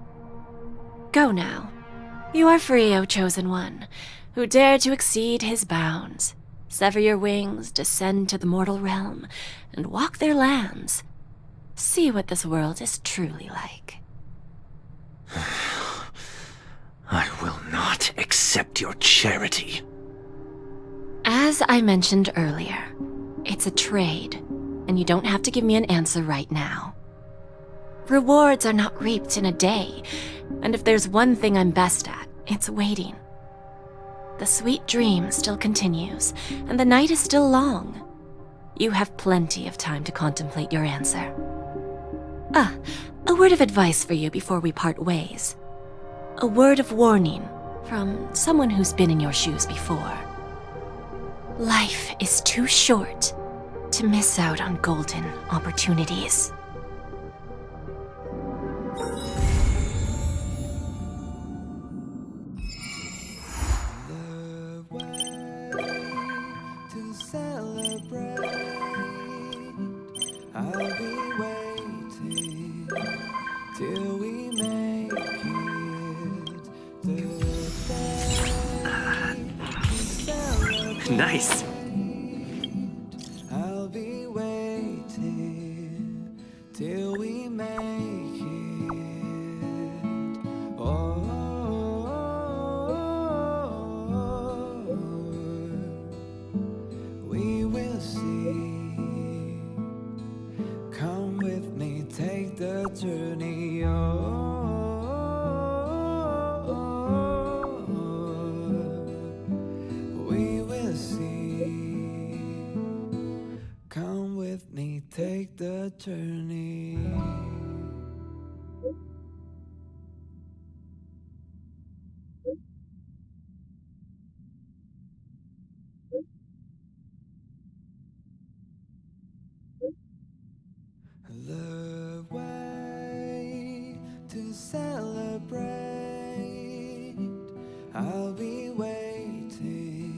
Go now. You are free, O Chosen One, who dare to exceed his bounds, sever your wings, descend to the mortal realm, and walk their lands. See what this world is truly like. I will not accept your charity. As I mentioned earlier, it's a trade, and you don't have to give me an answer right now. Rewards are not reaped in a day, and if there's one thing I'm best at, it's waiting. The sweet dream still continues, and the night is still long. You have plenty of time to contemplate your answer. A word of advice for you before we part ways. A word of warning from someone who's been in your shoes before. Life is too short to miss out on golden opportunities. To celebrate, I'll be waiting till we make it the day to celebrate. Nice. I'll be waiting till we make it. Oh. We will see. Come with me, take the journey. We will see. Come with me, take the journey. The way to celebrate, I'll be waiting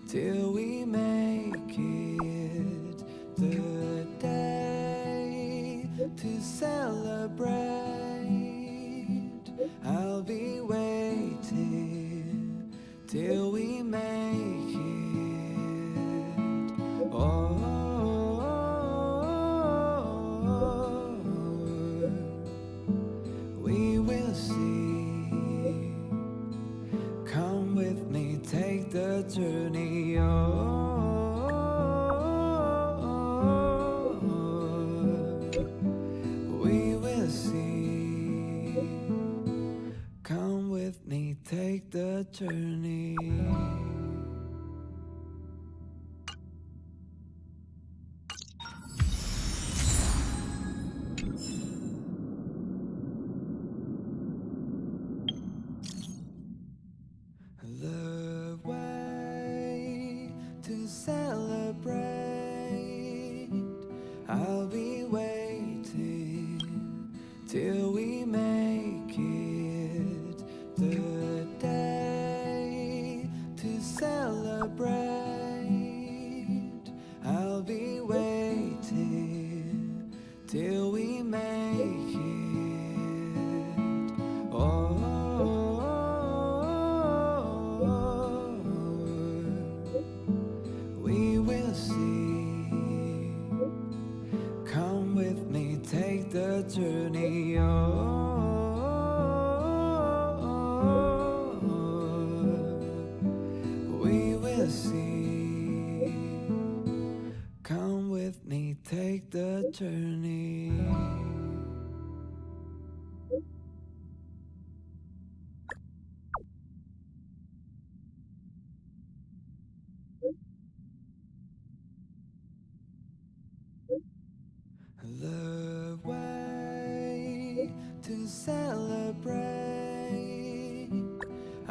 till we make it the day to celebrate. I'll be waiting till we make it. Oh. We will see. Come with me, take the journey. We will see. Come with me, take the journey. The way to celebrate, I'll be waiting till we make it the day to celebrate. I'll be waiting till we make it. Oh. We will see.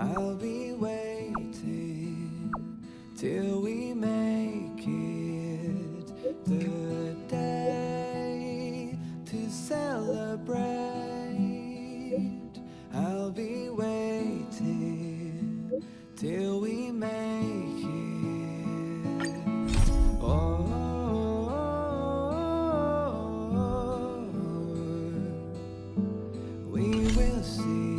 I'll be waiting till we make it the day to celebrate. I'll be waiting till we make it. Oh, we will see.